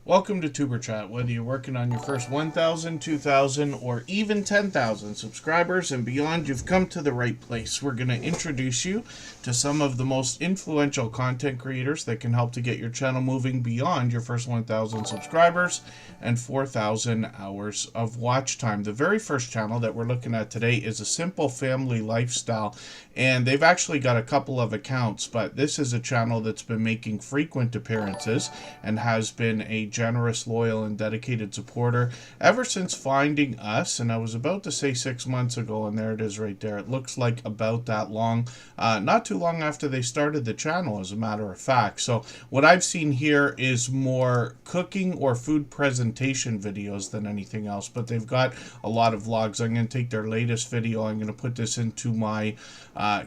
Welcome to Superchat. Whether you're working on your first 1,000, 2,000, or even 10,000 subscribers and beyond, you've come to the right place. We're going to introduce you to some of the most influential content creators that can help to get your channel moving beyond your first 1,000 subscribers and 4,000 hours of watch time. The very first channel that we're looking at today is a simple family lifestyle, and they've actually got a couple of accounts, but this is a channel that's been making frequent appearances and has been a generous, loyal, and dedicated supporter ever since finding us. And I was about to say 6 months ago, and there it is right there. It looks like about that long. Not too long after they started the channel, as a matter of fact. So what I've seen here is more cooking or food presentation videos than anything else, but they've got a lot of vlogs. I'm going to take their latest video. I'm going to put this into my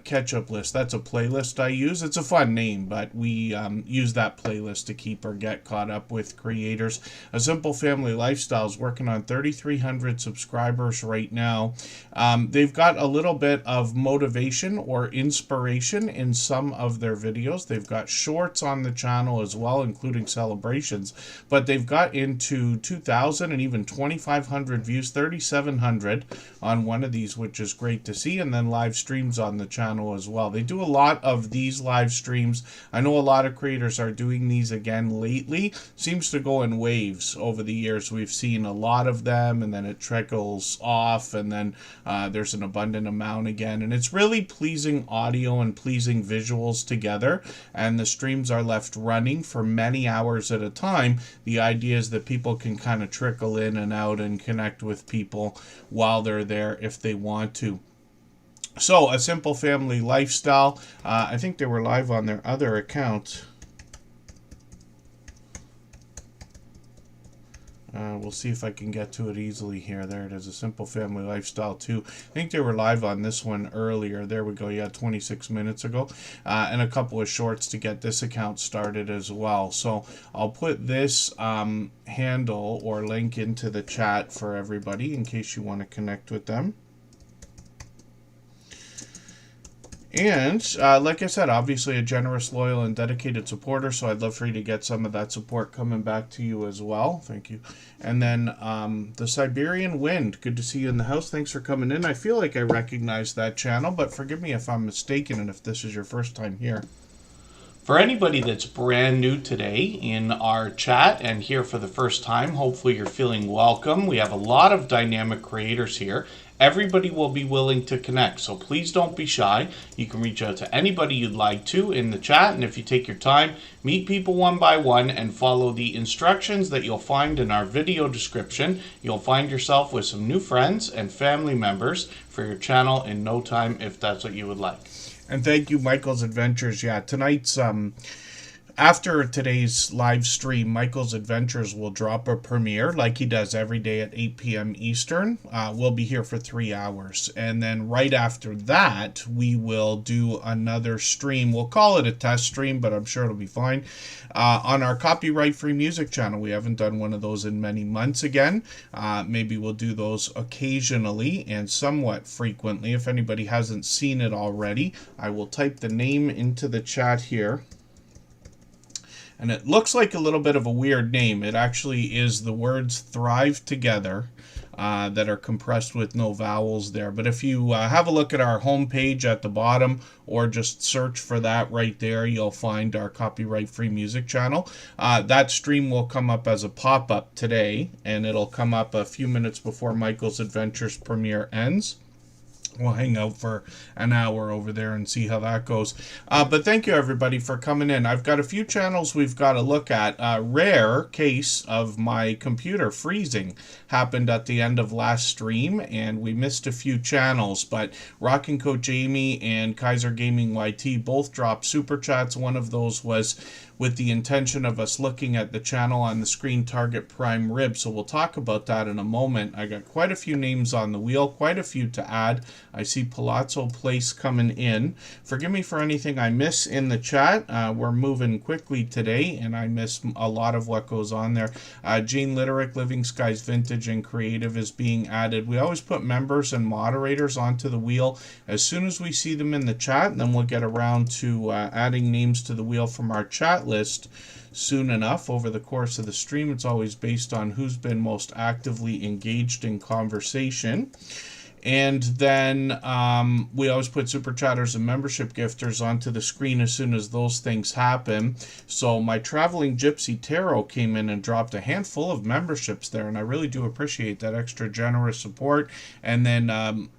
catch-up list. That's a playlist I use. It's a fun name, but we use that playlist to keep or get caught up with creators. A Simple Family Lifestyle is working on 3,300 subscribers right now. They've got a little bit of motivation or inspiration in some of their videos. They've got shorts on the channel as well, including celebrations, but they've got into 2,000 and even 2,500 views, 3,700 on one of these, which is great to see, and then live streams on the channel as well. They do a lot of these live streams. I know a lot of creators are doing these again lately. Seems to go in waves over the years. We've seen a lot of them, and then it trickles off, and then there's an abundant amount again, and it's really pleasing audio and pleasing visuals together, and the streams are left running for many hours at a time. The idea is that people can kind of trickle in and out and connect with people while they're there if they want to. So, A Simple Family Lifestyle, I think they were live on their other account. We'll see if I can get to it easily here. There it is, A Simple Family Lifestyle 2. I think they were live on this one earlier. There we go, yeah, 26 minutes ago. And a couple of shorts to get this account started as well. So I'll put this handle or link into the chat for everybody in case you want to connect with them. And like I said, obviously a generous, loyal, and dedicated supporter, so I'd love for you to get some of that support coming back to you as well. Thank you. And then the Siberian Wind, good to see you in the house. Thanks for coming in. I feel like I recognize that channel, but forgive me if I'm mistaken and if this is your first time here. For anybody that's brand new today in our chat and here for the first time, hopefully you're feeling welcome. We have a lot of dynamic creators here. Everybody will be willing to connect, so please don't be shy. You can reach out to anybody you'd like to in the chat, and if you take your time, meet people one by one and follow the instructions that you'll find in our video description. You'll find yourself with some new friends and family members for your channel in no time if that's what you would like. And thank you, Michael's Adventures. Yeah, tonight's after today's live stream, Michael's Adventures will drop a premiere like he does every day at 8 p.m. Eastern. We'll be here for 3 hours. And then right after that, we will do another stream. We'll call it a test stream, but I'm sure it'll be fine. On our copyright-free music channel. We haven't done one of those in many months again. Maybe we'll do those occasionally and somewhat frequently. If anybody hasn't seen it already, I will type the name into the chat here. And it looks like a little bit of a weird name. It actually is the words thrive together that are compressed with no vowels there. But if you have a look at our homepage at the bottom or just search for that right there, you'll find our copyright-free music channel. That stream will come up as a pop-up today, and it'll come up a few minutes before Michael's Adventures premiere ends. We'll hang out for an hour over there and see how that goes. But thank you, everybody, for coming in. I've got a few channels we've got to look at. Rare case of my computer freezing happened at the end of last stream, and we missed a few channels. But Rockin' Coach Jamie and Kaiser Gaming YT both dropped super chats. One of those was with the intention of us looking at the channel on the screen, Target Prime Rib. So we'll talk about that in a moment. I got quite a few names on the wheel, quite a few to add. I see Palazzo Place coming in. Forgive me for anything I miss in the chat. We're moving quickly today, and I miss a lot of what goes on there. Gene Litterick, Living Skies Vintage and Creative is being added. We always put members and moderators onto the wheel as soon as we see them in the chat, and then we'll get around to adding names to the wheel from our chat list soon enough over the course of the stream. It's always based on who's been most actively engaged in conversation. And then we always put Super Chatters and membership gifters onto the screen as soon as those things happen. So my Traveling Gypsy Tarot came in and dropped a handful of memberships there, and I really do appreciate that extra generous support. And then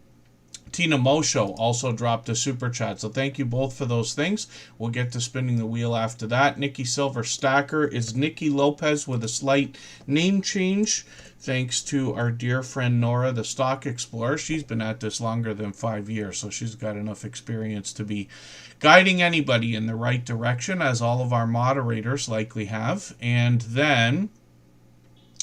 Tina Mosho also dropped a super chat. So thank you both for those things. We'll get to spinning the wheel after that. Nikki Silver Stacker is Nikki Lopez with a slight name change. Thanks to our dear friend Nora, the Stock Explorer. She's been at this longer than 5 years, so she's got enough experience to be guiding anybody in the right direction, as all of our moderators likely have. And then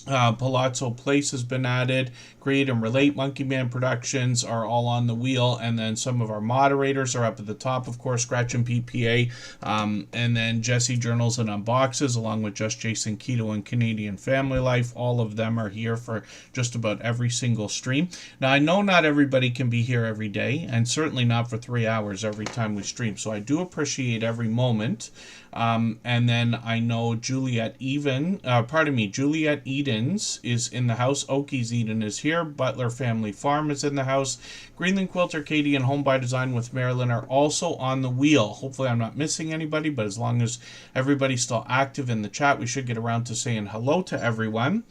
Palazzo Place has been added. Create and Relate, Monkey Man Productions are all on the wheel, and then some of our moderators are up at the top, of course, Scratch and PPA, and then Jesse Journals and Unboxes, along with Just Jason Keto and Canadian Family Life. All of them are here for just about every single stream. Now, I know not everybody can be here every day, and certainly not for 3 hours every time we stream, so I do appreciate every moment. And then I know Juliet Edens is in the house. Okies Eden is here. Butler Family Farm is in the house. Greenland Quilter, Katie, and Home by Design with Marilyn are also on the wheel. Hopefully I'm not missing anybody, but as long as everybody's still active in the chat, we should get around to saying hello to everyone.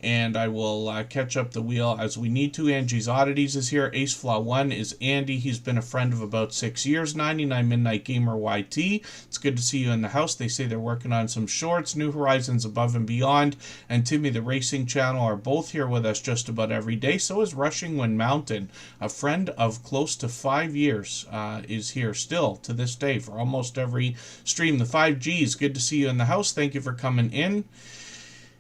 And I will catch up the wheel as we need to. Angie's Oddities is here. Ace Flaw 1 is Andy. He's been a friend of about 6 years. 99 Midnight Gamer YT. It's good to see you in the house. They say they're working on some shorts. New Horizons Above and Beyond and Timmy the Racing Channel are both here with us just about every day. So is Rushing Wind Mountain. A friend of close to 5 years is here still to this day for almost every stream. The 5Gs, good to see you in the house. Thank you for coming in.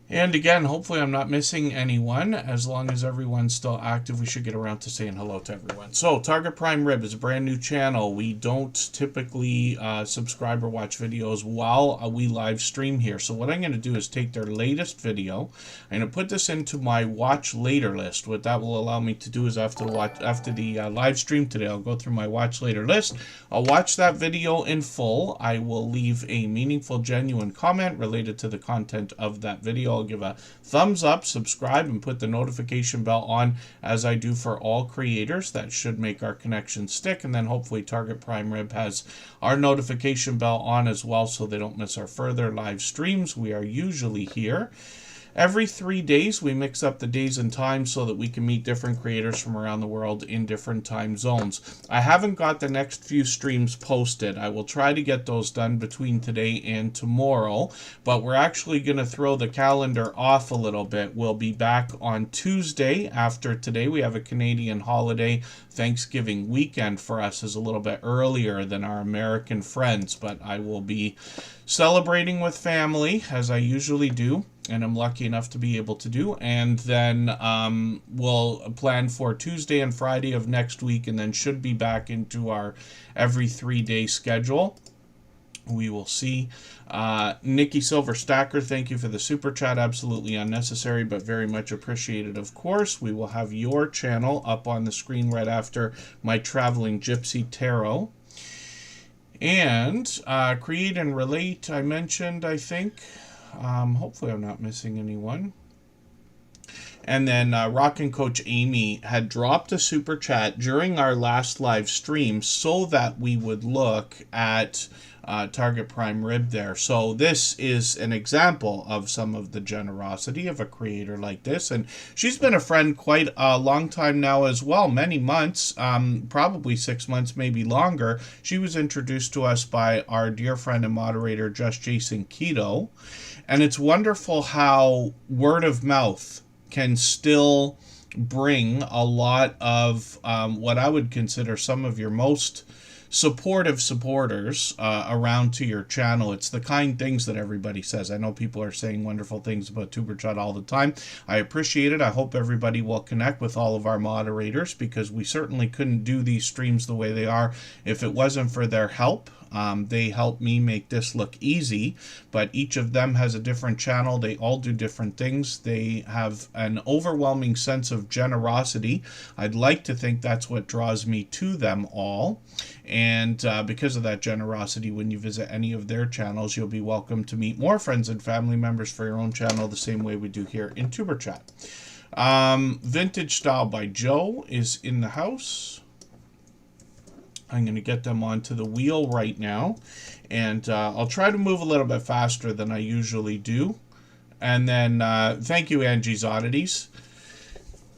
And again, hopefully I'm not missing anyone. As long as everyone's still active, we should get around to saying hello to everyone. So, Target Prime Rib is a brand new channel. We don't typically subscribe or watch videos while we live stream here. So what I'm going to do is take their latest video. I'm going to put this into my watch later list. What that will allow me to do is after the live stream today, I'll go through my watch later list. I'll watch that video in full. I will leave a meaningful, genuine comment related to the content of that video. I'll give a thumbs up, subscribe, and put the notification bell on as I do for all creators. That should make our connection stick. And then hopefully Target Prime Rib has our notification bell on as well so they don't miss our further live streams. We are usually here every 3 days. We mix up the days and times so that we can meet different creators from around the world in different time zones. I haven't got the next few streams posted. I will try to get those done between today and tomorrow, but we're actually going to throw the calendar off a little bit. We'll be back on Tuesday after today. We have a Canadian holiday. Thanksgiving weekend for us is a little bit earlier than our American friends, but I will be celebrating with family as I usually do, and I'm lucky enough to be able to do. And then we'll plan for Tuesday and Friday of next week, and then should be back into our every 3-day schedule. We will see. Nikki Silver Stacker, thank you for the super chat. Absolutely unnecessary, but very much appreciated, of course. We will have your channel up on the screen right after my Traveling Gypsy Tarot. And Create and Relate, I mentioned, I think. Hopefully I'm not missing anyone. And then Rockin' Coach Amy had dropped a super chat during our last live stream so that we would look at Target Prime Rib there. So this is an example of some of the generosity of a creator like this. And she's been a friend quite a long time now as well, many months, probably 6 months, maybe longer. She was introduced to us by our dear friend and moderator, Just Jason Keto. And it's wonderful how word of mouth can still bring a lot of what I would consider some of your most supportive supporters around to your channel. It's the kind things that everybody says. I know people are saying wonderful things about Tuberchat all the time. I appreciate it. I hope everybody will connect with all of our moderators, because we certainly couldn't do these streams the way they are if it wasn't for their help. They help me make this look easy, but each of them has a different channel. They all do different things. They have an overwhelming sense of generosity. I'd like to think that's what draws me to them all. And because of that generosity, when you visit any of their channels, you'll be welcome to meet more friends and family members for your own channel the same way we do here in Superchat. Vintage Style by Joe is in the house. I'm going to get them onto the wheel right now. And I'll try to move a little bit faster than I usually do. And then thank you, Angie's Oddities.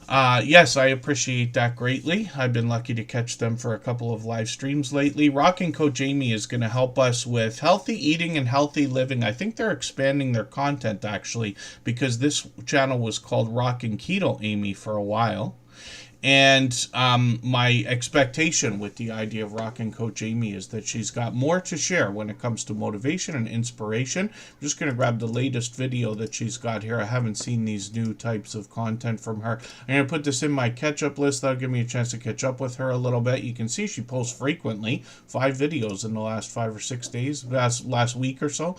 Yes, I appreciate that greatly. I've been lucky to catch them for a couple of live streams lately. Rockin' Coach Amy is going to help us with healthy eating and healthy living. I think they're expanding their content, actually, because this channel was called Rockin' Keto Amy for a while. And my expectation with the idea of Rockin' Coach Amy is that she's got more to share when it comes to motivation and inspiration. I'm just going to grab the latest video that she's got here. I haven't seen these new types of content from her. I'm going to put this in my catch-up list. That'll give me a chance to catch up with her a little bit. You can see she posts frequently. 5 videos in the last 5 or 6 days, last week or so.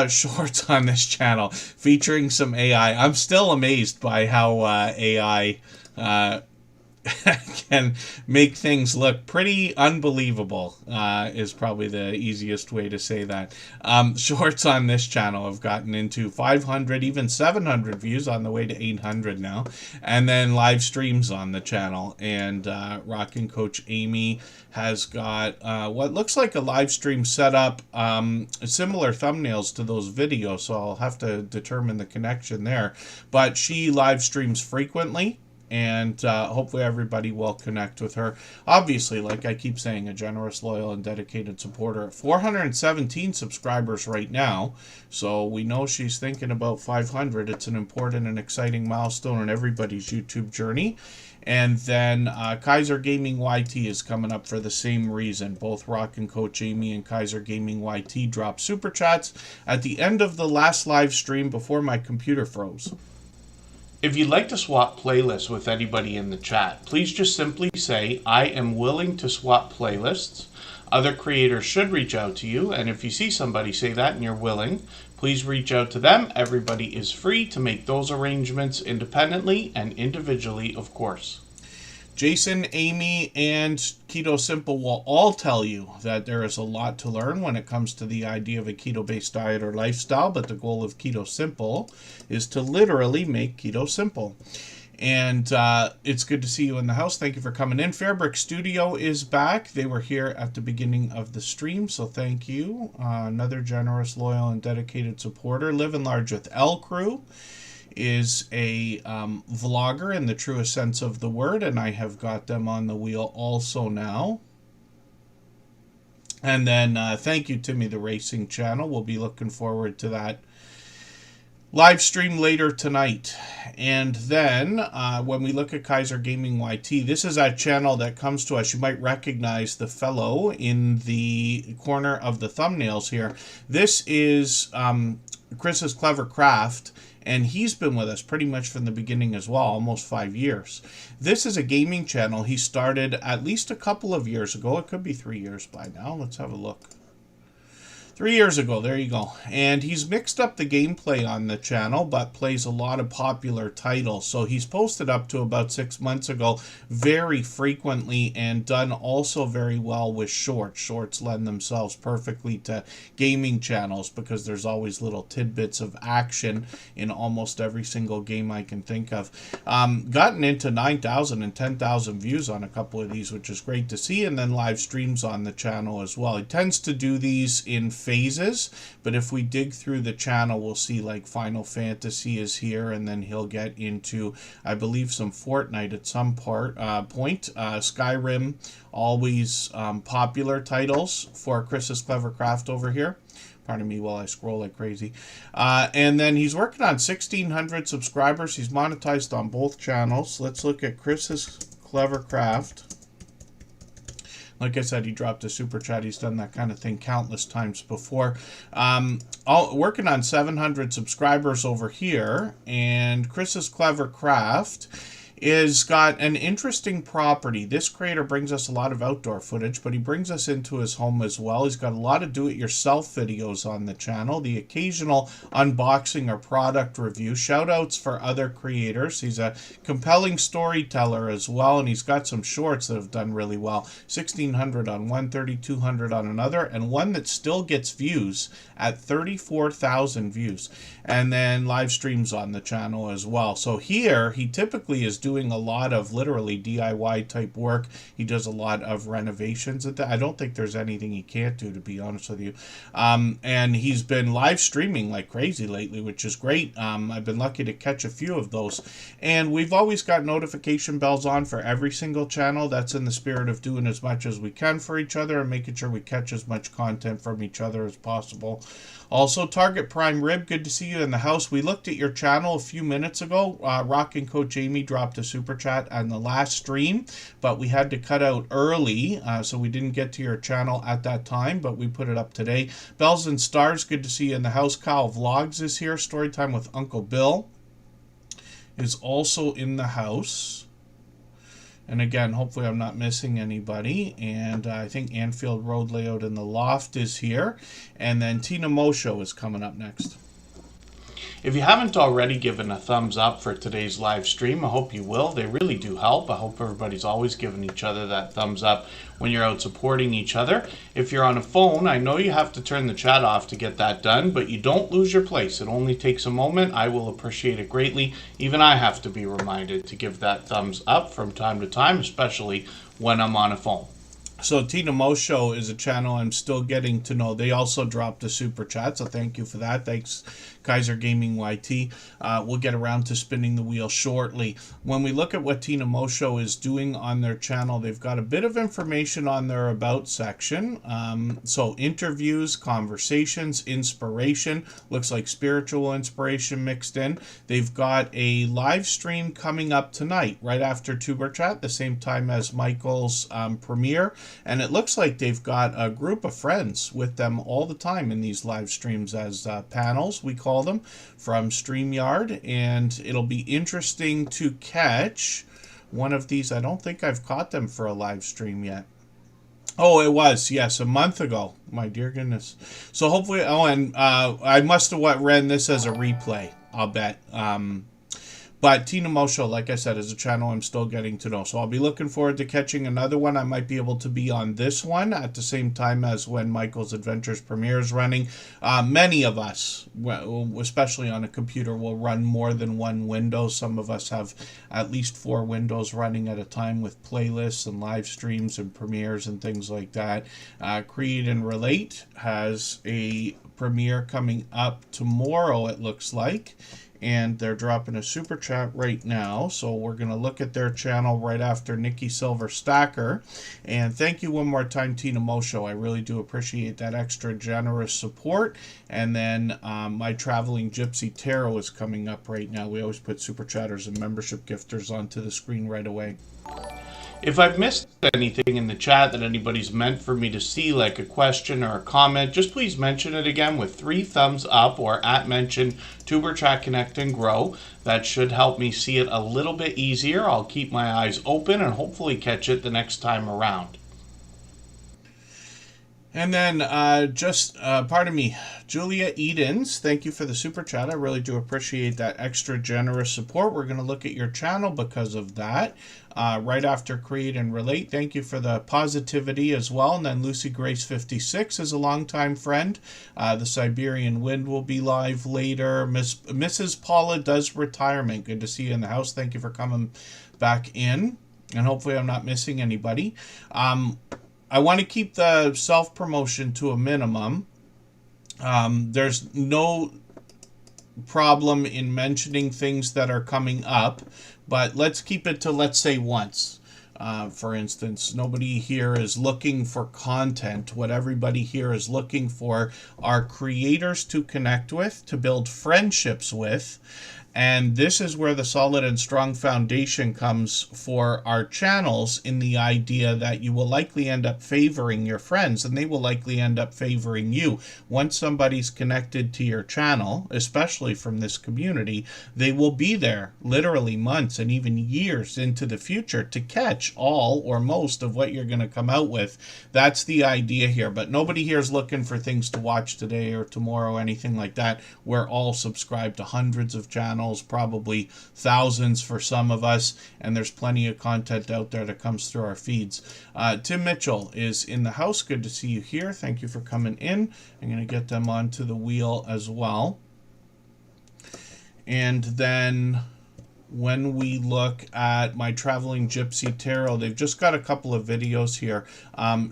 Shorts on this channel featuring some AI. I'm still amazed by how AI... can make things look pretty unbelievable, is probably the easiest way to say that. Shorts on this channel have gotten into 500, even 700 views, on the way to 800 now. And then live streams on the channel. And Rockin' Coach Amy has got what looks like a live stream setup, similar thumbnails to those videos, so I'll have to determine the connection there. But she live streams frequently. And hopefully everybody will connect with her. Obviously, like I keep saying, a generous, loyal, and dedicated supporter. 417 subscribers right now. So we know she's thinking about 500. It's an important and exciting milestone in everybody's YouTube journey. And then Kaiser Gaming YT is coming up for the same reason. Both Rockin' Coach Amy and Kaiser Gaming YT dropped Super Chats at the end of the last live stream before my computer froze. If you'd like to swap playlists with anybody in the chat, please just simply say, I am willing to swap playlists. Other creators should reach out to you, and if you see somebody say that and you're willing, please reach out to them. Everybody is free to make those arrangements independently and individually, of course. Jason, Amy, and Keto Simple will all tell you that there is a lot to learn when it comes to the idea of a keto-based diet or lifestyle, but the goal of Keto Simple is to literally make keto simple. And it's good to see you in the house. Thank you for coming in. Fairbrick Studio is back. They were here at the beginning of the stream, so thank you. Another generous, loyal, and dedicated supporter. Living Large with L Crew is a vlogger in the truest sense of the word, and I have got them on the wheel also now. And then thank you, Timmy the Racing Channel. We'll be looking forward to that live stream later tonight. And then when we look at Kaiser Gaming YT, this is a channel that comes to us. You might recognize the fellow in the corner of the thumbnails here. This is Chris's Clever Craft, and he's been with us pretty much from the beginning as well, almost 5 years. This is a gaming channel he started at least a couple of years ago. It could be 3 years by now. Let's have a look. 3 years ago, there you go. And he's mixed up the gameplay on the channel, but plays a lot of popular titles. So he's posted up to about 6 months ago very frequently, and done also very well with shorts. Shorts lend themselves perfectly to gaming channels because there's always little tidbits of action in almost every single game I can think of. Gotten into 9,000 and 10,000 views on a couple of these, which is great to see, and then live streams on the channel as well. He tends to do these in phases, but if we dig through the channel, we'll see like Final Fantasy is here, and then he'll get into, I believe, some Fortnite at some point. Skyrim, always popular titles for Chris's Clever Craft over here. Pardon me while I scroll like crazy. And then he's working on 1,600 subscribers. He's monetized on both channels. Let's look at Chris's Clever Craft. Like I said, he dropped a super chat. He's done that kind of thing countless times before. Working on 700 subscribers over here. And Chris's Clever Craft is got an interesting property. This creator brings us a lot of outdoor footage, but he brings us into his home as well. He's got a lot of do-it-yourself videos on the channel, the occasional unboxing or product review, shout outs for other creators. He's a compelling storyteller as well, and he's got some shorts that have done really well. 1,600 on one, 3,200 on another, and one that still gets views at 34,000 views. And then live streams on the channel as well. So here, he typically is doing a lot of literally DIY type work. He does a lot of renovations. I don't think there's anything he can't do, to be honest with you. And he's been live streaming like crazy lately, which is great. I've been lucky to catch a few of those. And we've always got notification bells on for every single channel. That's in the spirit of doing as much as we can for each other and making sure we catch as much content from each other as possible. Also, Target Prime Rib, good to see you in the house. We looked at your channel a few minutes ago. Rock and Coach Amy dropped a super chat on the last stream, but we had to cut out early, so we didn't get to your channel at that time, but we put it up today. Bells and Stars, good to see you in the house. Kyle Vlogs is here. Storytime with Uncle Bill is also in the house. And again, hopefully I'm not missing anybody. And I think Anfield Road Layout in the Loft is here. And then Tina Mosho is coming up next. If you haven't already given a thumbs up for today's live stream, I hope you will. They really do help. I hope everybody's always giving each other that thumbs up when you're out supporting each other. If you're on a phone, I know you have to turn the chat off to get that done, but you don't lose your place. It only takes a moment. I will appreciate it greatly. Even I have to be reminded to give that thumbs up from time to time, especially when I'm on a phone. So Tina Mosho is a channel I'm still getting to know. They also dropped a super chat, so thank you for that. Thanks, Kaiser Gaming YT. We'll get around to spinning the wheel shortly. When we look at what Tina Mosho is doing on their channel, they've got a bit of information on their About section. So interviews, conversations, inspiration, looks like spiritual inspiration mixed in. They've got a live stream coming up tonight, right after Tuber Chat, the same time as Michael's premiere. And it looks like they've got a group of friends with them all the time in these live streams as panels, we call them, from StreamYard. And it'll be interesting to catch one of these. I don't think I've caught them for a live stream yet. Oh, it was, yes, a month ago. My dear goodness. So hopefully, and I must have ran this as a replay, I'll bet. But Tina Mosho, like I said, is a channel I'm still getting to know. So I'll be looking forward to catching another one. I might be able to be on this one at the same time as when Michael's Adventures premiere is running. Many of us, especially on a computer, will run more than one window. Some of us have at least 4 windows running at a time with playlists and live streams and premieres and things like that. Create and Relate has a premiere coming up tomorrow, it looks like. And they're dropping a super chat right now. So we're going to look at their channel right after Nikki Silver Stacker. And thank you one more time, Tina Mosho. I really do appreciate that extra generous support. And then my Traveling Gypsy Tarot is coming up right now. We always put super chatters and membership gifters onto the screen right away. If I've missed anything in the chat that anybody's meant for me to see, like a question or a comment, just please mention it again with 3 thumbs up or @mention Tuber Chat Connect and Grow. That should help me see it a little bit easier. I'll keep my eyes open and hopefully catch it the next time around. And then pardon me, Julia Edens, thank you for the super chat. I really do appreciate that extra generous support. We're going to look at your channel because of that. Right after Create and Relate, thank you for the positivity as well. And then Lucy Grace 56 is a longtime friend. The Siberian Wind will be live later. Mrs. Paula Does Retirement, good to see you in the house. Thank you for coming back in. And hopefully I'm not missing anybody. I want to keep the self-promotion to a minimum. There's no problem in mentioning things that are coming up, but let's keep it to, let's say, once. For instance, nobody here is looking for content. What everybody here is looking for are creators to connect with, to build friendships with, And this is where the solid and strong foundation comes for our channels, in the idea that you will likely end up favoring your friends and they will likely end up favoring you. Once somebody's connected to your channel, especially from this community, they will be there literally months and even years into the future to catch all or most of what you're going to come out with. That's the idea here. But nobody here is looking for things to watch today or tomorrow, anything like that. We're all subscribed to hundreds of channels, probably thousands for some of us, and there's plenty of content out there that comes through our feeds. Tim Mitchell is in the house. Good to see you here. Thank you for coming in. I'm going to get them onto the wheel as well. And then when we look at my Traveling Gypsy Tarot, they've just got a couple of videos here.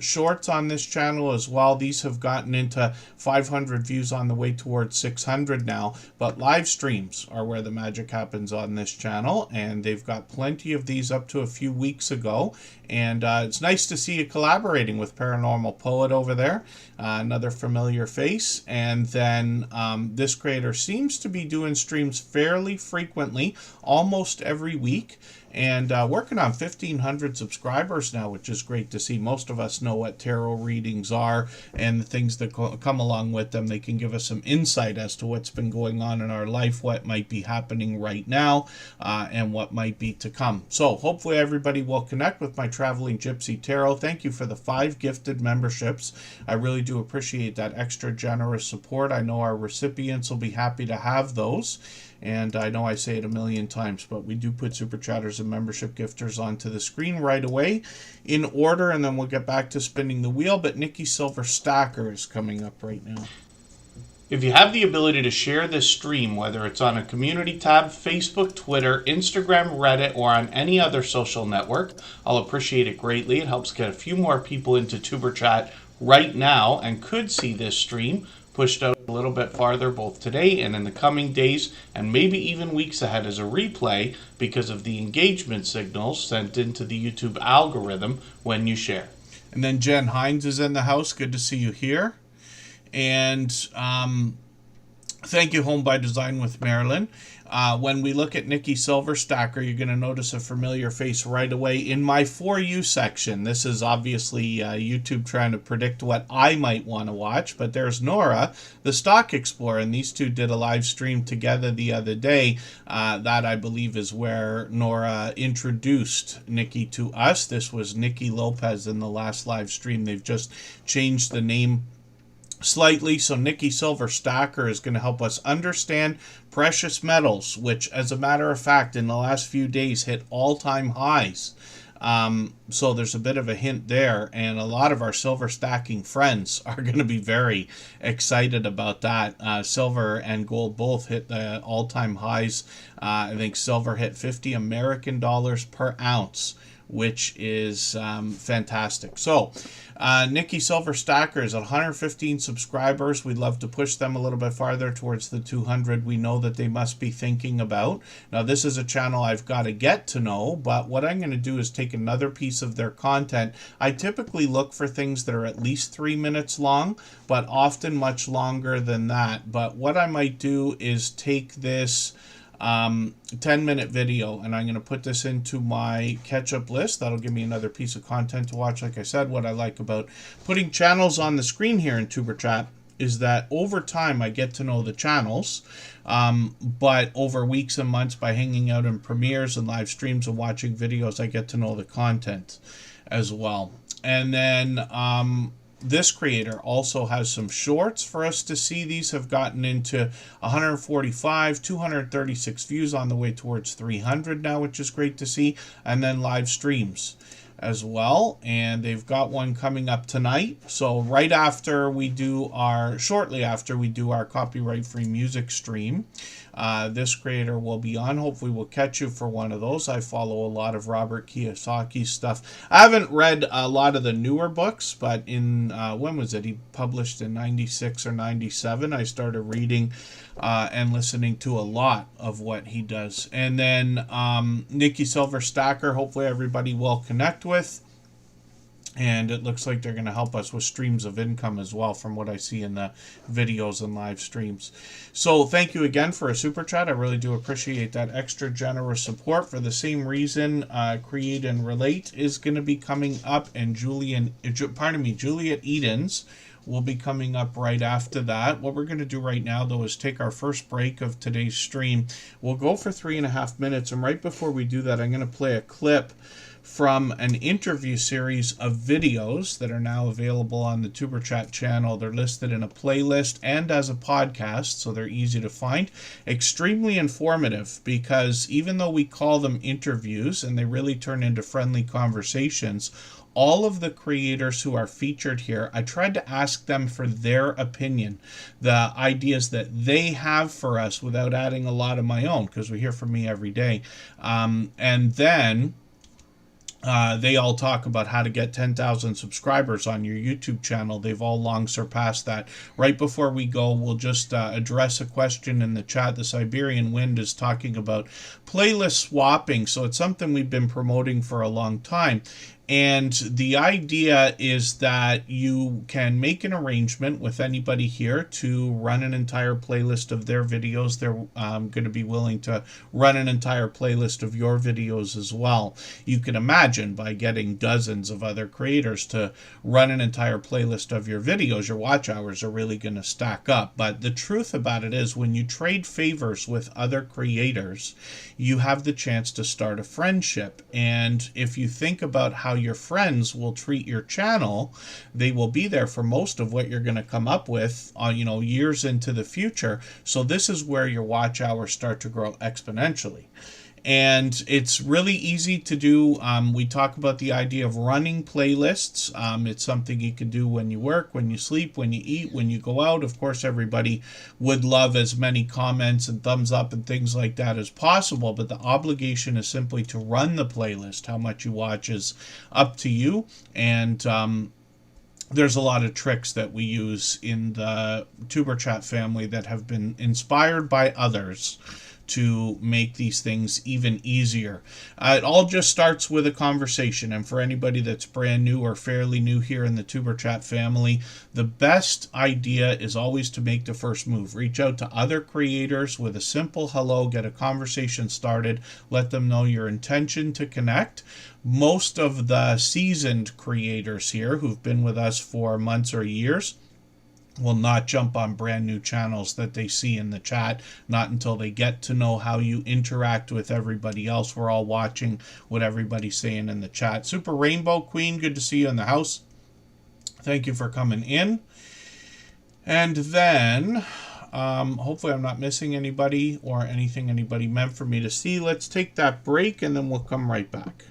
Shorts on this channel as well. These have gotten into 500 views, on the way towards 600 now. But live streams are where the magic happens on this channel, and they've got plenty of these up to a few weeks ago. And it's nice to see you collaborating with Paranormal Poet over there. Another familiar face. And then this creator seems to be doing streams fairly frequently, almost every week, and working on 1,500 subscribers now, which is great to see. Most of us know what tarot readings are and the things that come along with them. They can give us some insight as to what's been going on in our life, what might be happening right now, and what might be to come. So hopefully everybody will connect with my Traveling Gypsy Tarot. Thank you for the 5 gifted memberships. I really do appreciate that extra generous support. I know our recipients will be happy to have those. And I know I say it a million times, but we do put Super Chatters and membership gifters onto the screen right away in order, and then we'll get back to spinning the wheel. But Nikki Silver Stacker is coming up right now. If you have the ability to share this stream, whether it's on a community tab, Facebook, Twitter, Instagram, Reddit, or on any other social network, I'll appreciate it greatly. It helps get a few more people into Tuber Chat right now and could see this stream pushed out a little bit farther both today and in the coming days, and maybe even weeks ahead as a replay, because of the engagement signals sent into the YouTube algorithm when you share. And then Jen Hines is in the house. Good to see you here. And thank you, Home by Design with Marilyn. When we look at Nikki Silver Stacker, you're going to notice a familiar face right away in my For You section. This is obviously YouTube trying to predict what I might want to watch, but there's Nora, the Stock Explorer, and these two did a live stream together the other day. That, I believe, is where Nora introduced Nikki to us. This was Nikki Lopez in the last live stream. They've just changed the name slightly. So Nikki Silver Stacker is going to help us understand precious metals, which, as a matter of fact, in the last few days hit all-time highs. So there's a bit of a hint there, and a lot of our silver stacking friends are going to be very excited about that. Silver and gold both hit the all-time highs. I think silver hit 50 American dollars per ounce, which is fantastic. So Nikki Silver Stacker is at 115 subscribers. We'd love to push them a little bit farther towards the 200 we know that they must be thinking about. Now, this is a channel I've got to get to know, but what I'm going to do is take another piece of their content. I typically look for things that are at least 3 minutes long, but often much longer than that. But what I might do is take this 10-minute video, and I'm going to put this into my catch-up list. That'll give me another piece of content to watch. Like I said, what I like about putting channels on the screen here in Tuber Chat is that over time I get to know the channels, but over weeks and months, by hanging out in premieres and live streams and watching videos, I get to know the content as well. And then this creator also has some shorts for us to see. These have gotten into 145, 236 views, on the way towards 300 now, which is great to see. And then live streams as well, and they've got one coming up tonight. So right after we do our, shortly after we do our copyright-free music stream, this creator will be on. Hopefully we'll catch you for one of those. I follow a lot of Robert Kiyosaki's stuff. I haven't read a lot of the newer books, but in, when was it? He published in 96 or 97. I started reading and listening to a lot of what he does. And then Nikki Silver Stacker, hopefully everybody will connect with. And it looks like they're going to help us with streams of income as well, from what I see in the videos and live streams. So thank you again for a super chat. I really do appreciate that extra generous support. For the same reason, Create and Relate is going to be coming up, and Juliet Edens will be coming up right after that. What we're going to do right now, though, is take our first break of today's stream. We'll go for 3.5 minutes, and right before we do that, I'm going to play a clip from an interview series of videos that are now available on the Tuber Chat channel. They're listed in a playlist and as a podcast, so they're easy to find. Extremely informative, because even though we call them interviews and they really turn into friendly conversations, all of the creators who are featured here, I tried to ask them for their opinion, the ideas that they have for us, without adding a lot of my own, because we hear from me every day. And then they all talk about how to get 10,000 subscribers on your YouTube channel. They've all long surpassed that. Right before we go, we'll just address a question in the chat. The Siberian Wind is talking about playlist swapping. So it's something we've been promoting for a long time. And the idea is that you can make an arrangement with anybody here to run an entire playlist of their videos. They're going to be willing to run an entire playlist of your videos as well. You can imagine, by getting dozens of other creators to run an entire playlist of your videos, your watch hours are really going to stack up. But the truth about it is, when you trade favors with other creators, you have the chance to start a friendship. And if you think about how your friends will treat your channel, they will be there for most of what you're going to come up with, years into the future. So this is where your watch hours start to grow exponentially. And it's really easy to do. We talk about the idea of running playlists. It's something you can do when you work, when you sleep, when you eat, when you go out. Of course, everybody would love as many comments and thumbs up and things like that as possible, but the obligation is simply to run the playlist. How much you watch is up to you. And there's a lot of tricks that we use in the Tuber Chat family that have been inspired by others to make these things even easier. It all just starts with a conversation. And for anybody that's brand new or fairly new here in the Tuber Chat family, the best idea is always to make the first move. Reach out to other creators with a simple hello, get a conversation started, let them know your intention to connect. Most of the seasoned creators here who've been with us for months or years will not jump on brand new channels that they see in the chat, not until they get to know how you interact with everybody else. We're all watching what everybody's saying in the chat. Super Rainbow Queen, good to see you in the house. Thank you for coming in. And then, hopefully I'm not missing anybody or anything anybody meant for me to see. Let's take that break and then we'll come right back.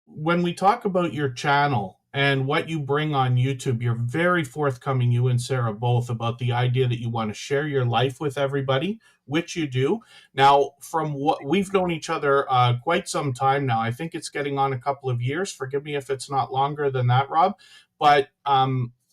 When we talk about your channel and what you bring on YouTube, you're very forthcoming, you and Sarah both, about the idea that you want to share your life with everybody, which you do. Now, from what we've known each other quite some time now, I think it's getting on a couple of years. Forgive me if it's not longer than that, Rob. But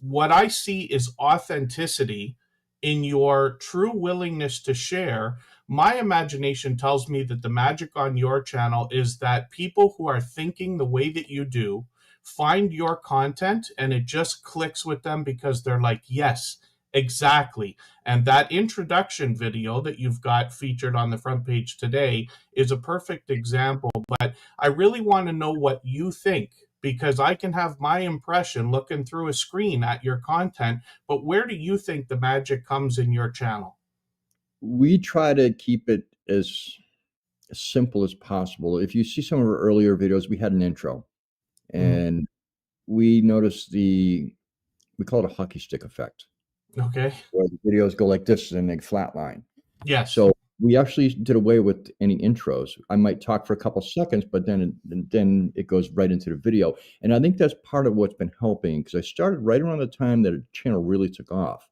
what I see is authenticity in your true willingness to share. My imagination tells me that the magic on your channel is that people who are thinking the way that you do find your content and it just clicks with them, because they're like, yes, exactly. And that introduction video that you've got featured on the front page today is a perfect example. But I really want to know what you think, because I can have my impression looking through a screen at your content, but where do you think the magic comes in your channel? We try to keep it as simple as possible. If you see some of our earlier videos, we had an intro, and we noticed we call it a hockey stick effect, Okay. where the videos go like this and they flatline. Yes. So we actually did away with any intros. I might talk for a couple seconds, but then it goes right into the video. And I think that's part of what's been helping, because I started right around the time that the channel really took off.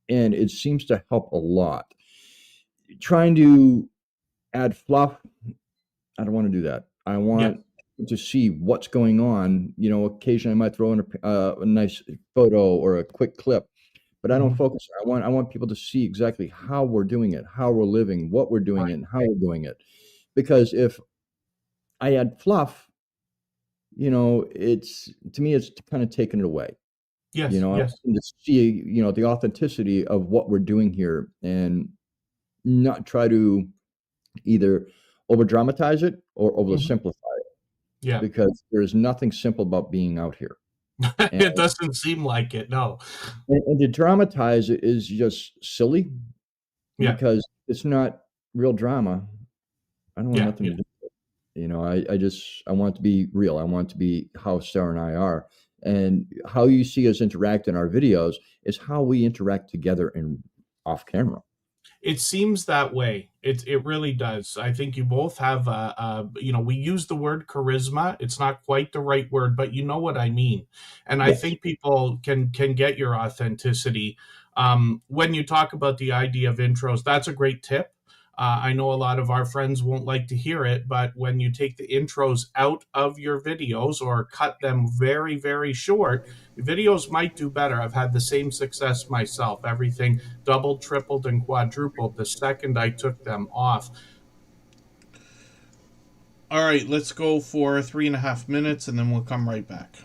And it seems to help a lot. Trying to add fluff, I don't want to do that. I want to see what's going on. Occasionally I might throw in a nice photo or a quick clip, but I don't focus. I want people to see exactly how we're doing it, how we're living, what we're doing, and how we're doing it. Because if I add fluff, it's, to me, it's kind of taking it away. Yes, I want yes. them to see, the authenticity of what we're doing here, and not try to either over dramatize it or over Mhm. simplify it, Yeah. because there's nothing simple about being out here. And, It doesn't seem like it, no. and to dramatize it is just silly, Yeah, because it's not real drama. I don't want yeah, nothing yeah. to do with it. I want it to be real. I want it to be how Sarah and I are. And how you see us interact in our videos is how we interact together and off camera. It seems that way. It really does. I think you both have we use the word charisma. It's not quite the right word, but you know what I mean. And I Yes. think people can get your authenticity. When you talk about the idea of intros, that's a great tip. I know a lot of our friends won't like to hear it, but when you take the intros out of your videos or cut them very, very short, videos might do better. I've had the same success myself. Everything doubled, tripled, and quadrupled the second I took them off. All right, let's go for 3.5 minutes and then we'll come right back.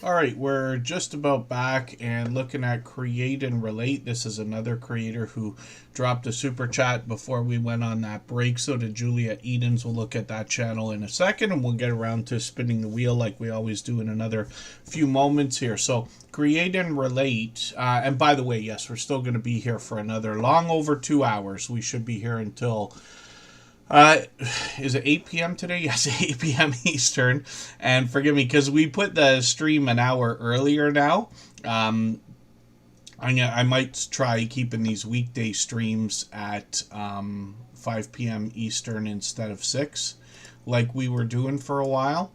All right, we're just about back and looking at Create and Relate. This is another creator who dropped a super chat before we went on that break. So did Juliet Edens. We'll look at that channel in a second, and we'll get around to spinning the wheel like we always do in another few moments here. So Create and Relate. And by the way, yes, we're still going to be here for another long over 2 hours. We should be here until... is it 8 p.m. today? Yes, 8 p.m. Eastern. And forgive me, because we put the stream an hour earlier now. I might try keeping these weekday streams at 5 p.m. Eastern instead of 6, like we were doing for a while.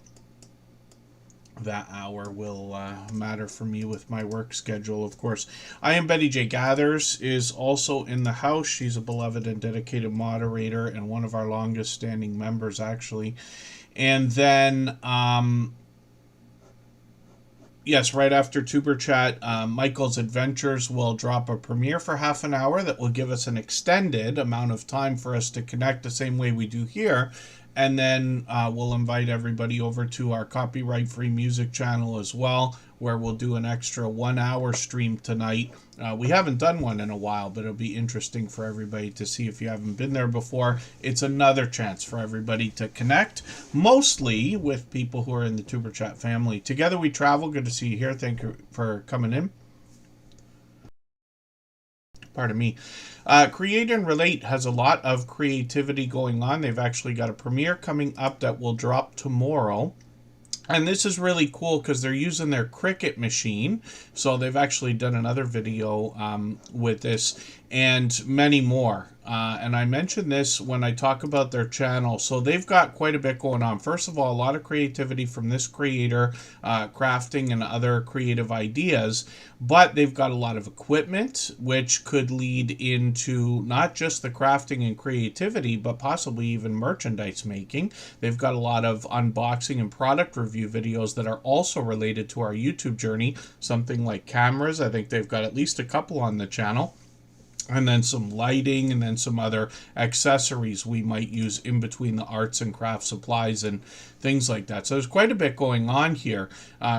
That hour will matter for me with my work schedule, of course. I am Betty J. Gathers is also in the house. She's a beloved and dedicated moderator and one of our longest standing members, actually. And then, yes, right after Tuber Chat, Michael's Adventures will drop a premiere for half an hour that will give us an extended amount of time for us to connect the same way we do here. And then we'll invite everybody over to our copyright-free music channel as well, where we'll do an extra 1 hour stream tonight. We haven't done one in a while, but it'll be interesting for everybody to see if you haven't been there before. It's another chance for everybody to connect, mostly with people who are in the Tuber Chat family. Together We Travel, good to see you here. Thank you for coming in. Pardon me. Create and Relate has a lot of creativity going on. They've actually got a premiere coming up that will drop tomorrow. And this is really cool because they're using their Cricut machine. So they've actually done another video with this and many more. And I mentioned this when I talk about their channel. So they've got quite a bit going on. First of all, a lot of creativity from this creator, crafting and other creative ideas. But they've got a lot of equipment, which could lead into not just the crafting and creativity, but possibly even merchandise making. They've got a lot of unboxing and product review videos that are also related to our YouTube journey. Something like cameras. I think they've got at least a couple on the channel. And then some lighting, and then some other accessories we might use in between the arts and craft supplies and things like that. So there's quite a bit going on here.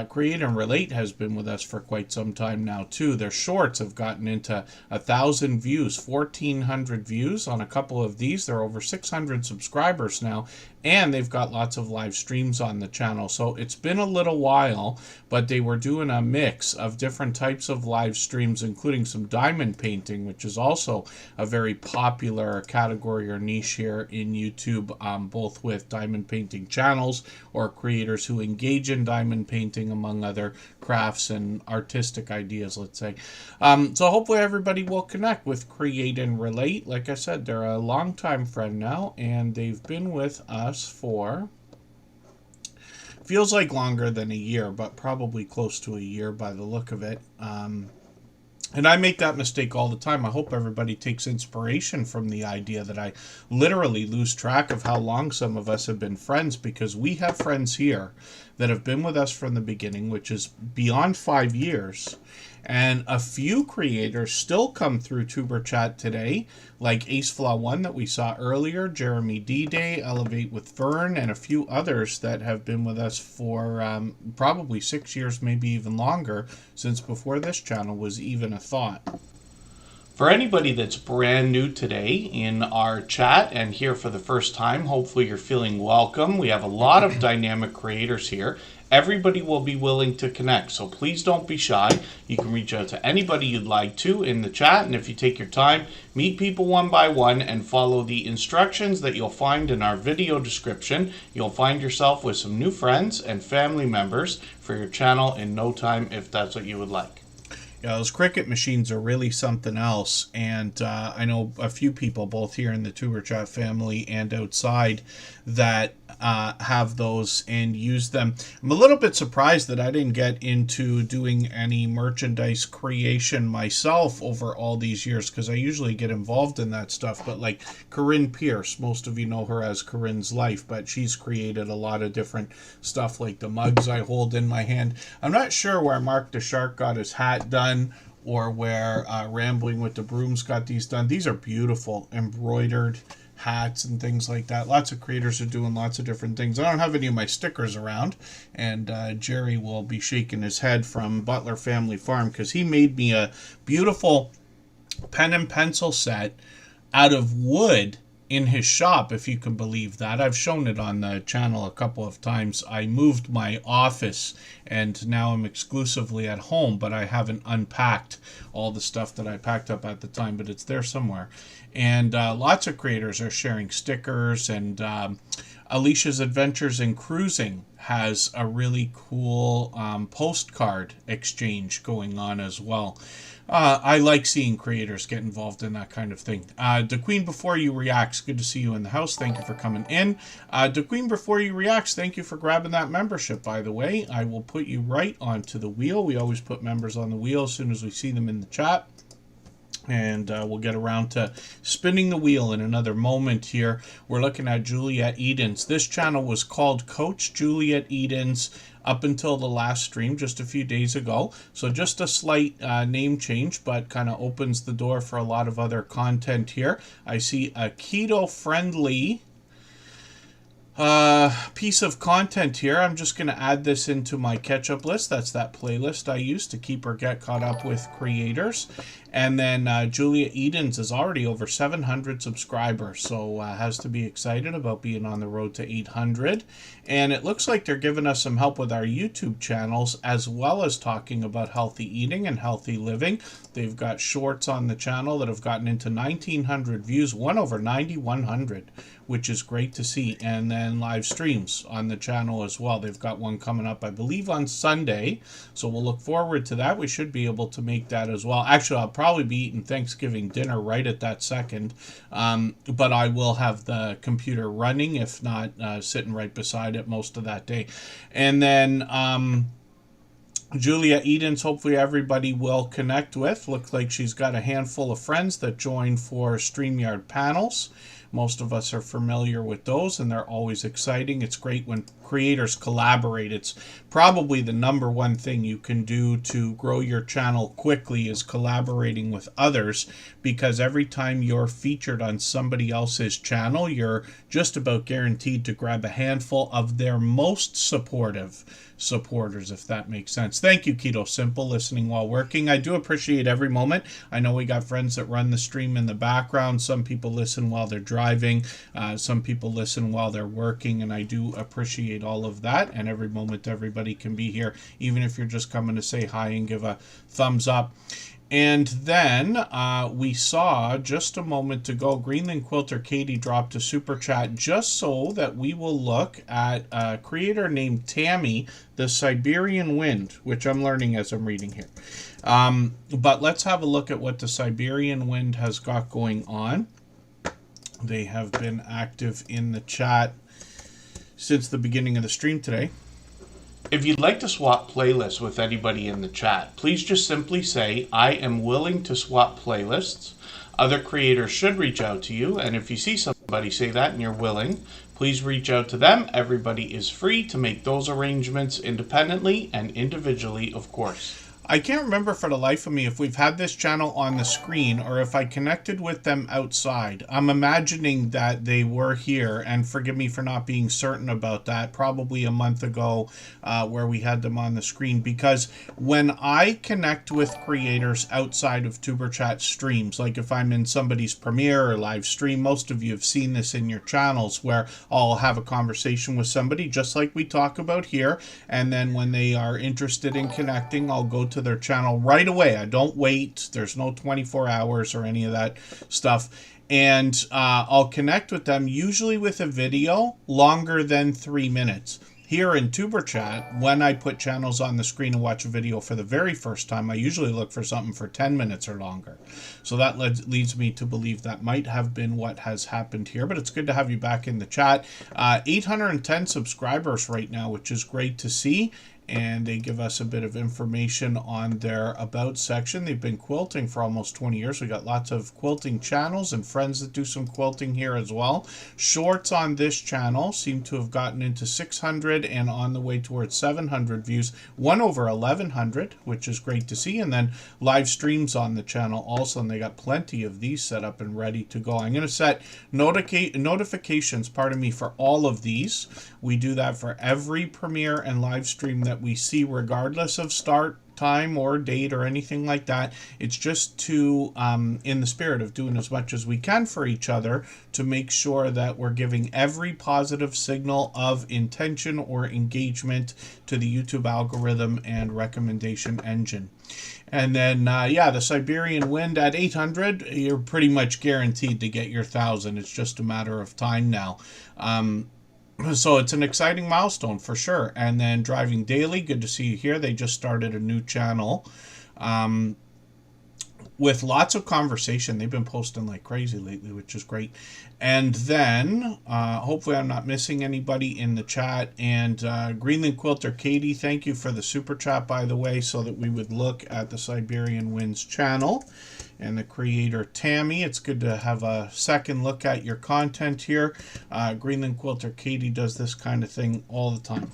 Create and Relate has been with us for quite some time now too. Their shorts have gotten into 1,000 views, 1,400 views on a couple of these. They're over 600 subscribers now, and they've got lots of live streams on the channel. So it's been a little while, but they were doing a mix of different types of live streams, including some diamond painting, which is also a very popular category or niche here in YouTube, both with diamond painting channels or creators who engage in diamond painting, among other crafts and artistic ideas, let's say. So hopefully everybody will connect with Create and Relate. Like I said, they're a longtime friend now, and they've been with us for... feels like longer than a year, but probably close to a year by the look of it. And I make that mistake all the time. I hope everybody takes inspiration from the idea that I literally lose track of how long some of us have been friends, because we have friends here that have been with us from the beginning, which is beyond 5 years. And a few creators still come through Tuber Chat today, like AceFlaw1 that we saw earlier, Jeremy D-Day, Elevate with Vern, and a few others that have been with us for probably 6 years, maybe even longer, since before this channel was even a thought. For anybody that's brand new today in our chat and here for the first time, hopefully you're feeling welcome. We have a lot of dynamic creators here. Everybody will be willing to connect, so please don't be shy. You can reach out to anybody you'd like to in the chat, and if you take your time, meet people one by one and follow the instructions that you'll find in our video description. You'll find yourself with some new friends and family members for your channel in no time, if that's what you would like. Yeah, those Cricut machines are really something else, and I know a few people, both here in the Tuber Chat family and outside, that have those and use them. I'm a little bit surprised that I didn't get into doing any merchandise creation myself over all these years, because I usually get involved in that stuff. But like Corinne Pierce, most of you know her as Corinne's Life, but she's created a lot of different stuff, like the mugs I hold in my hand. I'm not sure where Mark the Shark got his hat done, or where Rambling with the Brooms got these done. These are beautiful, embroidered hats and things like that. Lots of creators are doing lots of different things. I don't have any of my stickers around, and Jerry will be shaking his head from Butler Family Farm because he made me a beautiful pen and pencil set out of wood in his shop, if you can believe that. I've shown it on the channel a couple of times. I moved my office and now I'm exclusively at home, but I haven't unpacked all the stuff that I packed up at the time, but it's there somewhere. And lots of creators are sharing stickers, and Alicia's Adventures in Cruising has a really cool postcard exchange going on as well. I like seeing creators get involved in that kind of thing. The Queen Before You Reacts, good to see you in the house. Thank you for coming in. The Queen Before You Reacts, thank you for grabbing that membership, by the way. I will put you right onto the wheel. We always put members on the wheel as soon as we see them in the chat. And we'll get around to spinning the wheel in another moment here. We're looking at Juliet Edens. This channel was called Coach Juliet Edens up until the last stream just a few days ago. So just a slight name change, but kind of opens the door for a lot of other content here. I see a keto-friendly piece of content here. I'm just going to add this into my catch-up list. That's that playlist I use to keep or get caught up with creators. And then Julia Edens is already over 700 subscribers, so has to be excited about being on the road to 800. And it looks like they're giving us some help with our YouTube channels, as well as talking about healthy eating and healthy living. They've got shorts on the channel that have gotten into 1,900 views, one over 9,100, which is great to see. And then live streams on the channel as well. They've got one coming up, I believe, on Sunday, so we'll look forward to that. We should be able to make that as well. Actually, I'll probably be eating Thanksgiving dinner right at that second, but I will have the computer running, if not sitting right beside it most of that day. And then Julia Edens, hopefully everybody will connect with. Looks like she's got a handful of friends that join for StreamYard panels. Most of us are familiar with those, and they're always exciting. It's great when creators collaborate. It's probably the number one thing you can do to grow your channel quickly is collaborating with others, because every time you're featured on somebody else's channel, you're just about guaranteed to grab a handful of their most supportive supporters, if that makes sense. Thank you, Keto Simple, listening while working. I do appreciate every moment. I know we got friends that run the stream in the background. Some people listen while they're driving. Some people listen while they're working, and I do appreciate all of that. And every moment everybody can be here, even if you're just coming to say hi and give a thumbs up. And then we saw just a moment ago, Greenland Quilter Katie dropped a super chat just so that we will look at a creator named Tammy, the Siberian Wind, which I'm learning as I'm reading here. But let's have a look at what the Siberian Wind has got going on. They have been active in the chat since the beginning of the stream today. If you'd like to swap playlists with anybody in the chat, please just simply say, I am willing to swap playlists. Other creators should reach out to you, and if you see somebody say that and you're willing, please reach out to them. Everybody is free to make those arrangements independently and individually, of course. I can't remember for the life of me if we've had this channel on the screen or if I connected with them outside. I'm imagining that they were here, and forgive me for not being certain about that, probably a month ago where we had them on the screen, because when I connect with creators outside of Tuber Chat streams, like if I'm in somebody's premiere or live stream, most of you have seen this in your channels where I'll have a conversation with somebody just like we talk about here, and then when they are interested in connecting, I'll go to their channel right away. I don't wait. There's no 24 hours or any of that stuff. And I'll connect with them, usually with a video longer than 3 minutes. Here in Tuber Chat, when I put channels on the screen and watch a video for the very first time, I usually look for something for 10 minutes or longer. So that leads me to believe that might have been what has happened here, but it's good to have you back in the chat. 810 subscribers right now, which is great to see. and they give us a bit of information on their about section. They've been quilting for almost 20 years. We got lots of quilting channels and friends that do some quilting here as well. Shorts on this channel seem to have gotten into 600 and on the way towards 700 views, one over 1100, which is great to see. And then live streams on the channel also, and they got plenty of these set up and ready to go. I'm going to set notifications, for all of these. We do that for every premiere and live stream that we see, regardless of start time or date or anything like that. It's just to, in the spirit of doing as much as we can for each other, to make sure that we're giving every positive signal of intention or engagement to the YouTube algorithm and recommendation engine. And then, the Siberian Wind at 800, you're pretty much guaranteed to get your 1,000. It's just a matter of time now. So it's an exciting milestone for sure. And then Driving Daily, good to see you here. They just started a new channel with lots of conversation. They've been posting like crazy lately, which is great. And then hopefully I'm not missing anybody in the chat. And Greenland Quilter Katie, thank you for the super chat, by the way, so that we would look at the Siberian Winds channel. And the creator Tammy, it's good to have a second look at your content here. Greenland Quilter Katie does this kind of thing all the time.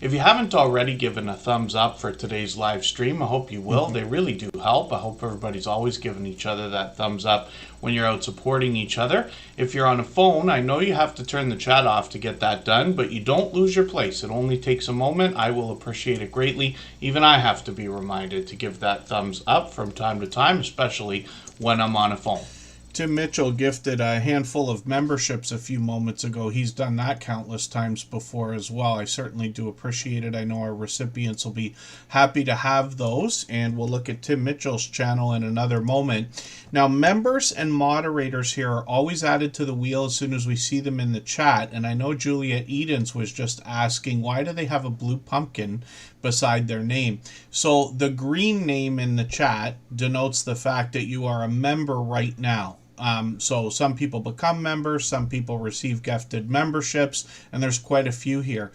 If you haven't already given a thumbs up for today's live stream, I hope you will. They really do help. I hope everybody's always giving each other that thumbs up when you're out supporting each other. If you're on a phone, I know you have to turn the chat off to get that done, but you don't lose your place. It only takes a moment. I will appreciate it greatly. Even I have to be reminded to give that thumbs up from time to time, especially when I'm on a phone. Tim Mitchell gifted a handful of memberships a few moments ago. He's done that countless times before as well. I certainly do appreciate it. I know our recipients will be happy to have those, and we'll look at Tim Mitchell's channel in another moment. Now, members and moderators here are always added to the wheel as soon as we see them in the chat, and I know Juliet Edens was just asking, why do they have a blue pumpkin beside their name? So the green name in the chat denotes the fact that you are a member right now. So some people become members, some people receive gifted memberships, and there's quite a few here.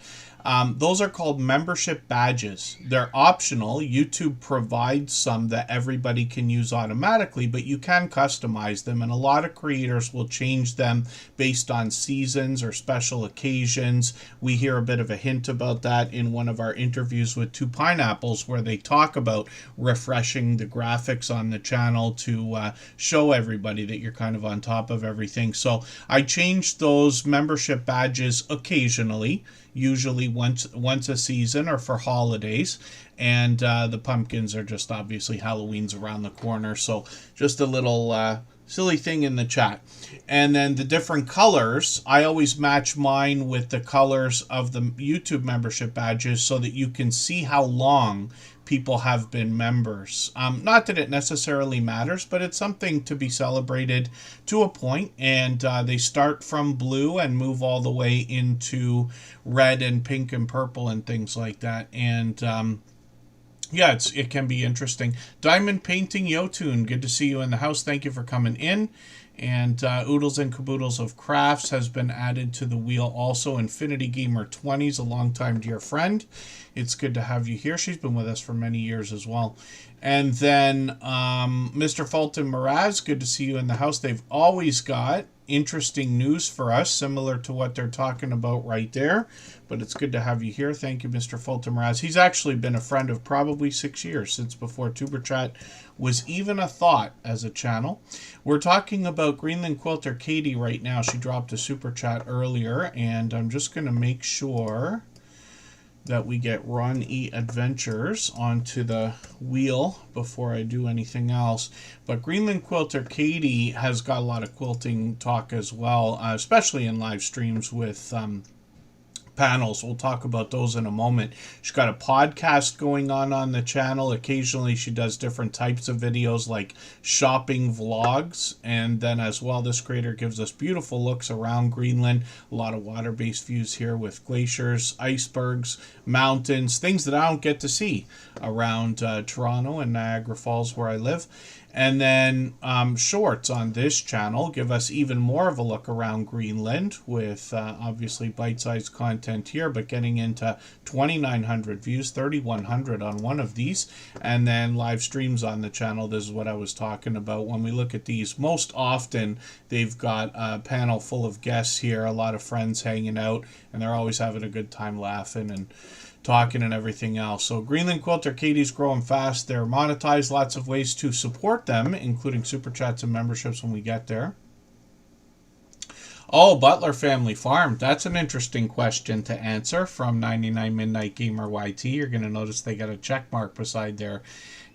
Those are called membership badges. They're optional. YouTube provides some that everybody can use automatically, but you can customize them, and a lot of creators will change them based on seasons or special occasions. We hear a bit of a hint about that in one of our interviews with Two Pineapples, where they talk about refreshing the graphics on the channel to show everybody that you're kind of on top of everything. So I changed those membership badges occasionally, usually once a season or for holidays. And the pumpkins are just obviously Halloween's around the corner. So just a little silly thing in the chat. And then the different colors, I always match mine with the colors of the YouTube membership badges so that you can see how long people have been members. Not that it necessarily matters, but it's something to be celebrated to a point. And they start from blue and move all the way into red and pink and purple and things like that. And yeah, it can be interesting. Diamond Painting Yotun, good to see you in the house. Thank you for coming in. And Oodles and Caboodles of Crafts has been added to the wheel also. Infinity Gamer 20's a longtime dear friend. It's good to have you here. She's been with us for many years as well. And then Mr. Fulton Miraz, good to see you in the house. They've always got interesting news for us, similar to what they're talking about right there. But it's good to have you here. Thank you, Mr. Fulton Miraz. He's actually been a friend of probably 6 years, since before Superchat was even a thought as a channel. We're talking about Greenland Quilter Katie right now. She dropped a super chat earlier, and I'm just going to make sure that we get Ron E. Adventures onto the wheel before I do anything else. But Greenland Quilter Katie has got a lot of quilting talk as well, especially in live streams with panels. We'll talk about those in a moment. She's got a podcast going on the channel. Occasionally she does different types of videos like shopping vlogs, and then as well this creator gives us beautiful looks around Greenland. A lot of water-based views here with glaciers, icebergs, mountains, things that I don't get to see around Toronto and Niagara Falls where I live. And then shorts on this channel give us even more of a look around Greenland with obviously bite-sized content here, but getting into 2,900 views, 3,100 on one of these, and then live streams on the channel. This is what I was talking about. When we look at these, most often they've got a panel full of guests here, a lot of friends hanging out, and they're always having a good time laughing and talking and everything else. So Greenland Quilter Katie's growing fast. They're monetized, lots of ways to support them, including super chats and memberships when we get there. Oh, Butler Family Farm. That's an interesting question to answer from 99 Midnight Gamer YT. You're going to notice they got a check mark beside their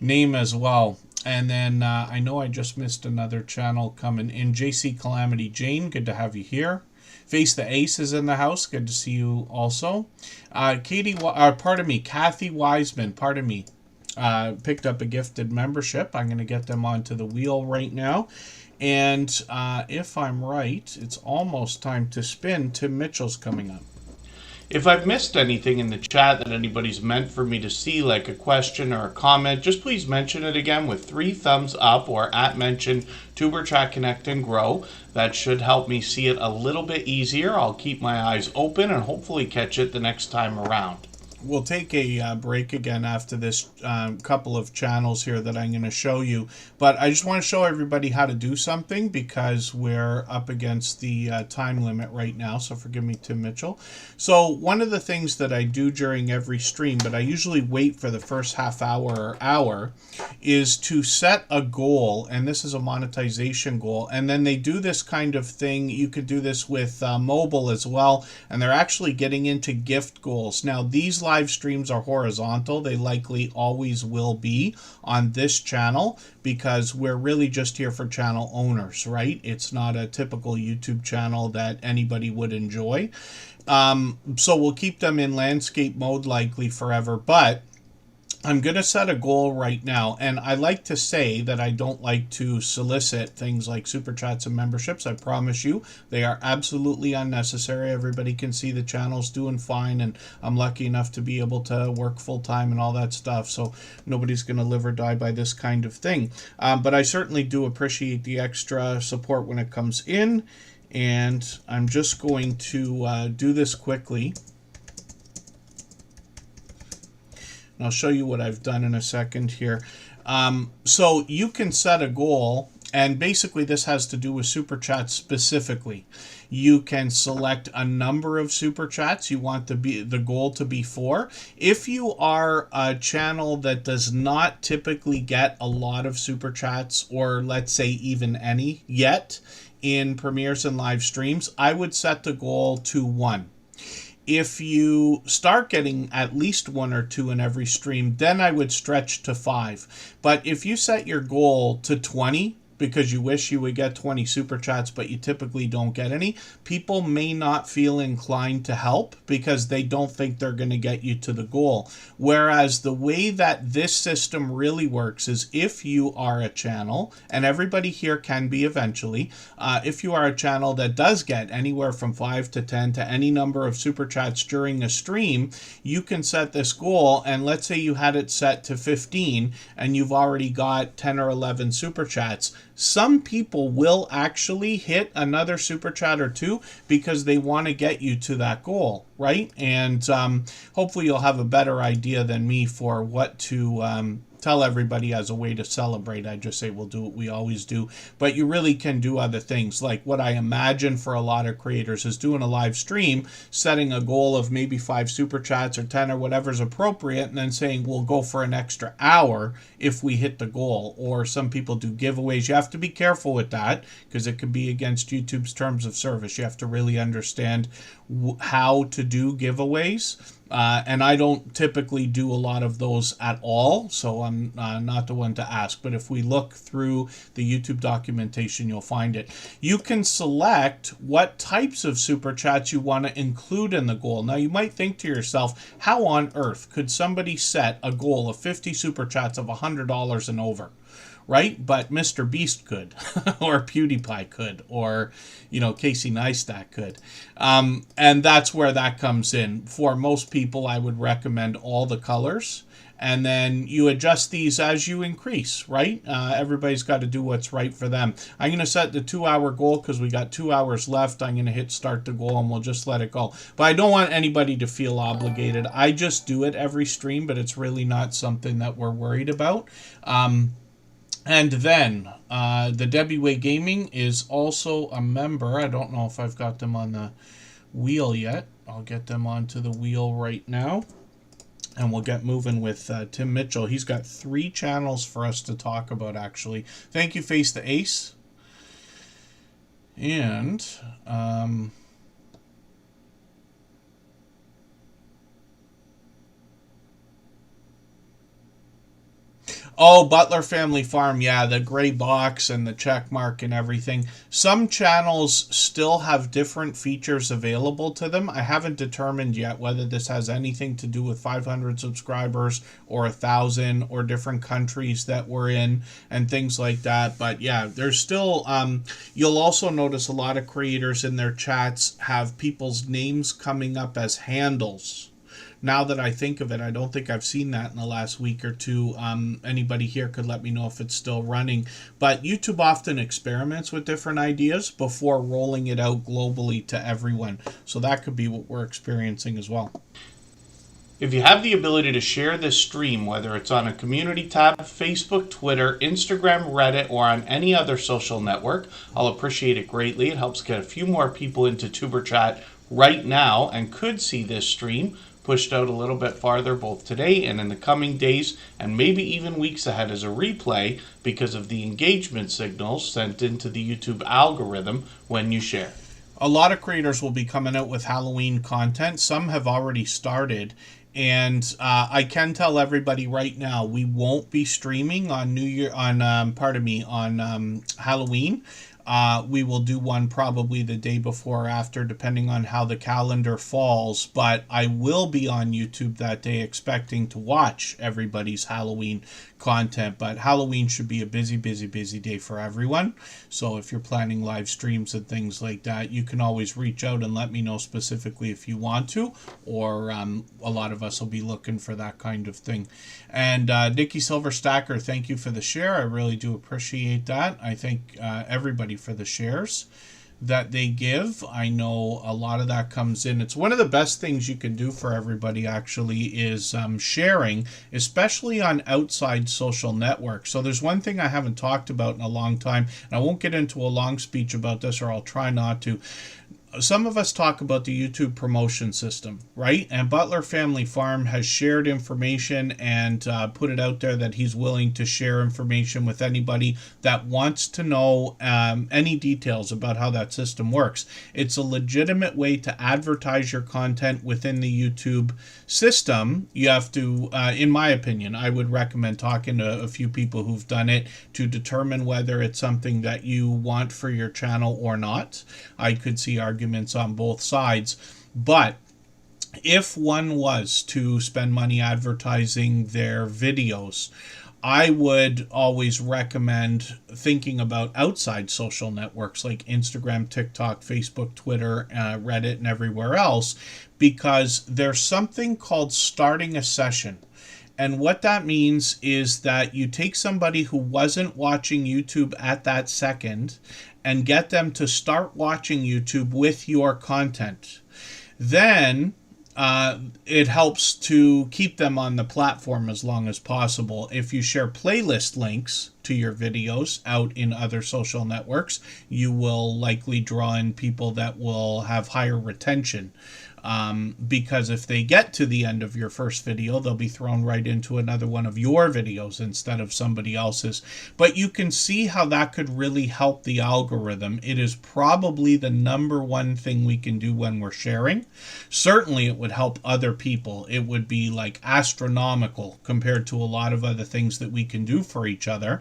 name as well. And then I know I just missed another channel coming in. JC Calamity Jane, good to have you here. Face the Ace is in the house. Good to see you also. Kathy Wiseman, picked up a gifted membership. I'm going to get them onto the wheel right now. And if I'm right, it's almost time to spin. Tim Mitchell's coming up. If I've missed anything in the chat that anybody's meant for me to see, like a question or a comment, just please mention it again with 3 thumbs up or @mention Superchat Connect and Grow. That should help me see it a little bit easier. I'll keep my eyes open and hopefully catch it the next time around. We'll take a break again after this couple of channels here that I'm going to show you. But I just want to show everybody how to do something because we're up against the time limit right now. So forgive me, Tim Mitchell. So one of the things that I do during every stream, but I usually wait for the first half hour or hour, is to set a goal. And this is a monetization goal. And then they do this kind of thing. You could do this with mobile as well. And they're actually getting into gift goals. Now, these live streams are horizontal. They likely always will be on this channel because we're really just here for channel owners, right? It's not a typical YouTube channel that anybody would enjoy. So we'll keep them in landscape mode likely forever, but I'm going to set a goal right now, and I like to say that I don't like to solicit things like super chats and memberships. I promise you, they are absolutely unnecessary. Everybody can see the channel's doing fine, and I'm lucky enough to be able to work full-time and all that stuff, so nobody's going to live or die by this kind of thing. But I certainly do appreciate the extra support when it comes in, and I'm just going to do this quickly. And I'll show you what I've done in a second here. So you can set a goal, and basically this has to do with Super Chats specifically. You can select a number of Super Chats you want the goal to be for. If you are a channel that does not typically get a lot of Super Chats, or let's say even any yet, in premieres and live streams, I would set the goal to 1. If you start getting at least 1 or 2 in every stream, then I would stretch to 5. But if you set your goal to 20, because you wish you would get 20 super chats, but you typically don't get any, people may not feel inclined to help because they don't think they're going to get you to the goal. Whereas the way that this system really works is if you are a channel, and everybody here can be eventually, if you are a channel that does get anywhere from 5 to 10 to any number of super chats during a stream, you can set this goal, and let's say you had it set to 15 and you've already got 10 or 11 super chats. Some people will actually hit another super chat or 2 because they want to get you to that goal, right? And hopefully you'll have a better idea than me for what to tell everybody as a way to celebrate. I just say we'll do what we always do, but you really can do other things. Like what I imagine for a lot of creators is doing a live stream, setting a goal of maybe 5 super chats or 10 or whatever's appropriate, and then saying we'll go for an extra hour if we hit the goal. Or some people do giveaways. You have to be careful with that because it could be against YouTube's terms of service. You have to really understand how to do giveaways. And I don't typically do a lot of those at all, so I'm not the one to ask. But if we look through the YouTube documentation, you'll find it. You can select what types of super chats you want to include in the goal. Now, you might think to yourself, how on earth could somebody set a goal of 50 super chats of $100 and over? Right? But Mr. Beast could, or PewDiePie could, or, Casey Neistat could. And that's where that comes in. For most people, I would recommend all the colors. and then you adjust these as you increase, right? Everybody's got to do what's right for them. I'm going to set the 2-hour goal because we got 2 hours left. I'm going to hit start the goal and we'll just let it go. But I don't want anybody to feel obligated. I just do it every stream, but it's really not something that we're worried about. And then the Debbie Way Gaming is also a member. I don't know if I've got them on the wheel yet. I'll get them onto the wheel right now. And we'll get moving with Tim Mitchell. He's got 3 channels for us to talk about, actually. Thank you, Face the Ace. And oh, Butler Family Farm, yeah, the gray box and the check mark and everything. Some channels still have different features available to them. I haven't determined yet whether this has anything to do with 500 subscribers or 1,000 or different countries that we're in and things like that. But yeah, there's still, you'll also notice a lot of creators in their chats have people's names coming up as handles. Now that I think of it, I don't think I've seen that in the last week or two. Anybody here could let me know if it's still running. But YouTube often experiments with different ideas before rolling it out globally to everyone. So that could be what we're experiencing as well. If you have the ability to share this stream, whether it's on a community tab, Facebook, Twitter, Instagram, Reddit, or on any other social network, I'll appreciate it greatly. It helps get a few more people into Tuber Chat right now and could see this stream pushed out a little bit farther both today and in the coming days and maybe even weeks ahead as a replay because of the engagement signals sent into the YouTube algorithm when you share. A lot of creators will be coming out with Halloween content. Some have already started. And I can tell everybody right now, we won't be streaming on Halloween. We will do one probably the day before or after, depending on how the calendar falls. But I will be on YouTube that day expecting to watch everybody's Halloween content. But Halloween should be a busy, busy, busy day for everyone. So if you're planning live streams and things like that, you can always reach out and let me know specifically if you want to. Or a lot of us will be looking for that kind of thing. And Nikki Silver Stacker, thank you for the share. I really do appreciate that. I thank everybody for the shares that they give. I know a lot of that comes in. It's one of the best things you can do for everybody, actually, is sharing, especially on outside social networks. So there's one thing I haven't talked about in a long time, and I won't get into a long speech about this, or I'll try not to. Some of us talk about the YouTube promotion system, right? And Butler Family Farm has shared information and put it out there that he's willing to share information with anybody that wants to know any details about how that system works. It's a legitimate way to advertise your content within the YouTube system. You have to, in my opinion, I would recommend talking to a few people who've done it to determine whether it's something that you want for your channel or not. I could see arguments on both sides, but if one was to spend money advertising their videos, I would always recommend thinking about outside social networks like Instagram, TikTok, Facebook, Twitter, Reddit, and everywhere else, because there's something called starting a session. And what that means is that you take somebody who wasn't watching YouTube at that second and get them to start watching YouTube with your content. Then it helps to keep them on the platform as long as possible. If you share playlist links to your videos out in other social networks, you will likely draw in people that will have higher retention. Because if they get to the end of your first video, they'll be thrown right into another one of your videos instead of somebody else's. But you can see how that could really help the algorithm. It is probably the number one thing we can do when we're sharing. Certainly it would help other people. It would be like astronomical compared to a lot of other things that we can do for each other.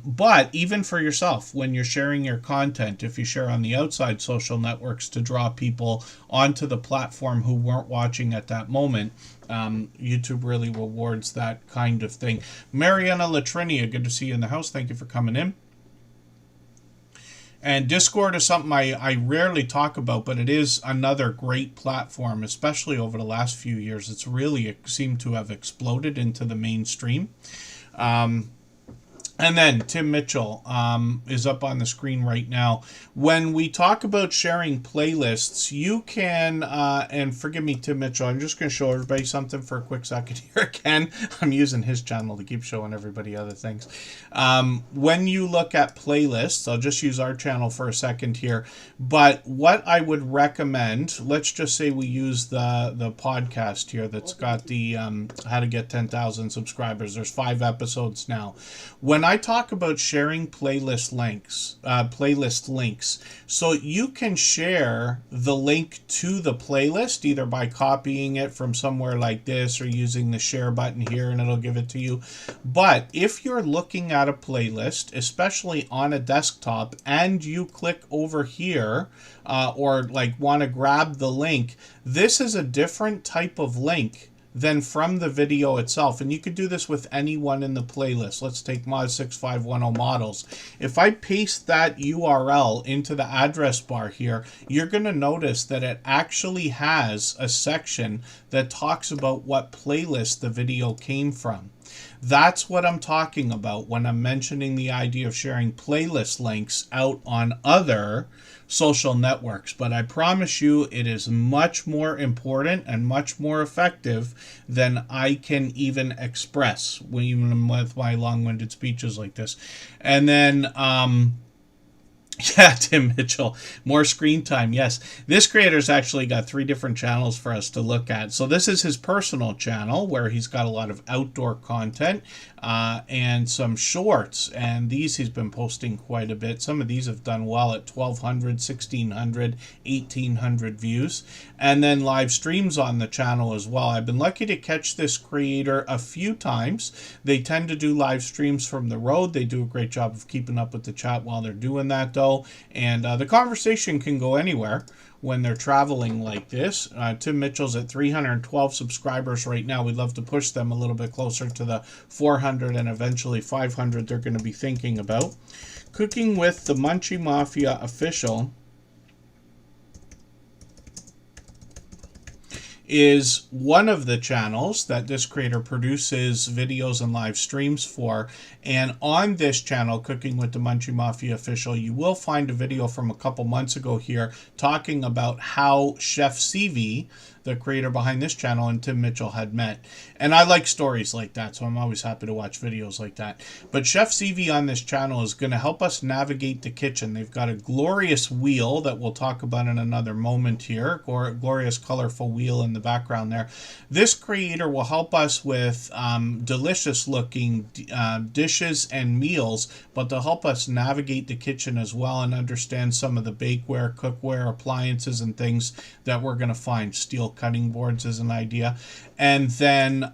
But even for yourself, when you're sharing your content, if you share on the outside social networks to draw people onto the platform who weren't watching at that moment, YouTube really rewards that kind of thing. Mariana Latrinia, good to see you in the house. Thank you for coming in. And Discord is something I rarely talk about, but it is another great platform, especially over the last few years. It's really seemed to have exploded into the mainstream. And then Tim Mitchell is up on the screen right now. When we talk about sharing playlists, you can, and forgive me, Tim Mitchell, I'm just going to show everybody something for a quick second here again. I'm using his channel to keep showing everybody other things. When you look at playlists, I'll just use our channel for a second here. But what I would recommend, let's just say we use the podcast here that's got the how to get 10,000 subscribers. There's 5 episodes now. When I talk about sharing playlist links, so you can share the link to the playlist either by copying it from somewhere like this or using the share button here and it'll give it to you. But if you're looking at a playlist, especially on a desktop, and you click over here or like want to grab the link, this is a different type of link than from the video itself. And you could do this with anyone in the playlist. Let's take Mod 6510 models. If I paste that URL into the address bar here, you're going to notice that it actually has a section that talks about what playlist the video came from. That's what I'm talking about when I'm mentioning the idea of sharing playlist links out on other social networks. But I promise you it is much more important and much more effective than I can even express, even with my long-winded speeches like this. And then yeah, Tim Mitchell, more screen time. Yes, this creator's actually got 3 different channels for us to look at. So this is his personal channel where he's got a lot of outdoor content and some shorts. And these he's been posting quite a bit. Some of these have done well at 1,200, 1,600, 1,800 views. And then live streams on the channel as well. I've been lucky to catch this creator a few times. They tend to do live streams from the road. They do a great job of keeping up with the chat while they're doing that, though. And the conversation can go anywhere when they're traveling like this. Tim Mitchell's at 312 subscribers right now. We'd love to push them a little bit closer to the 400 and eventually 500 they're going to be thinking about. Cooking with the Munchie Mafia official is one of the channels that this creator produces videos and live streams for. And on this channel, Cooking with the Munchie Mafia Official, you will find a video from a couple months ago here talking about how Chef CV, the creator behind this channel, and Tim Mitchell had met. And I like stories like that, so I'm always happy to watch videos like that. But Chef CV on this channel is going to help us navigate the kitchen. They've got a glorious wheel that we'll talk about in another moment here. Glorious, colorful wheel in the background there. This creator will help us with delicious looking dishes and meals, but to help us navigate the kitchen as well and understand some of the bakeware, cookware, appliances, and things that we're going to find. Steel cutting boards is an idea. And then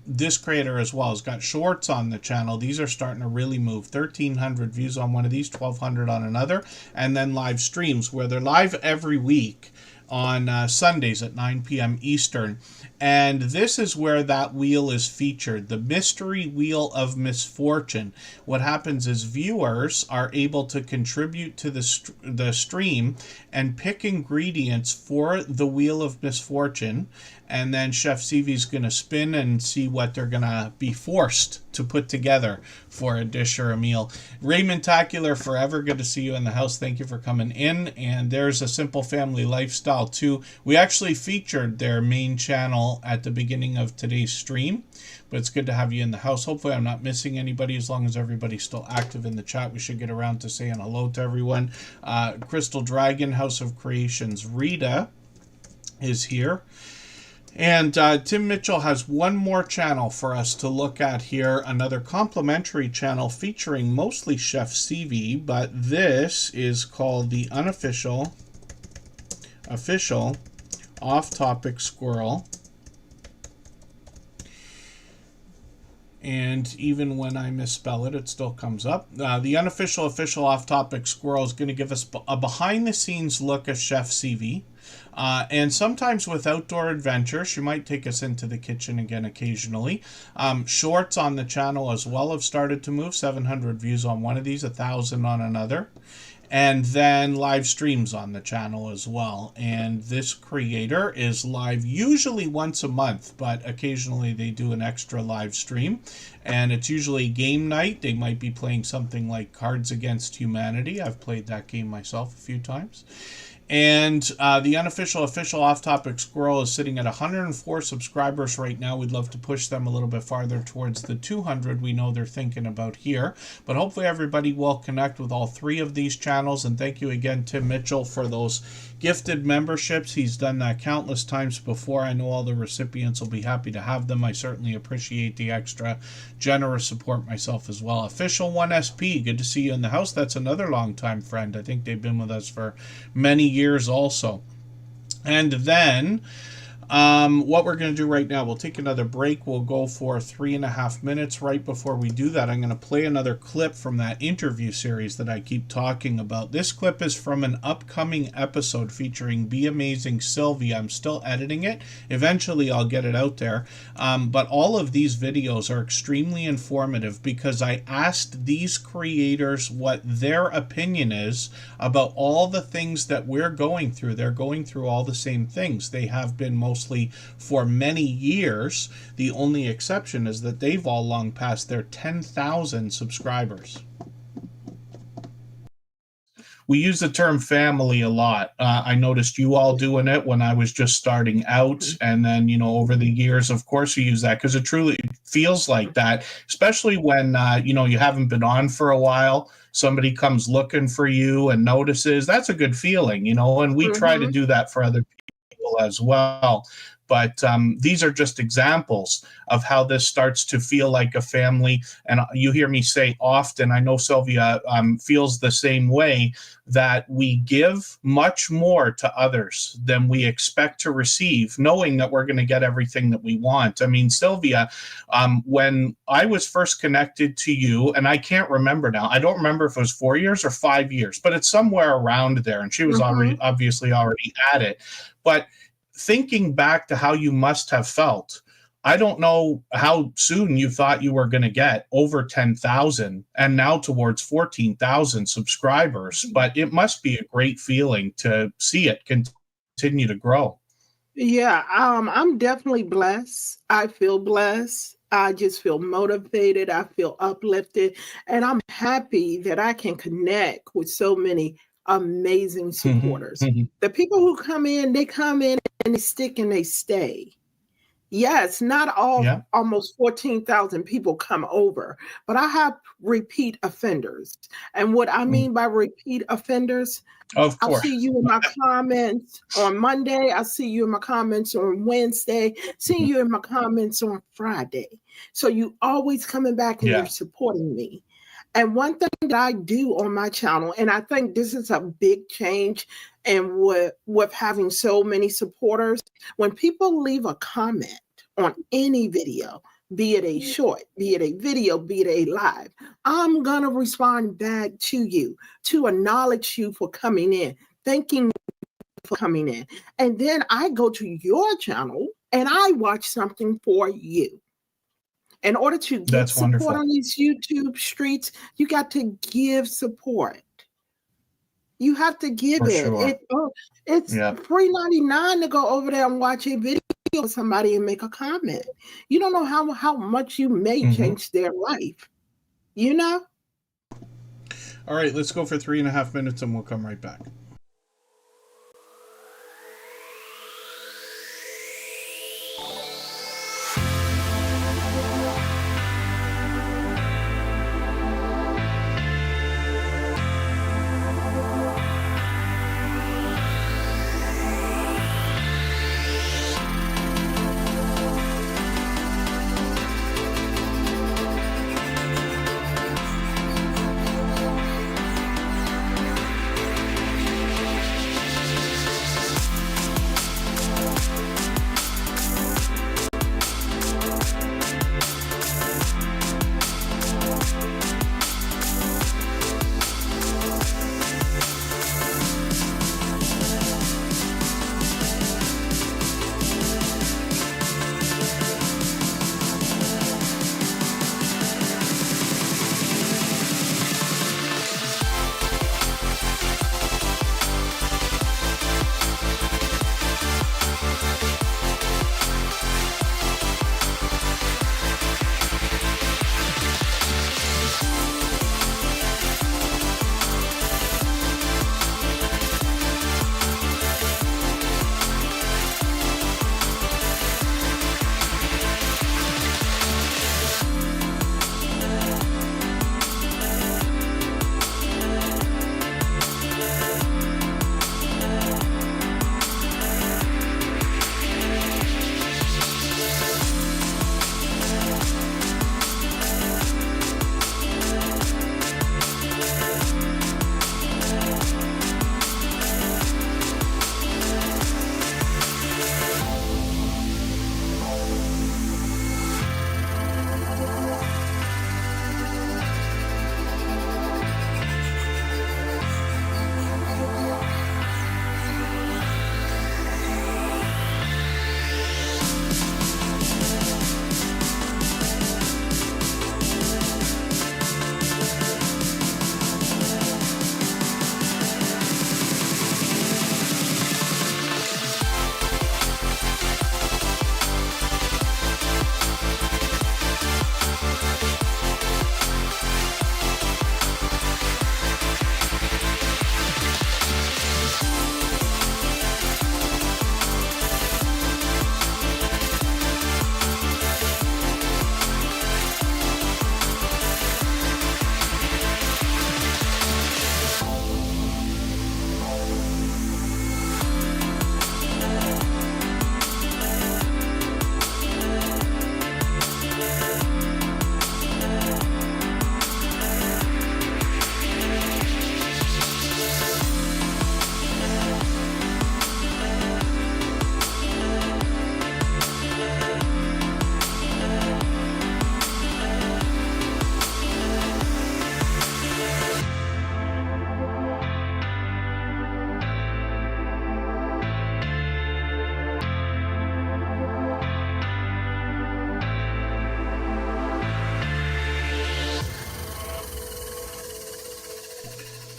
this creator as well has got shorts on the channel. These are starting to really move. 1,300 views on one of these, 1,200 on another. And then live streams where they're live every week on Sundays at 9 p.m. Eastern. And this is where that wheel is featured, the mystery wheel of misfortune. What happens is viewers are able to contribute to the stream and pick ingredients for the wheel of misfortune. And then Chef CV's going to spin and see what they're going to be forced to put together for a dish or a meal. Raymond Tacular, forever good to see you in the house. Thank you for coming in. And there's a Simple Family Lifestyle too. We actually featured their main channel at the beginning of today's stream, but it's good to have you in the house. Hopefully I'm not missing anybody. As long as everybody's still active in the chat, we should get around to saying hello to everyone. Crystal Dragon, House of Creations, Rita is here. And Tim Mitchell has one more channel for us to look at here, another complimentary channel featuring mostly Chef CV, but this is called the Official Off-Topic Squirrel. And even when I misspell it, it still comes up. The Official Off-Topic Squirrel is going to give us a behind-the-scenes look at Chef CV. And sometimes with outdoor adventure, she might take us into the kitchen again occasionally. Shorts on the channel as well have started to move. 700 views on one of these, 1,000 on another. and then live streams on the channel as well. And this creator is live usually once a month, but occasionally they do an extra live stream, and it's usually game night. They might be playing something like Cards Against Humanity. I've played that game myself a few times. And the unofficial official Off Topic Squirrel is sitting at 104 subscribers right now. We'd love to push them a little bit farther towards the 200 we know they're thinking about here. But hopefully everybody will connect with all three of these channels. And thank you again, Tim Mitchell, for those gifted memberships. He's done that countless times before. I know all the recipients will be happy to have them. I certainly appreciate the extra generous support myself as well. Official 1SP, good to see you in the house. That's another longtime friend. I think they've been with us for many years also. And then what we're going to do right now, we'll take another break. We'll go for 3.5 minutes. Right before we do that, I'm going to play another clip from that interview series that I keep talking about. This clip is from an upcoming episode featuring Be Amazing Sylvia. I'm still editing it. Eventually I'll get it out there. But all of these videos are extremely informative because I asked these creators what their opinion is about all the things that we're going through. They're going through all the same things. They have been mostly for many years. The only exception is that they've all long passed their 10,000 subscribers. We use the term family a lot. I noticed you all doing it when I was just starting out. And then, you know, over the years, of course, you use that because it truly feels like that, especially when, you know, you haven't been on for a while. Somebody comes looking for you and notices. That's a good feeling, you know, and we try to do that for other people as well. But these are just examples of how this starts to feel like a family. And you hear me say often, I know Sylvia feels the same way, that we give much more to others than we expect to receive, knowing that we're going to get everything that we want. I mean, Sylvia, when I was first connected to you, and I can't remember now, I don't remember if it was 4 years or 5 years, but it's somewhere around there. And she was obviously already at it. But thinking back to how you must have felt, I don't know how soon you thought you were going to get over 10,000 and now towards 14,000 subscribers, but it must be a great feeling to see it continue to grow. Yeah, I'm definitely blessed. I feel blessed. I just feel motivated. I feel uplifted. And I'm happy that I can connect with so many amazing supporters. The people who come in, they come in and they stick and they stay. Yes, not all almost 14,000 people come over, but I have repeat offenders. And what I mean by repeat offenders, of course, I'll see you in my comments on Monday. I'll see you in my comments on Wednesday, see you in my comments on Friday. So you always coming back and you're supporting me. And one thing that I do on my channel, and I think this is a big change and with having so many supporters, when people leave a comment on any video, be it a short, be it a video, be it a live, I'm going to respond back to you to acknowledge you for coming in, thanking you for coming in. And then I go to your channel and I watch something for you. In order to get support on these YouTube streets, you got to give support. You have to give it. It's $3.99 to go over there and watch a video of somebody and make a comment. You don't know how much you may change their life. You know? All right, let's go for 3.5 minutes and we'll come right back.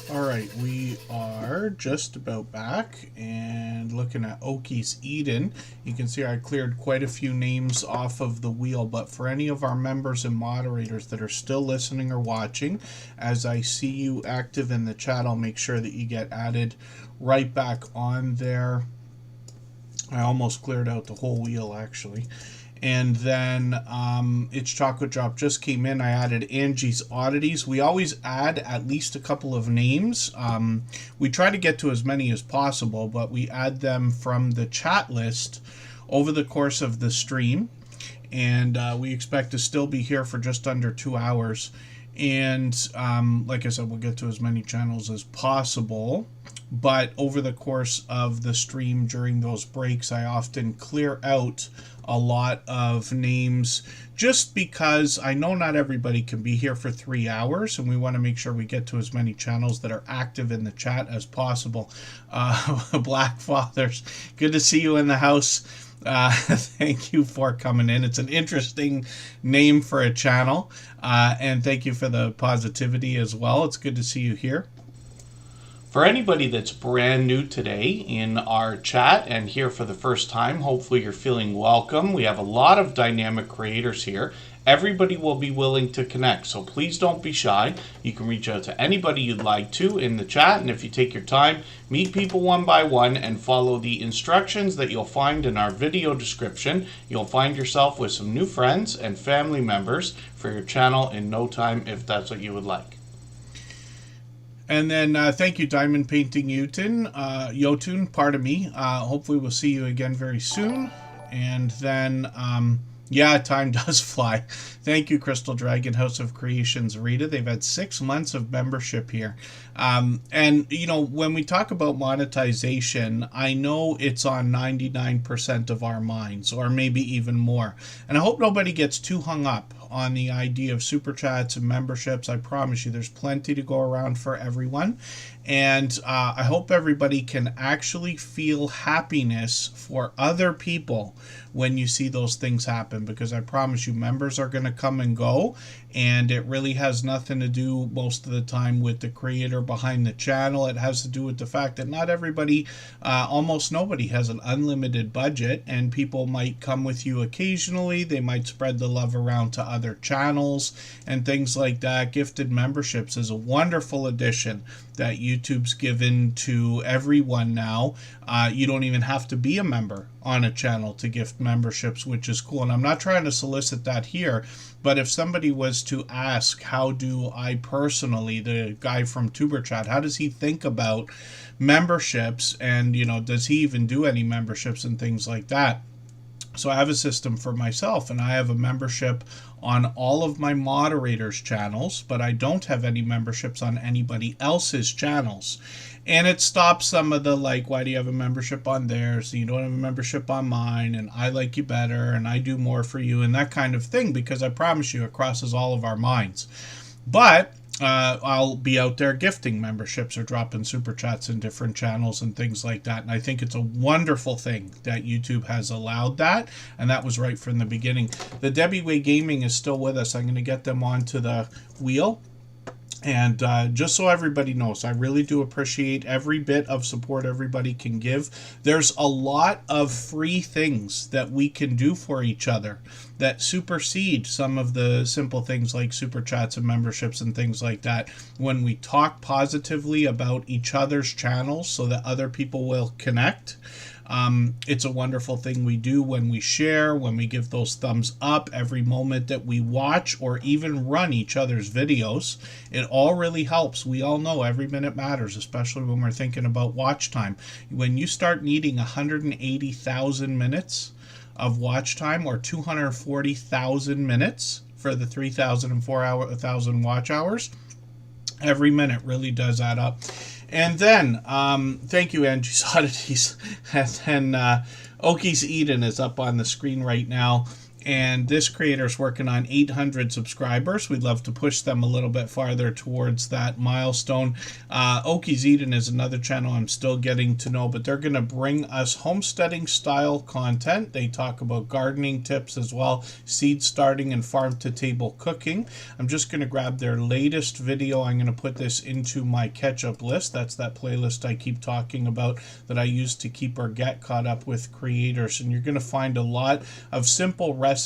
All right, we are just about back and looking at Oki's Eden. You can see I cleared quite a few names off of the wheel, but for any of our members and moderators that are still listening or watching, as I see you active in the chat, I'll make sure that you get added right back on there. I almost cleared out the whole wheel, actually. And then It's Chocolate Drop just came in. I added Angie's Oddities. We always add at least a couple of names. We try to get to as many as possible, but we add them from the chat list over the course of the stream. And we expect to still be here for just under 2 hours. And like I said, we'll get to as many channels as possible. But over the course of the stream during those breaks, I often clear out a lot of names just because I know not everybody can be here for 3 hours, and we want to make sure we get to as many channels that are active in the chat as possible. Black Fathers, good to see you in the house. Thank you for coming in. It's an interesting name for a channel, and thank you for the positivity as well. It's good to see you here. For anybody that's brand new today in our chat and here for the first time, hopefully you're feeling welcome. We have a lot of dynamic creators here. Everybody will be willing to connect, so please don't be shy. You can reach out to anybody you'd like to in the chat, and if you take your time, meet people one by one and follow the instructions that you'll find in our video description. You'll find yourself with some new friends and family members for your channel in no time if that's what you would like. And then thank you, Diamond Painting Yotun, pardon me. Hopefully we'll see you again very soon. And then, yeah, time does fly. Thank you, Crystal Dragon, House of Creations, Rita. They've had 6 months of membership here. And, you know, when we talk about monetization, I know it's on 99% of our minds, or maybe even more. And I hope nobody gets too hung up on the idea of super chats and memberships. I promise you there's plenty to go around for everyone. And I hope everybody can actually feel happiness for other people when you see those things happen, because I promise you members are going to come and go, and it really has nothing to do most of the time with the creator behind the channel. It has to do with the fact that not everybody, almost nobody, has an unlimited budget, and people might come with you occasionally. They might spread the love around to other channels and things like that. Gifted memberships is a wonderful addition that YouTube's given to everyone now. You don't even have to be a member on a channel to gift memberships, which is cool. And I'm not trying to solicit that here, but if somebody was to ask, how do I personally, the guy from Superchat, how does he think about memberships, and, you know, does he even do any memberships and things like that? So I have a system for myself, and I have a membership on all of my moderators' channels, but I don't have any memberships on anybody else's channels. And it stops some of the, like, why do you have a membership on theirs, so you don't have a membership on mine, and I like you better, and I do more for you, and that kind of thing, because I promise you it crosses all of our minds. But I'll be out there gifting memberships or dropping super chats in different channels and things like that. And I think it's a wonderful thing that YouTube has allowed that. And that was right from the beginning. The Debbie Way Gaming is still with us. I'm going to get them onto the wheel. And just so everybody knows, I really do appreciate every bit of support everybody can give. There's a lot of free things that we can do for each other that supersede some of the simple things like super chats and memberships and things like that. When we talk positively about each other's channels so that other people will connect, it's a wonderful thing we do when we share, when we give those thumbs up, every moment that we watch or even run each other's videos. It all really helps. We all know every minute matters, especially when we're thinking about watch time. When you start needing 180,000 minutes of watch time, or 240,000 minutes for the 3,000 watch hours, every minute really does add up. And then, thank you, Angie's Oddities. And then Oki's Eden is up on the screen right now. and this creator's working on 800 subscribers. We'd love to push them a little bit farther towards that milestone. Okies Eden is another channel I'm still getting to know, but they're going to bring us homesteading style content. They talk about gardening tips as well, seed starting and farm to table cooking. I'm just going to grab their latest video. I'm going to put this into my catch up list. That's that playlist I keep talking about that I use to keep or get caught up with creators. And you're going to find a lot of simple recipes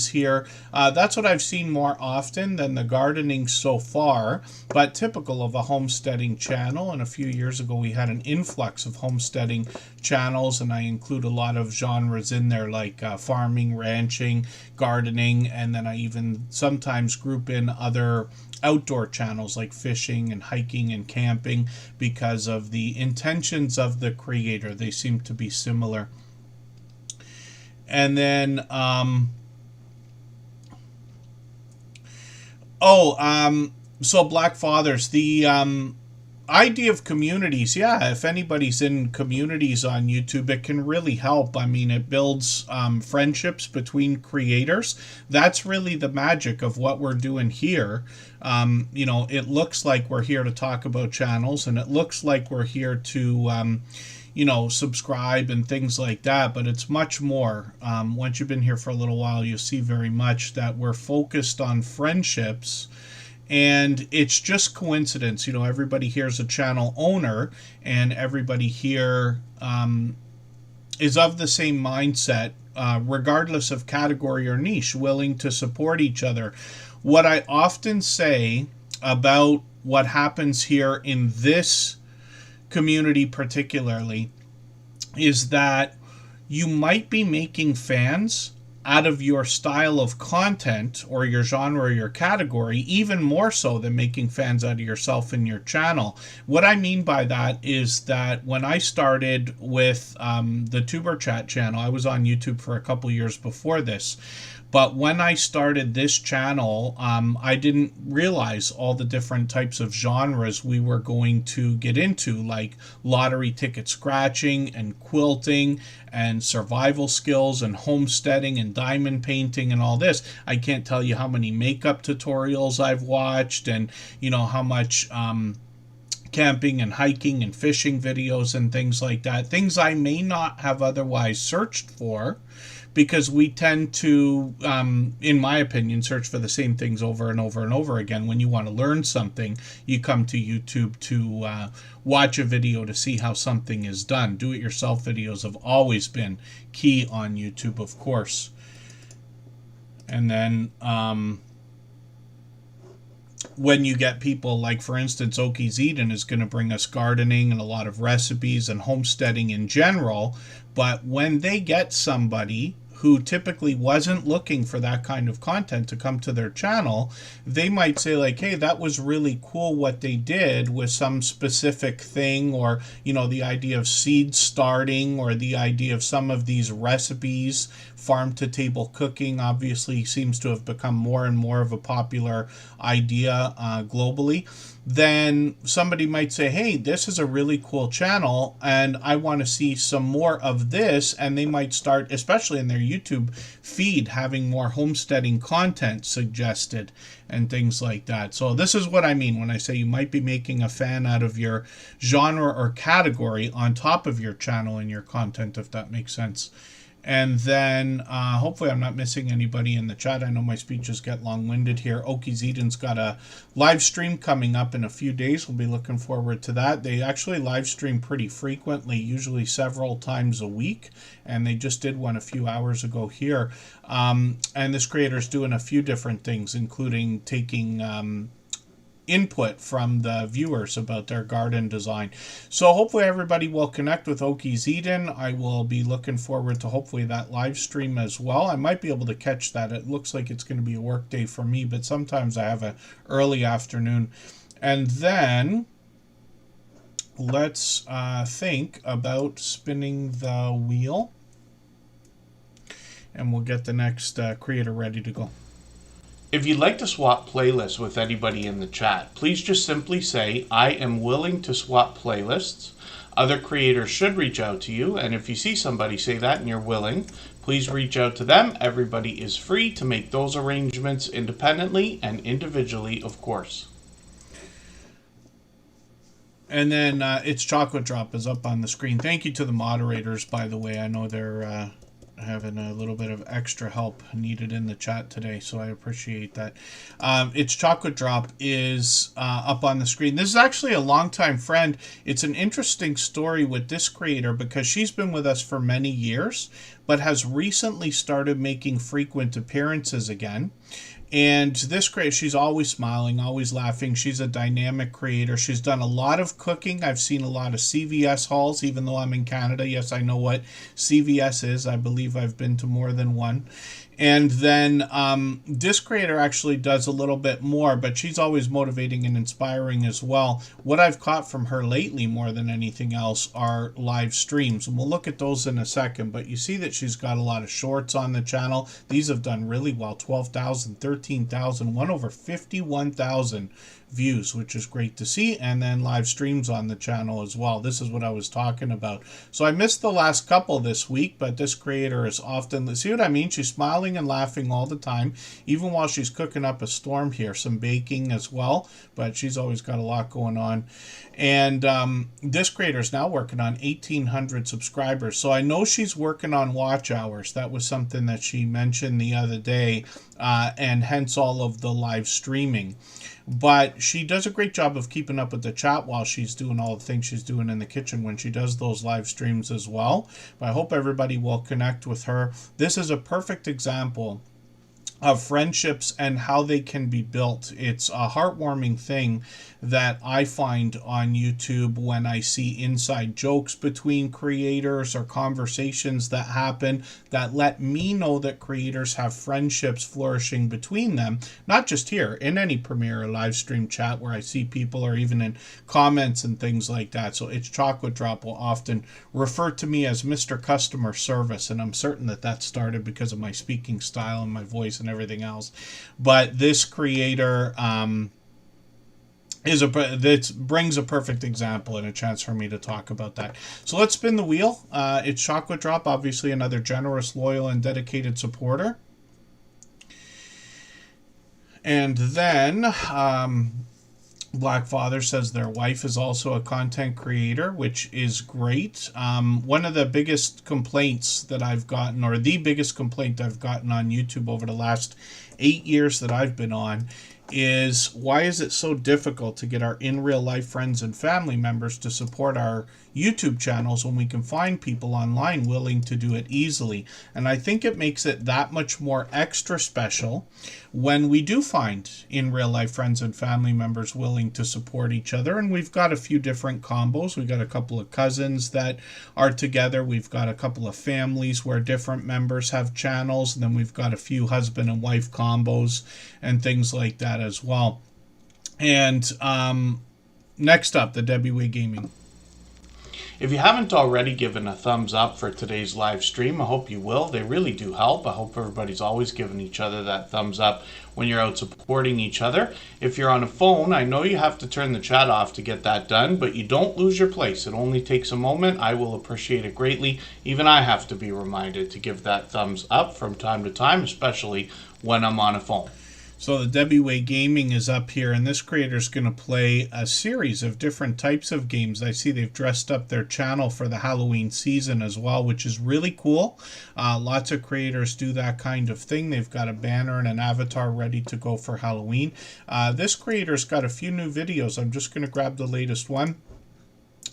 here. That's what I've seen more often than the gardening so far, but typical of a homesteading channel. And a few years ago we had an influx of homesteading channels, and I include a lot of genres in there like farming, ranching, gardening, and then I even sometimes group in other outdoor channels like fishing and hiking and camping because of the intentions of the creator. They seem to be similar. And then so Black Fathers, the idea of communities, yeah, if anybody's in communities on YouTube, it can really help. I mean, it builds friendships between creators. That's really the magic of what we're doing here. You know, it looks like we're here to talk about channels, and it looks like we're here to you know, subscribe and things like that, but it's much more. Once you've been here for a little while, you'll see very much that we're focused on friendships. And it's just coincidence. You know, everybody here is a channel owner, and everybody here is of the same mindset, regardless of category or niche, willing to support each other. What I often say about what happens here in this community particularly is that you might be making fans out of your style of content or your genre or your category, even more so than making fans out of yourself and your channel. What I mean by that is that when I started with the Superchat channel, I was on YouTube for a couple years before this. But when I started this channel, I didn't realize all the different types of genres we were going to get into, like lottery ticket scratching and quilting and survival skills and homesteading and diamond painting and all this. I can't tell you how many makeup tutorials I've watched, and you know how much camping and hiking and fishing videos and things like that. Things I may not have otherwise searched for, because we tend to, in my opinion, search for the same things over and over and over again. When you want to learn something, you come to YouTube to watch a video to see how something is done. Do-it-yourself videos have always been key on YouTube, of course. And then when you get people like, for instance, Okies Eden is going to bring us gardening and a lot of recipes and homesteading in general, but when they get somebody who typically wasn't looking for that kind of content to come to their channel, they might say like, hey, that was really cool what they did with some specific thing, or, you know, the idea of seed starting, or the idea of some of these recipes. Farm to table cooking obviously seems to have become more and more of a popular idea globally. Then somebody might say, hey, this is a really cool channel and I want to see some more of this, and they might start, especially in their YouTube feed, having more homesteading content suggested and things like that. So this is what I mean when I say you might be making a fan out of your genre or category on top of your channel and your content, if that makes sense. And then hopefully I'm not missing anybody in the chat. I know my speeches get long-winded here. Okies Eden's got a live stream coming up in a few days. We'll be looking forward to that. They actually live stream pretty frequently, usually several times a week. And they just did one a few hours ago here. And this creator's doing a few different things, including taking input from the viewers about their garden design. So hopefully everybody will connect with Okies Eden. I will be looking forward to hopefully that live stream as well. I might be able to catch that. It looks like it's going to be a work day for me, but sometimes I have an early afternoon. And then let's think about spinning the wheel, and we'll get the next creator ready to go. If you'd like to swap playlists with anybody in the chat, please just simply say, I am willing to swap playlists. Other creators should reach out to you, and if you see somebody say that and you're willing, please reach out to them. Everybody is free to make those arrangements independently and individually, of course. And then It's Chocolate Drop is up on the screen. Thank you to the moderators, by the way. I know they're having a little bit of extra help needed in the chat today, so I appreciate that. It's Chocolate Drop is up on the screen. This is actually a longtime friend. It's an interesting story with this creator because she's been with us for many years, but has recently started making frequent appearances again. And this creator, she's always smiling, always laughing. She's a dynamic creator. She's done a lot of cooking. I've seen a lot of CVS hauls, even though I'm in Canada. Yes, I know what CVS is. I believe I've been to more than one. And then this creator actually does a little bit more, but she's always motivating and inspiring as well. What I've caught from her lately more than anything else are live streams. And we'll look at those in a second. But you see that she's got a lot of shorts on the channel. These have done really well. 12,000, 13,000, one over 51,000 views, which is great to see. And then live streams on the channel as well. This is what I was talking about. So I missed the last couple this week, but this creator is often, see what I mean? She's smiling and laughing all the time, even while she's cooking up a storm here, some baking as well, but she's always got a lot going on. And this creator is now working on 1,800 subscribers. So I know she's working on watch hours. That was something that she mentioned the other day, and hence all of the live streaming. But she does a great job of keeping up with the chat while she's doing all the things she's doing in the kitchen when she does those live streams as well. But I hope everybody will connect with her. This is a perfect example of friendships and how they can be built. It's a heartwarming thing that I find on YouTube when I see inside jokes between creators or conversations that happen that let me know that creators have friendships flourishing between them, not just here, in any Premiere or live stream chat where I see people, or even in comments and things like that. So It's Chocolate Drop will often refer to me as Mr. Customer Service, and I'm certain that that started because of my speaking style and my voice and everything else. But this creator that brings a perfect example and a chance for me to talk about that. So let's spin the wheel. It's Chocolate Drop, obviously another generous, loyal, and dedicated supporter. And then Black Father says their wife is also a content creator, which is great. One of the biggest complaints that I've gotten, or the biggest complaint I've gotten on YouTube over the last 8 years that I've been on, is why is it so difficult to get our in real life friends and family members to support our YouTube channels when we can find people online willing to do it easily? And I think it makes it that much more extra special when we do find in real life friends and family members willing to support each other. And we've got a few different combos. We've got a couple of cousins that are together. We've got a couple of families where different members have channels. And then we've got a few husband and wife combos and things like that as well. And next up, the Debbie Way Gaming. If you haven't already given a thumbs up for today's live stream, I hope you will. They really do help. I hope everybody's always giving each other that thumbs up when you're out supporting each other. If you're on a phone, I know you have to turn the chat off to get that done, but you don't lose your place. It only takes a moment. I will appreciate it greatly. Even I have to be reminded to give that thumbs up from time to time, especially when I'm on a phone. So the Debbie Way Gaming is up here, and this creator is going to play a series of different types of games. I see they've dressed up their channel for the Halloween season as well, which is really cool. Lots of creators do that kind of thing. They've got a banner and an avatar ready to go for Halloween. This creator's got a few new videos. I'm just going to grab the latest one.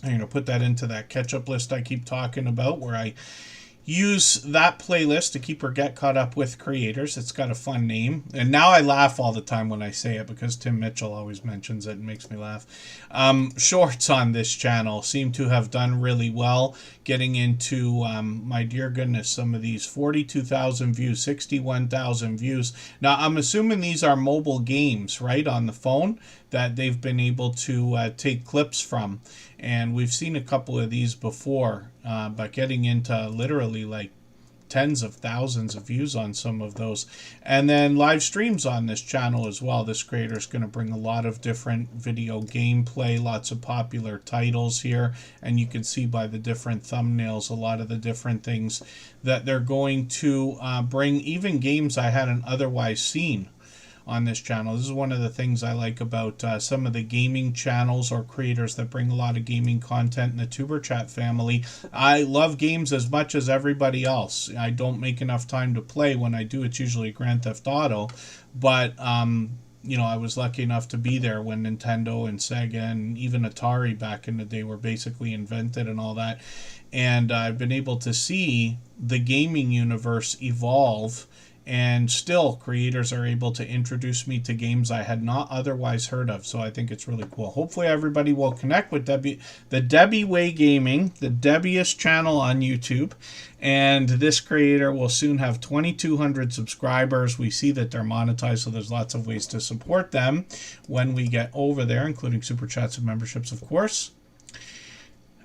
I'm going to put that into that catch-up list I keep talking about, where I use that playlist to keep or get caught up with creators. It's got a fun name. And now I laugh all the time when I say it because Tim Mitchell always mentions it and makes me laugh. Shorts on this channel seem to have done really well, getting into, my dear goodness, some of these 42,000 views, 61,000 views. Now, I'm assuming these are mobile games, right, on the phone that they've been able to take clips from. And we've seen a couple of these before, but getting into literally like tens of thousands of views on some of those. And then live streams on this channel as well. This creator is going to bring a lot of different video gameplay, lots of popular titles here, and you can see by the different thumbnails a lot of the different things that they're going to bring, even games I hadn't otherwise seen on this channel. This is one of the things I like about some of the gaming channels or creators that bring a lot of gaming content in the Tuber Chat family. I love games as much as everybody else. I don't make enough time to play. When I do, it's usually Grand Theft Auto, but you know, I was lucky enough to be there when Nintendo and Sega and even Atari back in the day were basically invented and all that. And I've been able to see the gaming universe evolve, and still creators are able to introduce me to games I had not otherwise heard of. So I think it's really cool. Hopefully everybody will connect with the Debbie Way Gaming, the Debbieist channel on YouTube. And this creator will soon have 2,200 subscribers. We see that they're monetized, so there's lots of ways to support them when we get over there, including super chats and memberships, of course.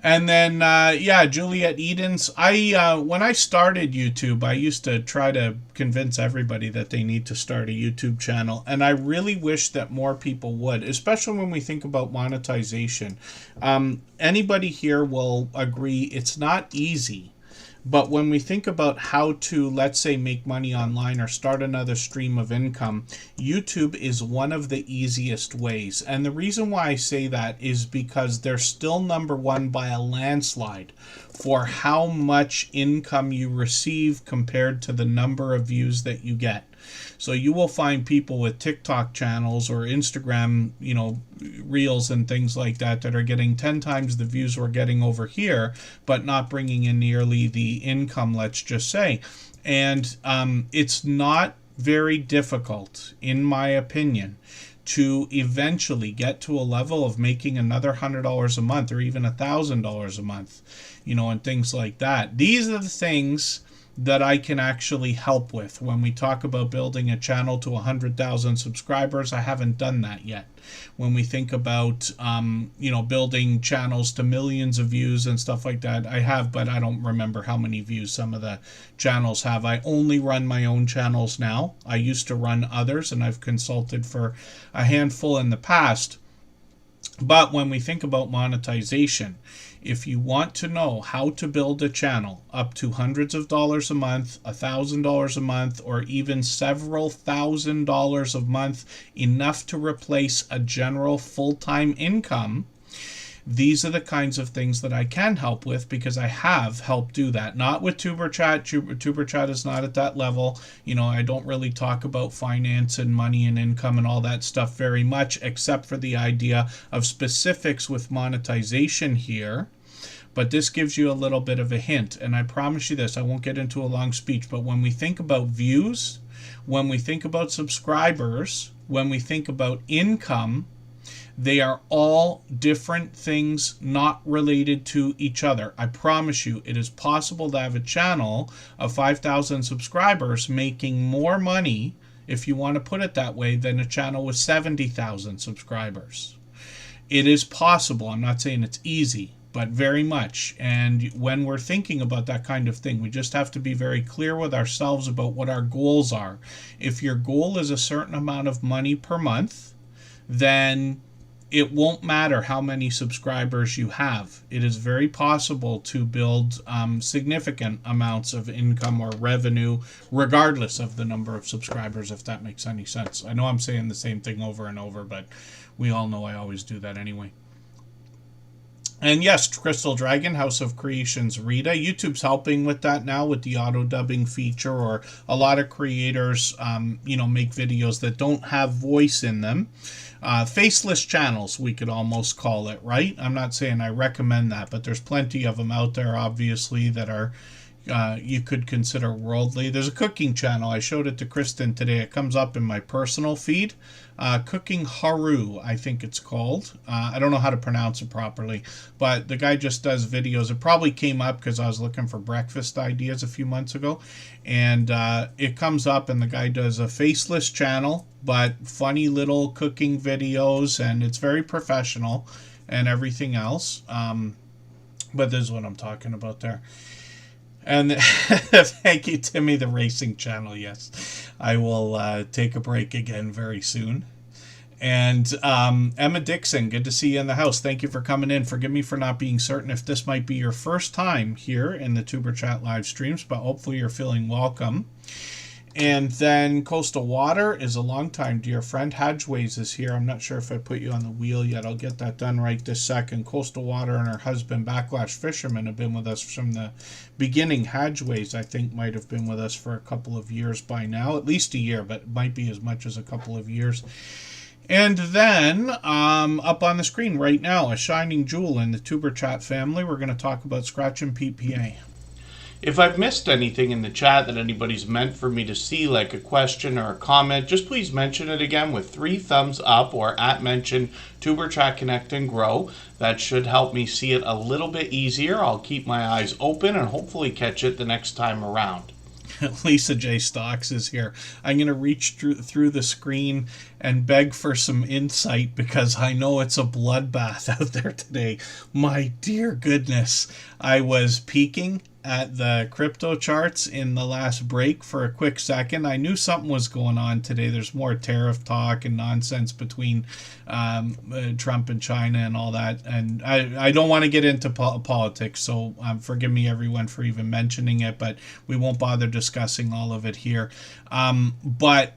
And then, yeah, Juliet Edens. When I started YouTube, I used to try to convince everybody that they need to start a YouTube channel. And I really wish that more people would, especially when we think about monetization. Anybody here will agree it's not easy. But when we think about how to, let's say, make money online or start another stream of income, YouTube is one of the easiest ways. And the reason why I say that is because they're still number one by a landslide for how much income you receive compared to the number of views that you get. So you will find people with TikTok channels or Instagram, you know, reels and things like that that are getting 10 times the views we're getting over here, but not bringing in nearly the income, let's just say. And it's not very difficult, in my opinion, to eventually get to a level of making another $100 a month or even $1,000 a month, you know, and things like that. These are the things that I can actually help with. When we talk about building a channel to 100,000 subscribers, I haven't done that yet. When we think about, you know, building channels to millions of views and stuff like that, I have, but I don't remember how many views some of the channels have. I only run my own channels now. I used to run others, and I've consulted for a handful in the past. But when we think about monetization, if you want to know how to build a channel up to hundreds of dollars a month, $1,000 a month, or even several $1,000s a month, enough to replace a general full-time income, these are the kinds of things that I can help with, because I have helped do that. Not with Superchat. Superchat is not at that level. You know, I don't really talk about finance and money and income and all that stuff very much, except for the idea of specifics with monetization here. But this gives you a little bit of a hint. And I promise you this, I won't get into a long speech, but when we think about views, when we think about subscribers, when we think about income, they are all different things not related to each other. I promise you, it is possible to have a channel of 5,000 subscribers making more money, if you want to put it that way, than a channel with 70,000 subscribers. It is possible. I'm not saying it's easy, but very much. And when we're thinking about that kind of thing, we just have to be very clear with ourselves about what our goals are. If your goal is a certain amount of money per month, then it won't matter how many subscribers you have. It is very possible to build significant amounts of income or revenue regardless of the number of subscribers, if that makes any sense. I know I'm saying the same thing over and over, but we all know I always do that anyway. And yes, Crystal Dragon, House of Creations, Rita. YouTube's helping with that now with the auto dubbing feature, or a lot of creators, you know, make videos that don't have voice in them. Faceless channels, we could almost call it, right? I'm not saying I recommend that, but there's plenty of them out there, obviously, that are you could consider worldly. There's a cooking channel. I showed it to Kristen today. It comes up in my personal feed. Cooking Haru, I think it's called. I don't know how to pronounce it properly, but the guy just does videos. It probably came up because I was looking for breakfast ideas a few months ago, and it comes up, and the guy does a faceless channel, but funny little cooking videos, and it's very professional and everything else. But this is what I'm talking about there. And thank you, Timmy, the racing channel. Yes, I will take a break again very soon. And Emma Dixon, good to see you in the house. Thank you for coming in. Forgive me for not being certain if this might be your first time here in the Tuber Chat live streams, but hopefully you're feeling welcome. And then Coastal Water is a longtime dear friend. Hadgeways is here. I'm not sure if I put you on the wheel yet. I'll get that done right this second. Coastal Water and her husband, Backlash Fisherman, have been with us from the beginning. Hadgeways, I think, might have been with us for a couple of years by now. At least a year, but it might be as much as a couple of years. And then, up on the screen right now, a shining jewel in the Tuber Chat family. We're going to talk about Scratchin' PPA. If I've missed anything in the chat that anybody's meant for me to see, like a question or a comment, just please mention it again with 3 thumbs up or @mention Tuber Chat Connect and Grow. That should help me see it a little bit easier. I'll keep my eyes open and hopefully catch it the next time around. Lisa J. Stocks is here. I'm going to reach through the screen and beg for some insight because I know it's a bloodbath out there today. My dear goodness. I was peeking at the crypto charts in the last break for a quick second. I knew something was going on today. There's more tariff talk and nonsense between Trump and China and all that. And I don't want to get into politics, so forgive me, everyone, for even mentioning it, but we won't bother discussing all of it here. But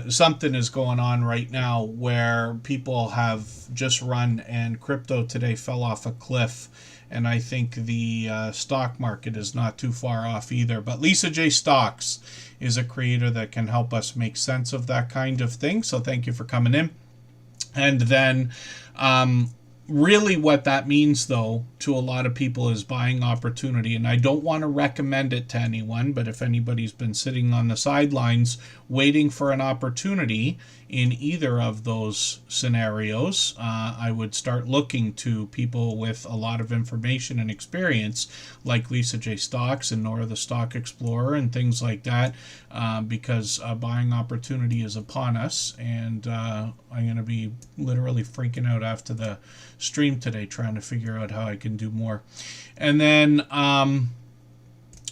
something is going on right now where people have just run and crypto today fell off a cliff. And I think the stock market is not too far off either. But Lisa J. Stocks is a creator that can help us make sense of that kind of thing. So thank you for coming in. And then really what that means, though, to a lot of people is buying opportunity. And I don't want to recommend it to anyone, but if anybody's been sitting on the sidelines waiting for an opportunity in either of those scenarios, I would start looking to people with a lot of information and experience like Lisa J. Stocks and Nora the Stock Explorer and things like that, because buying opportunity is upon us. And I'm going to be literally freaking out after the stream today trying to figure out how I can do more. And then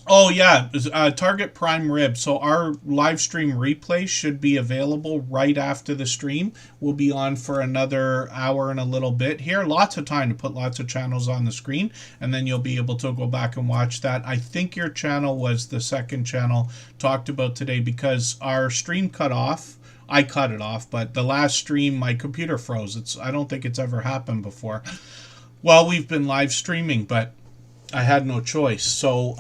Target Prime Rib. So our live stream replay should be available right after the stream. We'll be on for another hour and a little bit here. Lots of time to put lots of channels on the screen, and then you'll be able to go back and watch that. I think your channel was the second channel talked about today because our stream cut off. I cut it off, but the last stream, my computer froze. I don't think it's ever happened before. Well, we've been live streaming, but I had no choice. So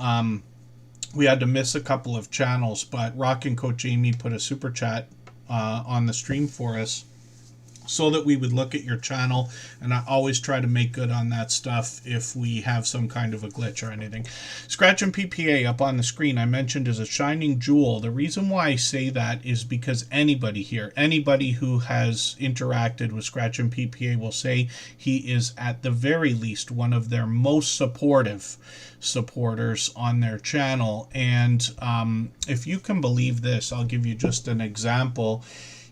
we had to miss a couple of channels, but Rockin' Coach Amy put a super chat on the stream for us so that we would look at your channel, and I always try to make good on that stuff if we have some kind of a glitch or anything. Scratchin' PPA up on the screen I mentioned is a shining jewel. The reason why I say that is because anybody here, anybody who has interacted with Scratchin' PPA will say he is at the very least one of their most supportive supporters on their channel. And if you can believe this, I'll give you just an example.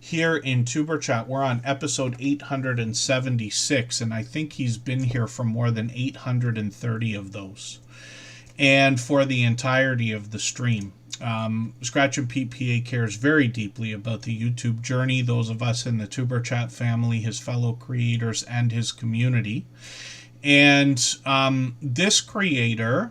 Here in Tuber Chat, we're on episode 876, and I think he's been here for more than 830 of those. And for the entirety of the stream. Scratchin' PPA cares very deeply about the YouTube journey, those of us in the Tuber Chat family, his fellow creators, and his community. And this creator,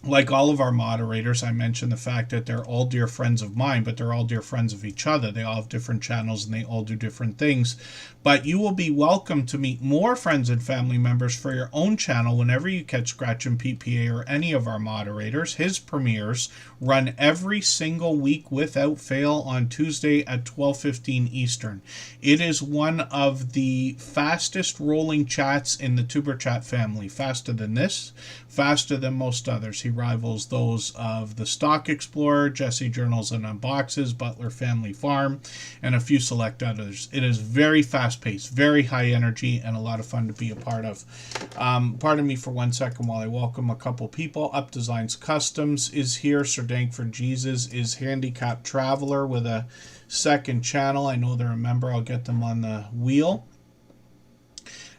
like all of our moderators, I mentioned the fact that they're all dear friends of mine, but they're all dear friends of each other. They all have different channels and they all do different things. But you will be welcome to meet more friends and family members for your own channel whenever you catch Scratchin' PPA or any of our moderators. His premieres run every single week without fail on Tuesday at 12:15 Eastern. It is one of the fastest rolling chats in the Tuber Chat family. Faster than this, faster than most others. He rivals those of the Stock Explorer, Jesse Journals and Unboxes, Butler Family Farm, and a few select others. It is very fast-paced, very high energy, and a lot of fun to be a part of. Pardon me for 1 second while I welcome a couple people. Up Designs Customs is here. Sir Dank for Jesus is Handicapped Traveler with a second channel. I know they're a member. I'll get them on the wheel.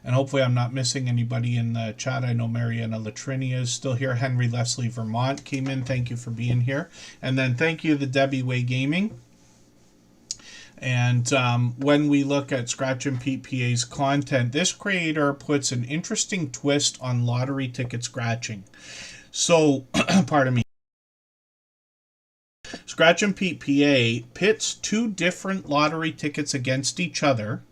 And hopefully I'm not missing anybody in the chat. I know Mariana Latrinia is still here. Henry Leslie Vermont came in. Thank you for being here. And then thank you to Debbie Way Gaming. And when we look at Scratch and Pete PA's content, this creator puts an interesting twist on lottery ticket scratching. So, pardon me. Scratch and Pete PA pits 2 different lottery tickets against each other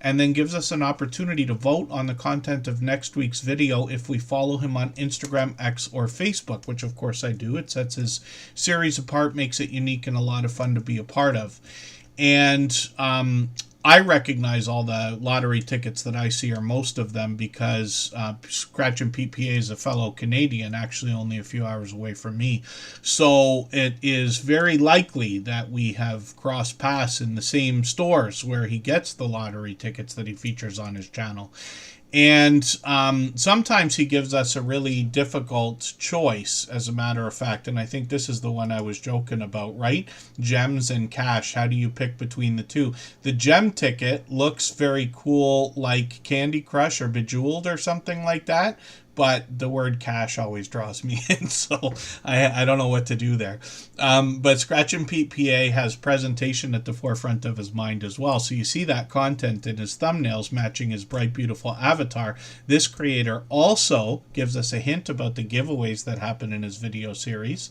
and then gives us an opportunity to vote on the content of next week's video if we follow him on Instagram, X, or Facebook, which of course I do. It sets his series apart, makes it unique and a lot of fun to be a part of. And I recognize all the lottery tickets that I see, or most of them, because Scratch and Pete PA is a fellow Canadian, actually only a few hours away from me. So it is very likely that we have crossed paths in the same stores where he gets the lottery tickets that he features on his channel. And sometimes he gives us a really difficult choice, as a matter of fact. And I think this is the one I was joking about, right? Gems and cash. How do you pick between the two? The gem ticket looks very cool, like Candy Crush or Bejeweled or something like that. But the word cash always draws me in, so I don't know what to do there. But Scratch and Pete PA has presentation at the forefront of his mind as well. So you see that content in his thumbnails matching his bright, beautiful avatar. This creator also gives us a hint about the giveaways that happen in his video series.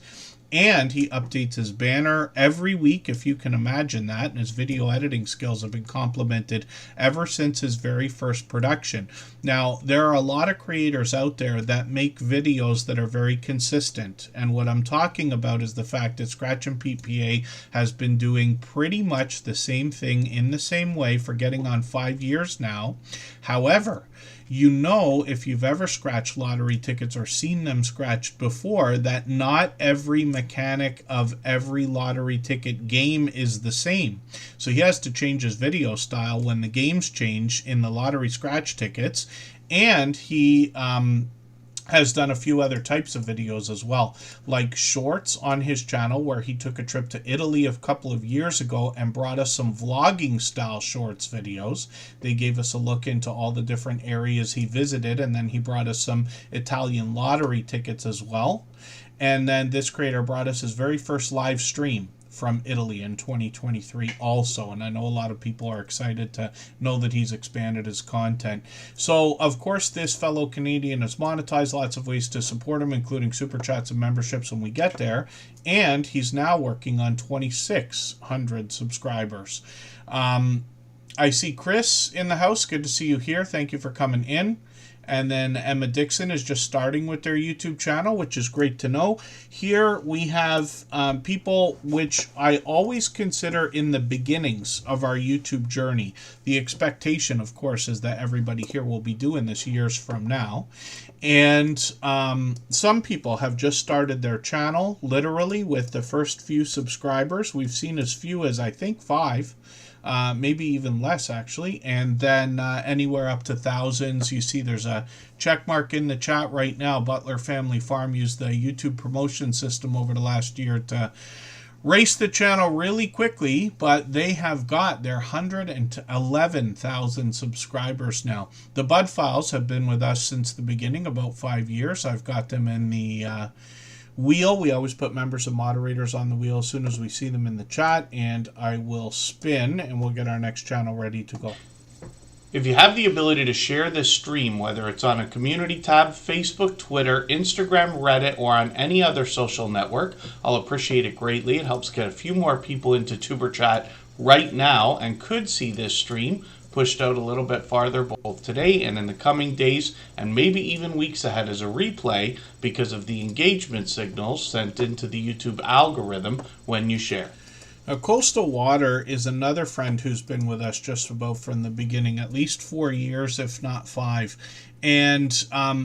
And he updates his banner every week, if you can imagine that. And his video editing skills have been complimented ever since his very first production. Now, there are a lot of creators out there that make videos that are very consistent. And what I'm talking about is the fact that Scratch and Pete PA has been doing pretty much the same thing in the same way for getting on 5 years now. However, you know, if you've ever scratched lottery tickets or seen them scratched before, that not every mechanic of every lottery ticket game is the same. So he has to change his video style when the games change in the lottery scratch tickets, and he has done a few other types of videos as well, like shorts on his channel where he took a trip to Italy a couple of years ago and brought us some vlogging style shorts videos. They gave us a look into all the different areas he visited, and then he brought us some Italian lottery tickets as well. And then this creator brought us his very first live stream from Italy in 2023 also, and I know a lot of people are excited to know that he's expanded his content. So of course this fellow Canadian has monetized, lots of ways to support him, including super chats and memberships when we get there, and he's now working on 2,600 subscribers. I see Chris in the house. Good to see you here. Thank you for coming in. And then Emma Dixon is just starting with their YouTube channel, which is great to know. Here we have people which I always consider in the beginnings of our YouTube journey. The expectation, of course, is that everybody here will be doing this years from now. And some people have just started their channel, literally, with the first few subscribers. We've seen as few as, I think, 5. Maybe even less, actually, and then anywhere up to thousands. You see there's a check mark in the chat right now. Butler Family Farm used the YouTube promotion system over the last year to race the channel really quickly, but they have got their 111,000 subscribers now. The Bud Files have been with us since the beginning, about 5 years. I've got them in the wheel. We always put members and moderators on the wheel as soon as we see them in the chat, and I will spin and we'll get our next channel ready to go. If you have the ability to share this stream, whether it's on a community tab, Facebook, Twitter, Instagram, Reddit, or on any other social network, I'll appreciate it greatly. It helps get a few more people into Tuber Chat right now and could see this stream pushed out a little bit farther both today and in the coming days and maybe even weeks ahead as a replay because of the engagement signals sent into the YouTube algorithm when you share. Now, Coastal Water is another friend who's been with us just about from the beginning, at least 4 years, if not 5. And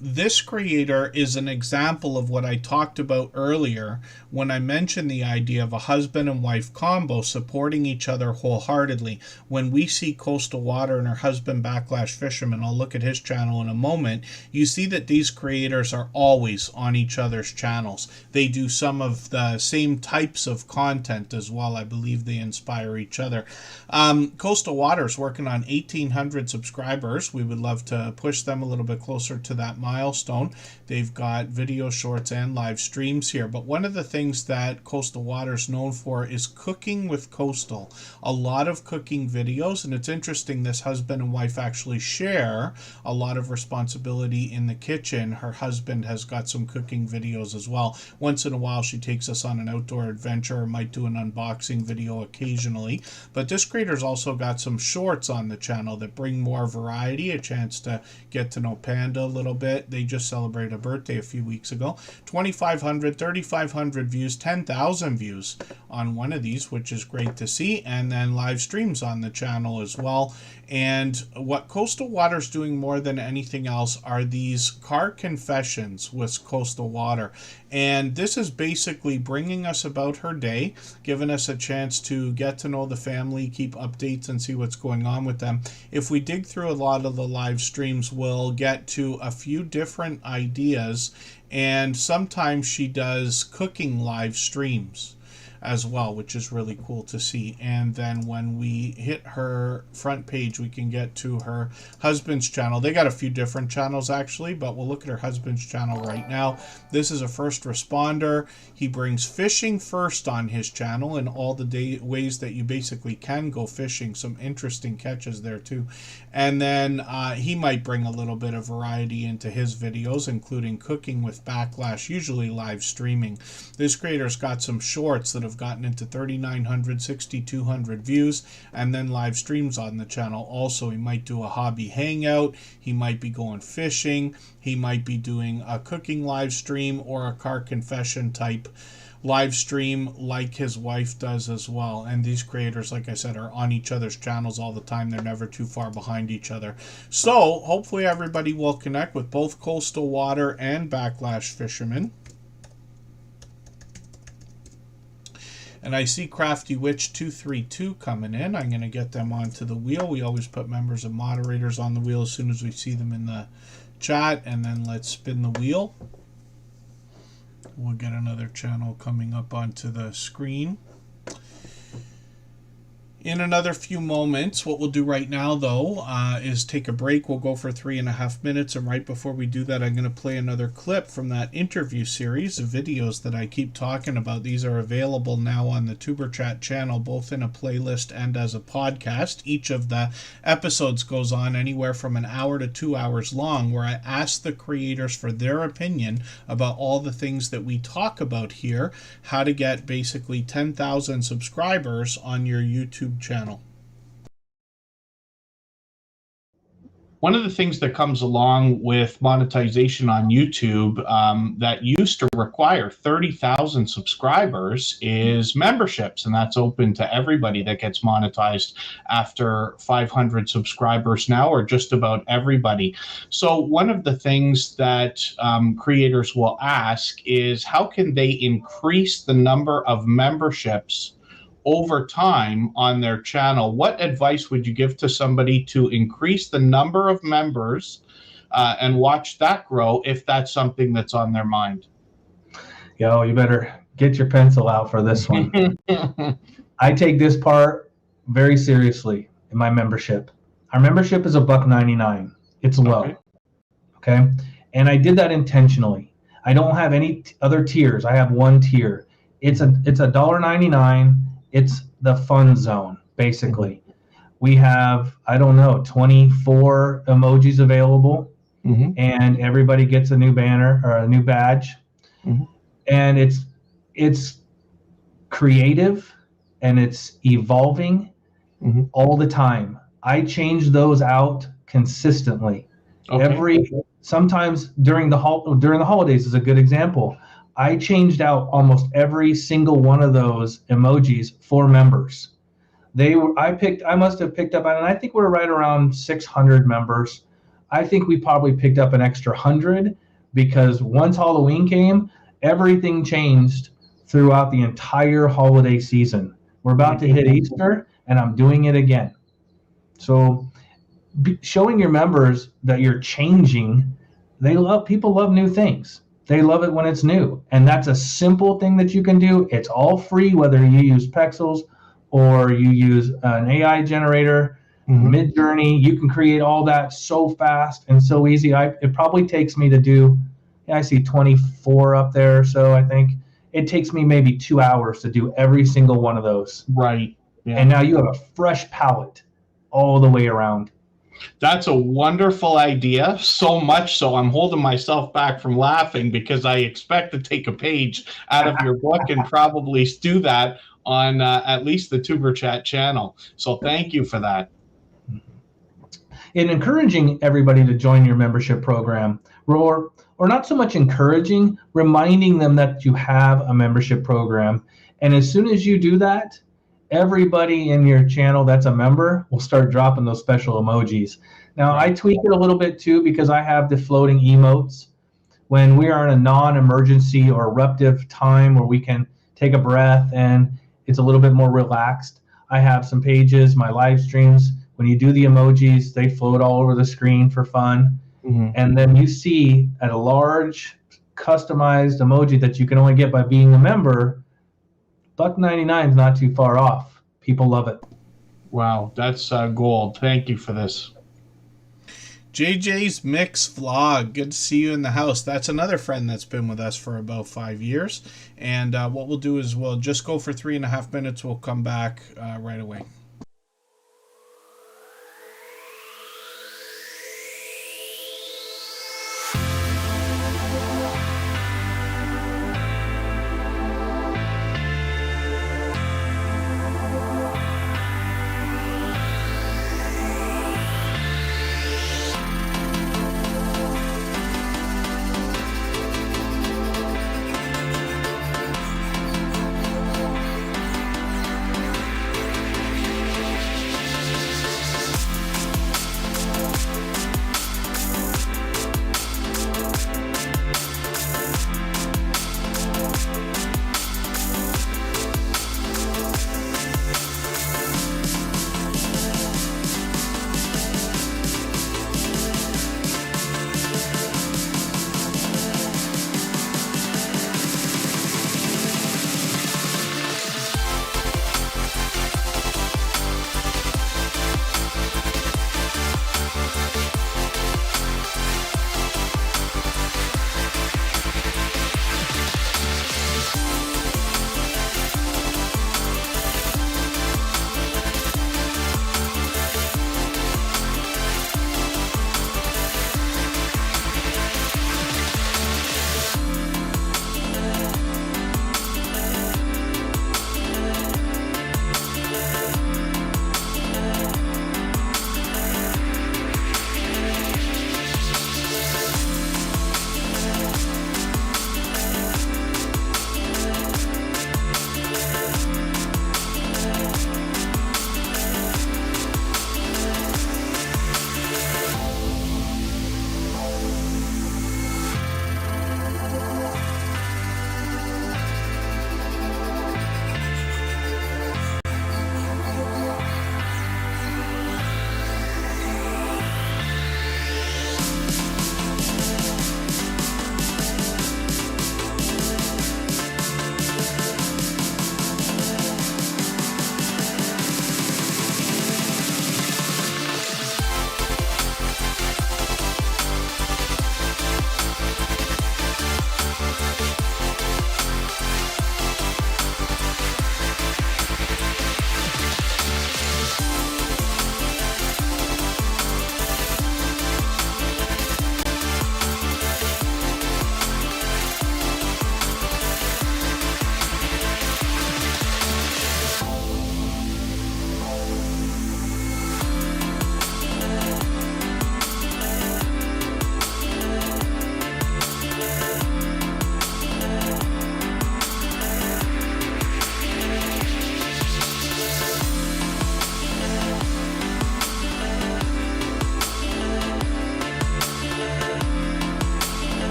this creator is an example of what I talked about earlier when I mentioned the idea of a husband and wife combo supporting each other wholeheartedly. When we see Coastal Water and her husband Backlash Fisherman, I'll look at his channel in a moment, you see that these creators are always on each other's channels. They do some of the same types of content as well. I believe they inspire each other. Coastal Water is working on 1,800 subscribers. We would love to push them a little bit closer to that milestone. They've got video shorts and live streams here. But one of the things that Coastal Water is known for is cooking with Coastal. A lot of cooking videos, and it's interesting, this husband and wife actually share a lot of responsibility in the kitchen. Her husband has got some cooking videos as well. Once in a while she takes us on an outdoor adventure, or might do an unboxing video occasionally. But this creator's also got some shorts on the channel that bring more variety, a chance to get to know Panda a little bit. They just celebrated a birthday a few weeks ago. 2,500, 3,500 views, 10,000 views on one of these, which is great to see. And then live streams on the channel as well. And what Coastal Water's doing more than anything else are these car confessions with Coastal Water. And this is basically bringing us about her day, giving us a chance to get to know the family, keep updates, and see what's going on with them. If we dig through a lot of the live streams, we'll get to a few different ideas, and sometimes she does cooking live streams as well, which is really cool to see. And then when we hit her front page, we can get to her husband's channel. They got a few different channels actually, but we'll look at her husband's channel right now. This is a first responder. He brings fishing first on his channel, and all the ways that you basically can go fishing. Some interesting catches there too. And then he might bring a little bit of variety into his videos, including cooking with Backlash, usually live streaming. This creator's got some shorts that have gotten into 3,900, 6,200 views, and then live streams on the channel. Also, he might do a hobby hangout. He might be going fishing. He might be doing a cooking live stream or a car confession type live stream like his wife does as well. And these creators, like I said, are on each other's channels all the time. They're never too far behind each other. So hopefully everybody will connect with both Coastal Water and Backlash Fisherman. And I see Crafty Witch 232 coming in. I'm going to get them onto the wheel. We always put members and moderators on the wheel as soon as we see them in the chat. And then let's spin the wheel. We'll get another channel coming up onto the screen in another few moments. What we'll do right now, though, is take a break. We'll go for 3.5 minutes, and right before we do that, I'm going to play another clip from that interview series of videos that I keep talking about. These are available now on the Superchat channel, both in a playlist and as a podcast. Each of the episodes goes on anywhere from an hour to 2 hours long, where I ask the creators for their opinion about all the things that we talk about here, how to get basically 10,000 subscribers on your YouTube channel. One of the things that comes along with monetization on YouTube that used to require 30,000 subscribers is memberships, and that's open to everybody that gets monetized after 500 subscribers now, or just about everybody. So one of the things that creators will ask is, how can they increase the number of memberships over time on their channel? What advice would you give to somebody to increase the number of members and watch that grow, if that's something that's on their mind? Yo, you better get your pencil out for this one. I take this part very seriously in my membership. Our membership is $1.99. It's low. Okay. And I did that intentionally. I don't have any other tiers. I have one tier. It's $1.99. It's the fun zone, basically. We have, I don't know, 24 emojis available, and everybody gets a new banner or a new badge. And it's creative and it's evolving all the time. I change those out consistently. Sometimes during the holidays is a good example. I changed out almost every single one of those emojis for members. I must have picked up, and I think we're right around 600 members I think we probably picked up an extra 100 because once Halloween came, everything changed throughout the entire holiday season. We're about to hit Easter, and I'm doing it again. So showing your members that you're changing, people love new things. They love it when it's new. And that's a simple thing that you can do. It's all free, whether you use Pexels or you use an AI generator, Midjourney. You can create all that so fast and so easy. It probably takes me to do, I see 24 up there. So I think it takes me maybe 2 hours to do every single one of those. Right. Yeah. And now you have a fresh palette all the way around. That's a wonderful idea. So much so I'm holding myself back from laughing because I expect to take a page out of your book and probably do that on at least the Tuber Chat channel. So thank you for that. In encouraging everybody to join your membership program, or not so much encouraging, reminding them that you have a membership program. And as soon as you do that, everybody in your channel that's a member will start dropping those special emojis. Now, I tweak it a little bit too because I have the floating emotes. When we are in a non-emergency or eruptive time where we can take a breath and it's a little bit more relaxed, I have some pages, my live streams. When you do the emojis, they float all over the screen for fun. And then you see at a large customized emoji that you can only get by being a member, $1.99 is not too far off. People love it. Wow, that's gold. Thank you for this. JJ's Mix Vlog. Good to see you in the house. That's another friend that's been with us for about 5 years. And what we'll do is we'll just go for 3.5 minutes. We'll come back right away.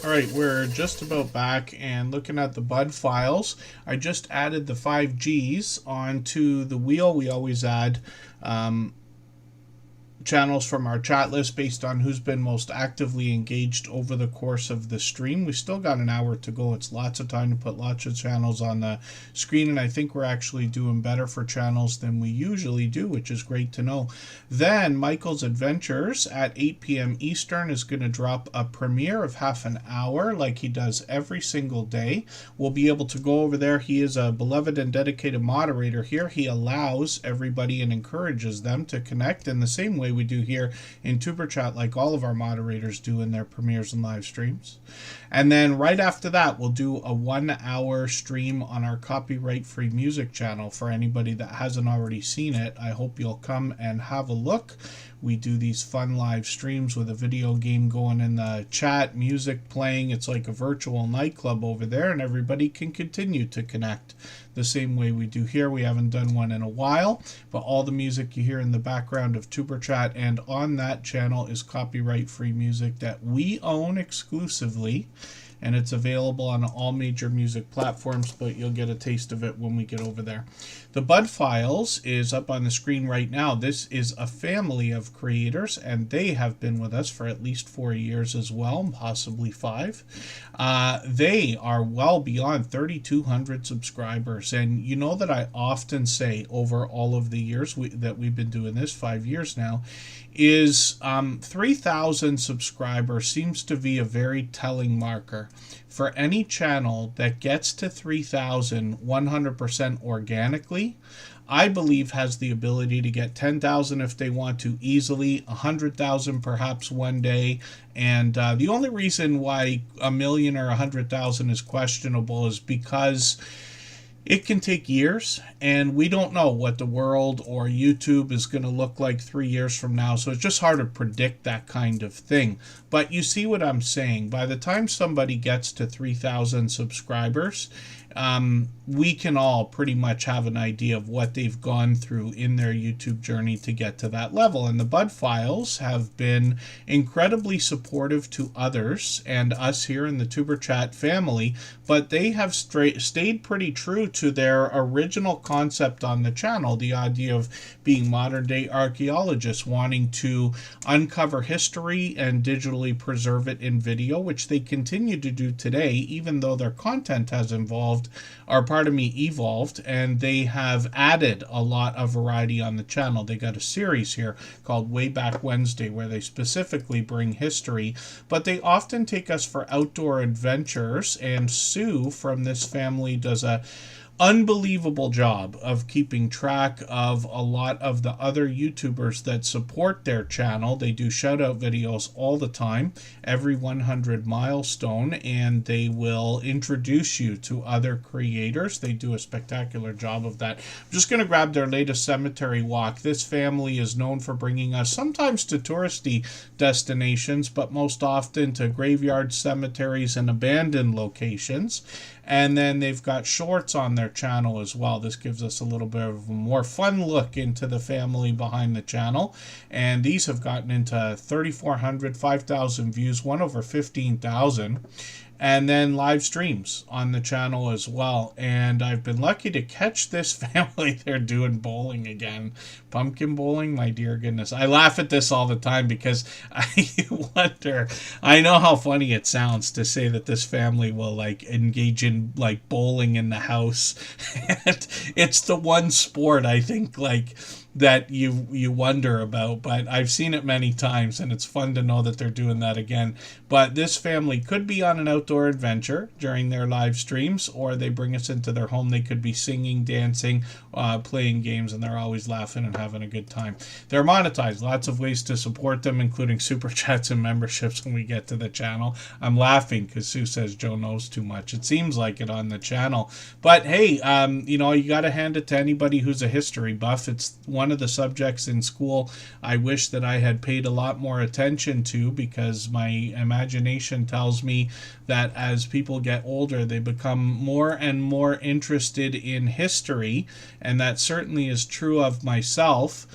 All right, we're just about back and looking at the bud files. I just added the 5Gs onto the wheel. We always add channels from our chat list based on who's been most actively engaged over the course of the stream. We still got an hour to go. It's lots of time to put lots of channels on the screen, and I think we're actually doing better for channels than we usually do, which is great to know. Then Michael's Adventures at 8 p.m. Eastern is going to drop a premiere of half an hour like he does every single day. We'll be able to go over there. He is a beloved and dedicated moderator here. He allows everybody and encourages them to connect in the same way we do here in Superchat, like all of our moderators do in their premieres and live streams. And then right after that, we'll do a 1 hour stream on our copyright-free music channel. For anybody that hasn't already seen it, I hope you'll come and have a look. We do these fun live streams with a video game going in the chat, music playing. It's like a virtual nightclub over there, and everybody can continue to connect the same way we do here. We haven't done one in a while, but all the music you hear in the background of Superchat and on that channel is copyright-free music that we own exclusively, and it's available on all major music platforms, but you'll get a taste of it when we get over there. The Bud Files is up on the screen right now. This is a family of creators, and they have been with us for at least 4 years as well, possibly 5. They are well beyond 3,200 subscribers, and you know that I often say over all of the years that we've been doing this, 5 years now, is 3,000 subscribers seems to be a very telling marker. For any channel that gets to 3,000 100% organically, I believe has the ability to get 10,000 if they want to easily, 100,000 perhaps one day. And the only reason why 1 million or 100,000 is questionable is because it can take years, and we don't know what the world or YouTube is going to look like 3 years from now, so it's just hard to predict that kind of thing. But you see what I'm saying. By the time somebody gets to 3,000 subscribers, we can all pretty much have an idea of what they've gone through in their YouTube journey to get to that level. And the Bud Files have been incredibly supportive to others and us here in the Superchat family, but they have stayed pretty true to their original concept on the channel, the idea of being modern-day archaeologists, wanting to uncover history and digitally preserve it in video, which they continue to do today, even though their content has evolved, and they have added a lot of variety on the channel. They got a series here called Way Back Wednesday where they specifically bring history, but they often take us for outdoor adventures, and Sue from this family does a unbelievable job of keeping track of a lot of the other YouTubers that support their channel. They do shout out videos all the time, every 100 milestone, and they will introduce you to other creators. They do a spectacular job of that. I'm just going to grab their latest cemetery walk. This family is known for bringing us sometimes to touristy destinations, but most often to graveyards, cemeteries, and abandoned locations. And then they've got shorts on their channel as well. This gives us a little bit of a more fun look into the family behind the channel. And these have gotten into 3,400, 5,000 views, one over 15,000. And then live streams on the channel as well. And I've been lucky to catch this family. They're doing bowling again. Pumpkin bowling, my dear goodness. I laugh at this all the time because I wonder, I know how funny it sounds to say that this family will like engage in like bowling in the house. And it's the one sport I think like that you wonder about, but I've seen it many times, and it's fun to know that they're doing that again. But this family could be on an outdoor adventure during their live streams, or they bring us into their home. They could be singing, dancing, playing games, and they're always laughing and having a good time. They're monetized. Lots of ways to support them, including super chats and memberships when we get to the channel. I'm laughing because Sue says Joe knows too much. It seems like it on the channel. But hey, you know, you got to hand it to anybody who's a history buff. It's one of the subjects in school I wish that I had paid a lot more attention to, because my imagination tells me that as people get older, they become more and more interested in history, and that certainly is true of myself.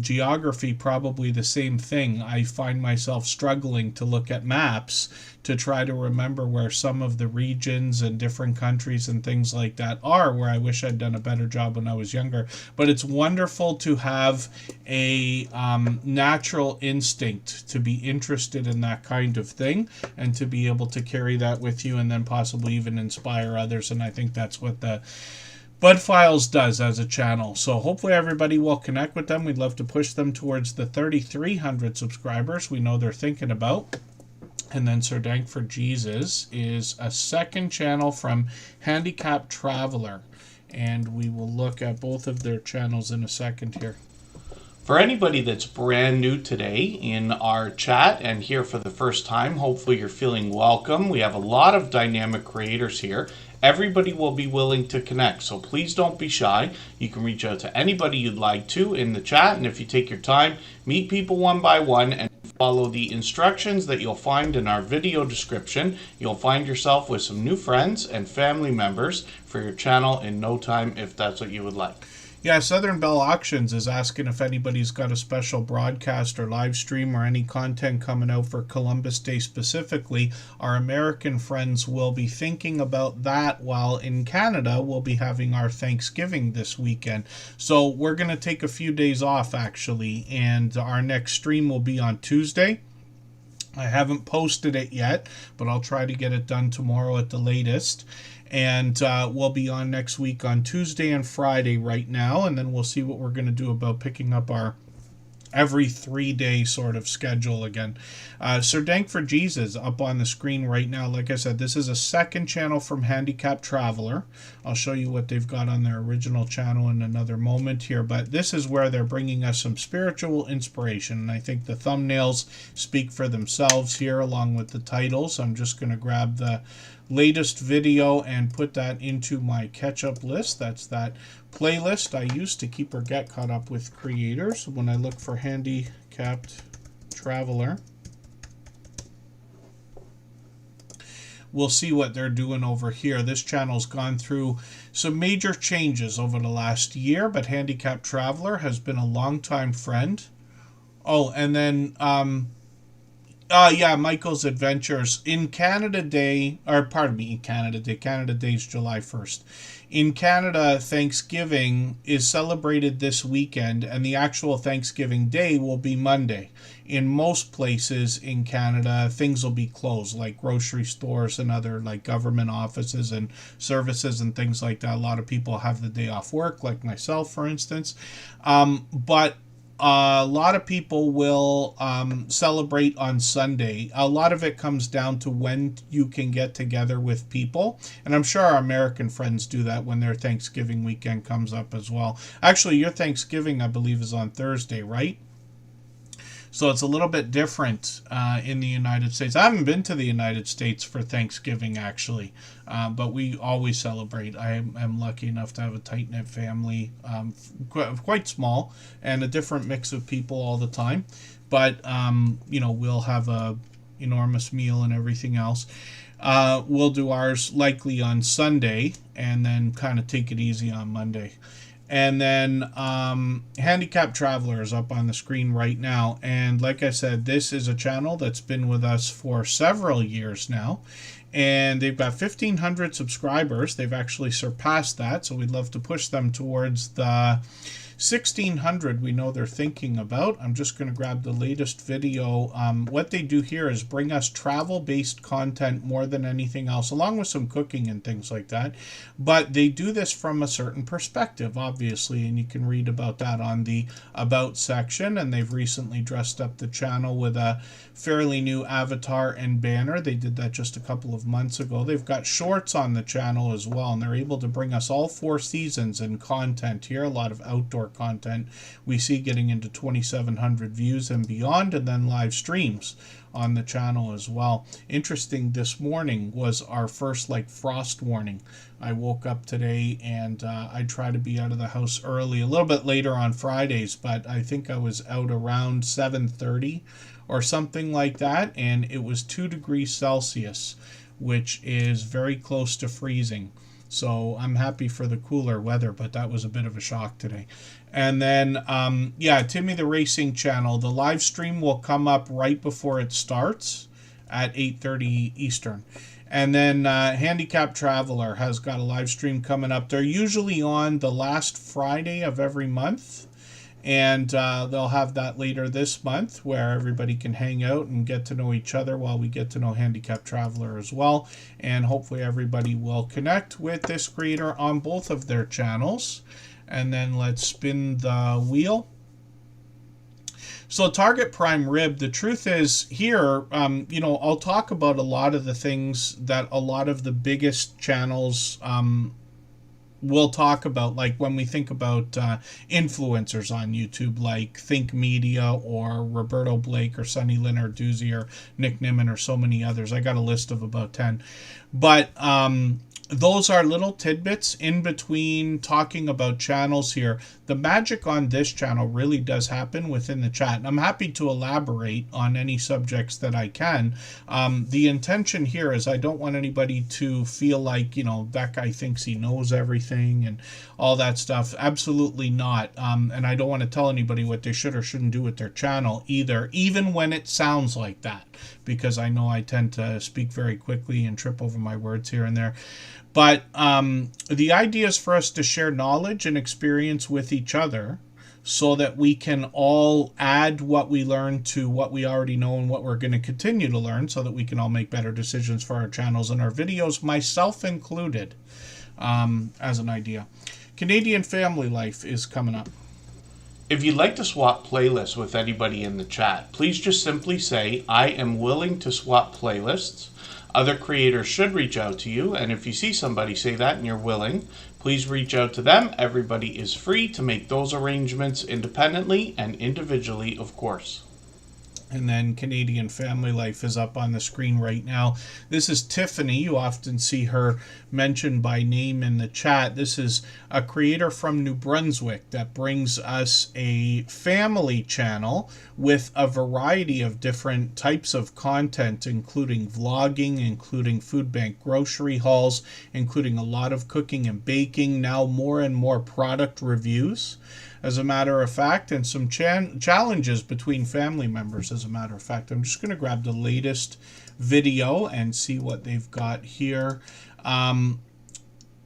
Geography, probably the same thing. I find myself struggling to look at maps to try to remember where some of the regions and different countries and things like that are, where I wish I'd done a better job when I was younger. But it's wonderful to have a natural instinct to be interested in that kind of thing and to be able to carry that with you and then possibly even inspire others. And I think that's what the Bud Files does as a channel. So hopefully everybody will connect with them. We'd love to push them towards the 3,300 subscribers we know they're thinking about. And then Sir Dank for Jesus is a second channel from Handicapped Traveler. And we will look at both of their channels in a second here. For anybody that's brand new today in our chat and here for the first time, hopefully you're feeling welcome. We have a lot of dynamic creators here. Everybody will be willing to connect, so please don't be shy. You can reach out to anybody you'd like to in the chat, and if you take your time, meet people one by one and follow the instructions that you'll find in our video description. You'll find yourself with some new friends and family members for your channel in no time if that's what you would like. Yeah, Southern Bell Auctions is asking if anybody's got a special broadcast or live stream or any content coming out for Columbus Day specifically. Our American friends will be thinking about that, while in Canada we'll be having our Thanksgiving this weekend. So we're going to take a few days off actually, and our next stream will be on Tuesday. I haven't posted it yet, but I'll try to get it done tomorrow at the latest. And we'll be on next week on Tuesday and Friday right now, and then we'll see what we're going to do about picking up our every 3-day sort of schedule again. Sir Dank for Jesus up on the screen right now. Like I said, this is a second channel from Handicapped Traveler. I'll show you what they've got on their original channel in another moment here, but this is where they're bringing us some spiritual inspiration, and I think the thumbnails speak for themselves here along with the titles. I'm just going to grab the latest video and put that into my catch-up list. That's that playlist I use to keep or get caught up with creators. When I look for Handicapped Traveler, we'll see what they're doing over here. This channel's gone through some major changes over the last year, but Handicapped Traveler has been a longtime friend. Oh, and then yeah, Michael's Adventures. In Canada Day, or pardon me, in Canada Day. Canada Day is July 1st. In Canada, Thanksgiving is celebrated this weekend, and the actual Thanksgiving Day will be Monday. In most places in Canada, things will be closed, like grocery stores and other like government offices and services and things like that. A lot of people have the day off work, like myself, for instance. But a lot of people will celebrate on Sunday. A lot of it comes down to when you can get together with people. And I'm sure our American friends do that when their Thanksgiving weekend comes up as well. Actually, your Thanksgiving, I believe, is on Thursday, right? So it's a little bit different in the United States. I haven't been to the United States for Thanksgiving, actually, but we always celebrate. I am lucky enough to have a tight-knit family, quite small, and a different mix of people all the time. But, you know, we'll have a enormous meal and everything else. We'll do ours likely on Sunday and then kind of take it easy on Monday. And then Handicapped Traveler is up on the screen right now. And like I said, this is a channel that's been with us for several years now. And they've got 1,500 subscribers. They've actually surpassed that. So we'd love to push them towards the 1,600 we know they're thinking about. I'm just going to grab the latest video. What they do here is bring us travel-based content more than anything else, along with some cooking and things like that. But they do this from a certain perspective, obviously, and you can read about that on the About section. And they've recently dressed up the channel with a fairly new avatar and banner. They did that just a couple of months ago. They've got shorts on the channel as well, and they're able to bring us all 4 seasons and content here. A lot of outdoor content we see getting into 2,700 views and beyond, and then live streams on the channel as well. Interesting, this morning was our first like frost warning. I woke up today and I try to be out of the house early, a little bit later on Fridays, but I think I was out around 7:30 or something like that, and it was 2 degrees Celsius, which is very close to freezing. So I'm happy for the cooler weather, but that was a bit of a shock today. And then, yeah, Timmy the Racing Channel, the live stream will come up right before it starts at 8:30 Eastern. And then Handicap Traveler has got a live stream coming up. They're usually on the last Friday of every month. And they'll have that later this month where everybody can hang out and get to know each other while we get to know Handicap Traveler as well. And hopefully everybody will connect with this creator on both of their channels. And then let's spin the wheel. So Target Prime Rib, the truth is here, you know, I'll talk about a lot of the things that a lot of the biggest channels will talk about, like when we think about influencers on YouTube, like Think Media or Roberto Blake or Sonny Leonarduzzi or Nick Nimmin or so many others. I got a list of about 10. But those are little tidbits in between talking about channels here. The magic on this channel really does happen within the chat. And I'm happy to elaborate on any subjects that I can. The intention here is I don't want anybody to feel like, you know, that guy thinks he knows everything and all that stuff. Absolutely not. And I don't want to tell anybody what they should or shouldn't do with their channel either, even when it sounds like that, because I know I tend to speak very quickly and trip over my words here and there. But the idea is for us to share knowledge and experience with each other so that we can all add what we learn to what we already know and what we're going to continue to learn so that we can all make better decisions for our channels and our videos, myself included, as an idea. Canadian Family Life is coming up. If you'd like to swap playlists with anybody in the chat, please just simply say, I am willing to swap playlists. Other creators should reach out to you, and if you see somebody say that and you're willing, please reach out to them. Everybody is free to make those arrangements independently and individually, of course. And then Canadian Family Life is up on the screen right now. This is Tiffany. You often see her mentioned by name in the chat. This is a creator from New Brunswick that brings us a family channel with a variety of different types of content, including vlogging, including food bank grocery hauls, including a lot of cooking and baking, now more and more product reviews, as a matter of fact, and some challenges between family members, as a matter of fact. I'm just going to grab the latest video and see what they've got here.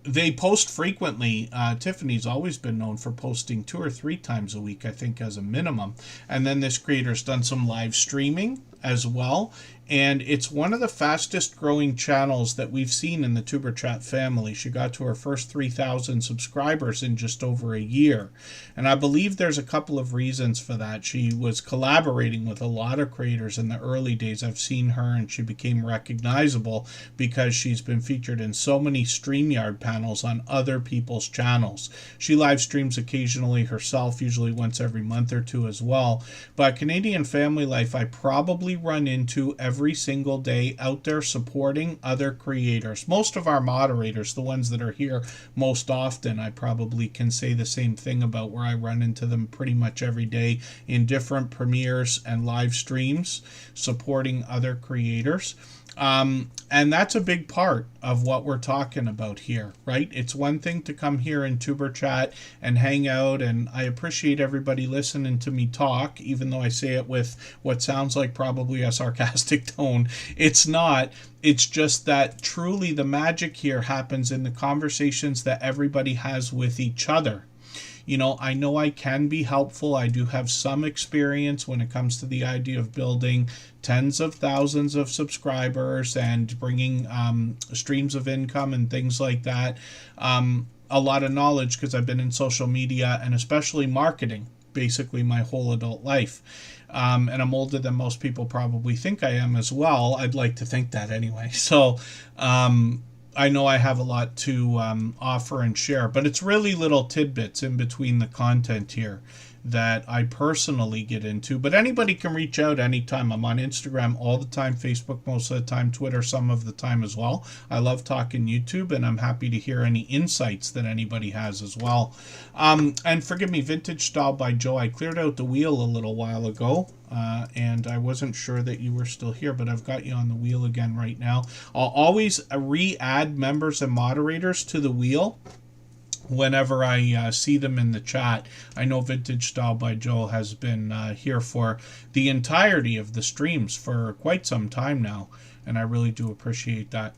They post frequently. Tiffany's always been known for posting 2 or 3 times a week, I think, as a minimum. And then this creator's done some live streaming as well. And it's one of the fastest growing channels that we've seen in the Tuber Chat family. She got to her first 3,000 subscribers in just over a year. And I believe there's a couple of reasons for that. She was collaborating with a lot of creators in the early days. I've seen her and she became recognizable because she's been featured in so many StreamYard panels on other people's channels. She live streams occasionally herself, usually once every month or two as well. But Canadian Family Life, I probably run into every single day out there supporting other creators. Most of our moderators, the ones that are here most often, I probably can say the same thing about, where I run into them pretty much every day in different premieres and live streams supporting other creators. And that's a big part of what we're talking about here, right? It's one thing to come here in Tuber Chat and hang out, and I appreciate everybody listening to me talk, even though I say it with what sounds like probably a sarcastic tone. It's not. It's just that truly the magic here happens in the conversations that everybody has with each other. You know I can be helpful. I do have some experience when it comes to the idea of building tens of thousands of subscribers and bringing streams of income and things like that. A lot of knowledge because I've been in social media and especially marketing basically my whole adult life. And I'm older than most people probably think I am as well. I'd like to think that anyway. So I know I have a lot to offer and share, but it's really little tidbits in between the content here that I personally get into. But anybody can reach out anytime. I'm on Instagram all the time, Facebook most of the time, Twitter some of the time as well. I love talking YouTube, and I'm happy to hear any insights that anybody has as well. And forgive me, Vintage Style by Joe. I cleared out the wheel a little while ago. and I wasn't sure that you were still here, but I've got you on the wheel again right now. I'll always re-add members and moderators to the wheel whenever I see them in the chat. I know Vintage Style by Joe has been here for the entirety of the streams for quite some time now, and I really do appreciate that.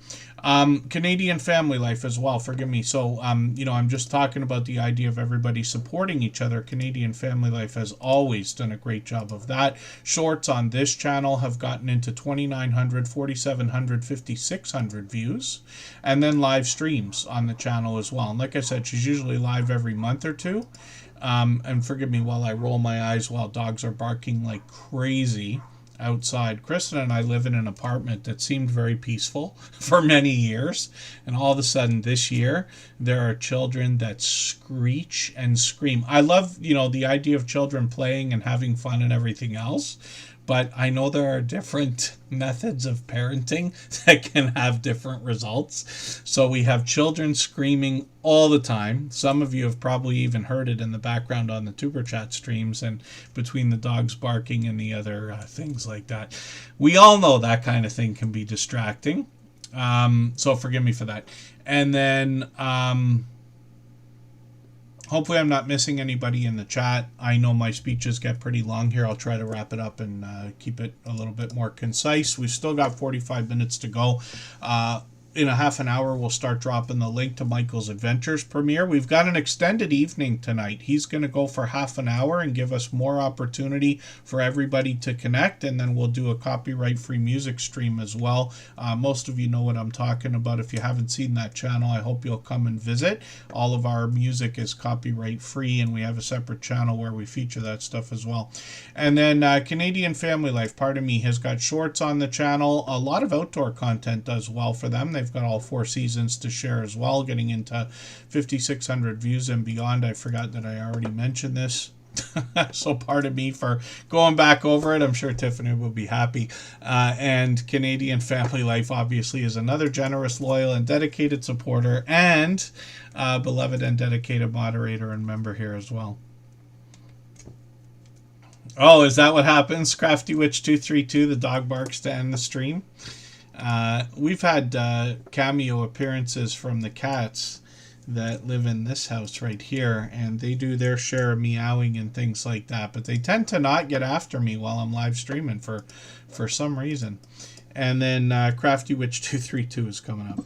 Canadian family life as well, forgive me. So, I'm just talking about the idea of everybody supporting each other. Canadian family life has always done a great job of that. Shorts on this channel have gotten into 2,900, 4,700, 5,600 views. And then live streams on the channel as well. And like I said, she's usually live every month or two. And forgive me while I roll my eyes while dogs are barking like crazy outside. Kristen and I live in an apartment that seemed very peaceful for many years, and all of a sudden this year there are children that screech and scream. I love, the idea of children playing and having fun and everything else, but I know there are different methods of parenting that can have different results. So we have children screaming all the time. Some of you have probably even heard it in the background on the Superchat streams, and between the dogs barking and the other things like that. We all know that kind of thing can be distracting. So forgive me for that. And then hopefully I'm not missing anybody in the chat. I know my speeches get pretty long here. I'll try to wrap it up and keep it a little bit more concise. We've still got 45 minutes to go. In a half an hour, we'll start dropping the link to Michael's Adventures premiere. We've got an extended evening tonight. He's going to go for half an hour and give us more opportunity for everybody to connect, and then we'll do a copyright-free music stream as well. Most of you know what I'm talking about. If you haven't seen that channel, I hope you'll come and visit. All of our music is copyright-free, and we have a separate channel where we feature that stuff as well. And then Canadian Family Life, pardon me, has got shorts on the channel. A lot of outdoor content does well for them. They've got all 4 seasons to share as well, getting into 5,600 views and beyond. I forgot that I already mentioned this. So pardon me for going back over it. I'm sure Tiffany will be happy. And Canadian Family Life obviously is another generous, loyal, and dedicated supporter, and beloved and dedicated moderator and member here as well. Oh, is that what happens? Crafty Witch 232, the dog barks to end the stream. We've had cameo appearances from the cats that live in this house right here, and they do their share of meowing and things like that, but they tend to not get after me while I'm live streaming for some reason. And then Crafty Witch 232 is coming up.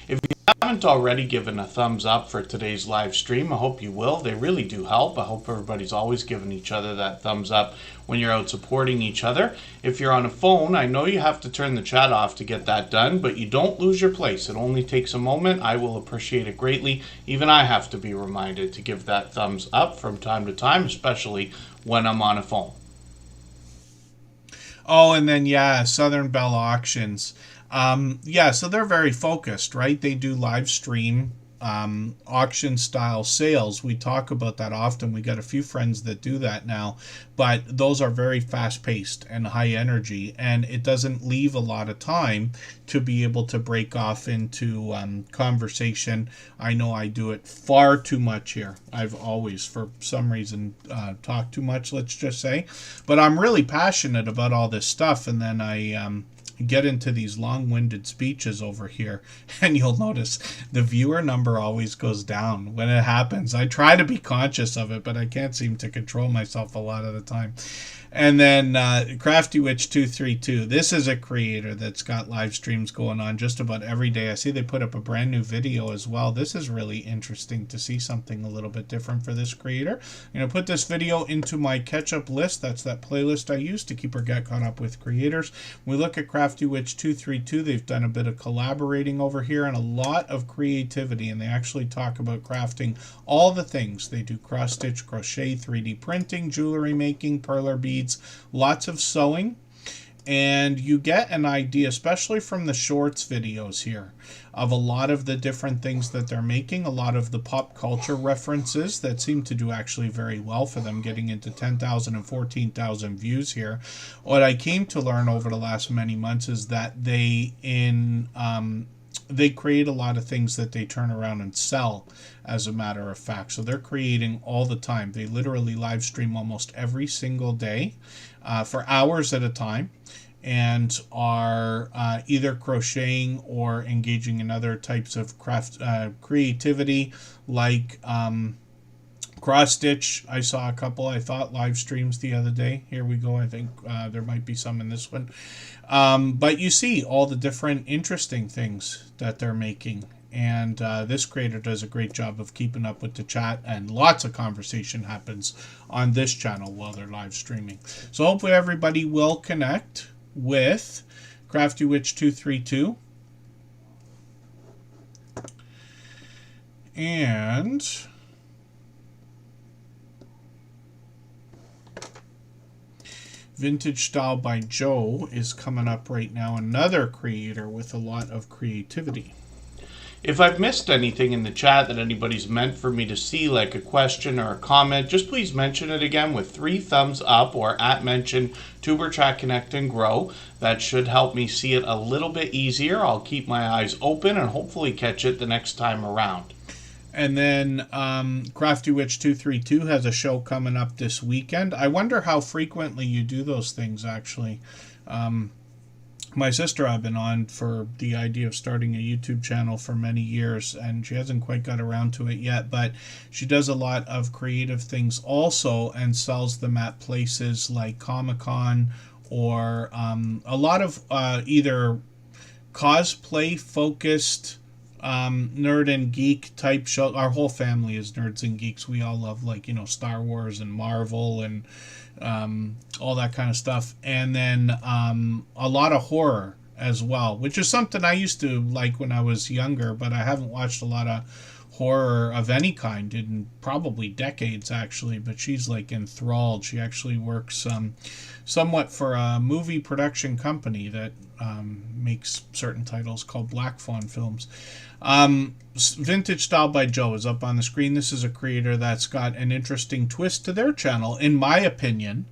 If you haven't already given a thumbs up for today's live stream, I hope you will. They really do help. I hope everybody's always giving each other that thumbs up when you're out supporting each other. If you're on a phone, I know you have to turn the chat off to get that done, but you don't lose your place. It only takes a moment. I will appreciate it greatly. Even I have to be reminded to give that thumbs up from time to time, especially when I'm on a phone. Oh, and then, Southern Bell Auctions. So they're very focused, right? They do live stream auction style sales. We talk about that often. We got a few friends that do that now, but those are very fast paced and high energy, and it doesn't leave a lot of time to be able to break off into conversation. I know I do it far too much here. I've always, for some reason, talked too much, let's just say, but I'm really passionate about all this stuff, and then I get into these long-winded speeches over here, and you'll notice the viewer number always goes down when it happens. I try to be conscious of it, but I can't seem to control myself a lot of the time. And then Crafty Witch 232. This is a creator that's got live streams going on just about every day. I see they put up a brand new video as well. This is really interesting to see something a little bit different for this creator. I'm going to put this video into my catch-up list. That's that playlist I use to keep or get caught up with creators. When we look at Crafty Witch 232, they've done a bit of collaborating over here and a lot of creativity, and they actually talk about crafting all the things. They do cross-stitch, crochet, 3D printing, jewelry making, perler beads, lots of sewing, and you get an idea, especially from the shorts videos here, of a lot of the different things that they're making, a lot of the pop culture references that seem to do actually very well for them, getting into 10,000 and 14,000 views here. What I came to learn over the last many months is that they, in they create a lot of things that they turn around and sell, as a matter of fact. So they're creating all the time. They literally live stream almost every single day for hours at a time, and are either crocheting or engaging in other types of craft creativity, like cross stitch. I saw a couple, I thought, live streams the other day. Here we go. I think there might be some in this one. But you see all the different interesting things that they're making. And this creator does a great job of keeping up with the chat, and lots of conversation happens on this channel while they're live streaming. So hopefully everybody will connect with CraftyWitch232. And Vintage Style by Joe is coming up right now, another creator with a lot of creativity. If I've missed anything in the chat that anybody's meant for me to see, like a question or a comment, just please mention it again with 3 thumbs up, or @mention Tuberchat Connect and Grow. That should help me see it a little bit easier. I'll keep my eyes open and hopefully catch it the next time around. And then CraftyWitch232 has a show coming up this weekend. I wonder how frequently you do those things, actually. My sister I've been on for the idea of starting a YouTube channel for many years, and she hasn't quite got around to it yet, but she does a lot of creative things also and sells them at places like Comic-Con, or a lot of either cosplay focused nerd and geek type show. Our whole family is nerds and geeks. We all love, like, you know, Star Wars and Marvel and all that kind of stuff. And then a lot of horror as well, which is something I used to like when I was younger, but I haven't watched a lot of horror of any kind in probably decades, actually. But she's like enthralled. She actually works somewhat for a movie production company that makes certain titles called Black Fawn Films. Vintage Style by Joe is up on the screen. This is a creator that's got an interesting twist to their channel, in my opinion.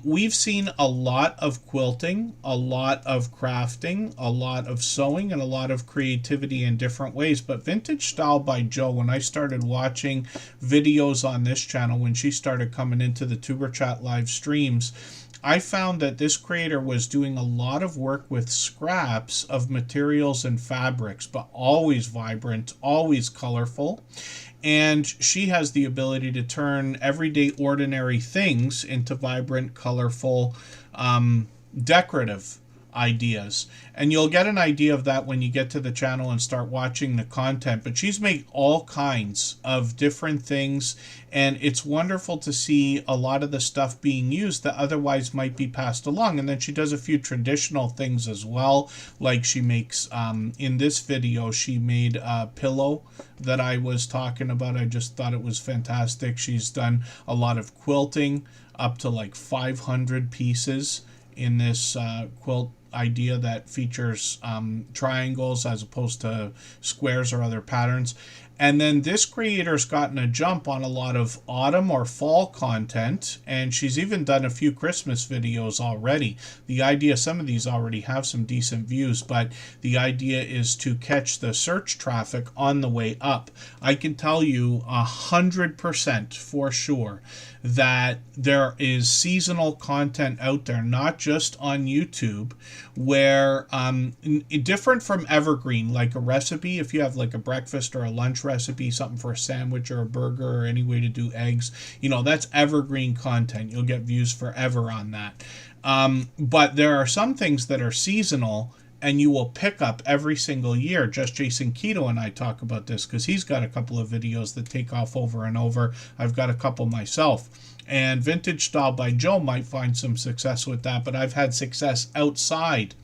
We've seen a lot of quilting, a lot of crafting, a lot of sewing, and a lot of creativity in different ways. But Vintage Style by Joe, when I started watching videos on this channel, when she started coming into the Tuberchat live streams, I found that this creator was doing a lot of work with scraps of materials and fabrics, but always vibrant, always colorful. And she has the ability to turn everyday ordinary things into vibrant, colorful, decorative ideas. And you'll get an idea of that when you get to the channel and start watching the content. But she's made all kinds of different things, and it's wonderful to see a lot of the stuff being used that otherwise might be passed along. And then she does a few traditional things as well, like she makes in this video, she made a pillow that I was talking about. I just thought it was fantastic. She's done a lot of quilting, up to like 500 pieces in this quilt idea that features triangles as opposed to squares or other patterns. And then this creator's gotten a jump on a lot of autumn or fall content, and she's even done a few Christmas videos already. The idea, some of these already have some decent views, but the idea is to catch the search traffic on the way up. I can tell you 100% for sure that there is seasonal content out there, not just on YouTube, where different from evergreen, like a recipe, if you have like a breakfast or a lunch recipe, something for a sandwich or a burger or any way to do eggs, you know, that's evergreen content. You'll get views forever on that. But there are some things that are seasonal and you will pick up every single year. Just Jason Keto and I talk about this because he's got a couple of videos that take off over and over. I've got a couple myself. And Vintage Style by Joe might find some success with that, but I've had success outside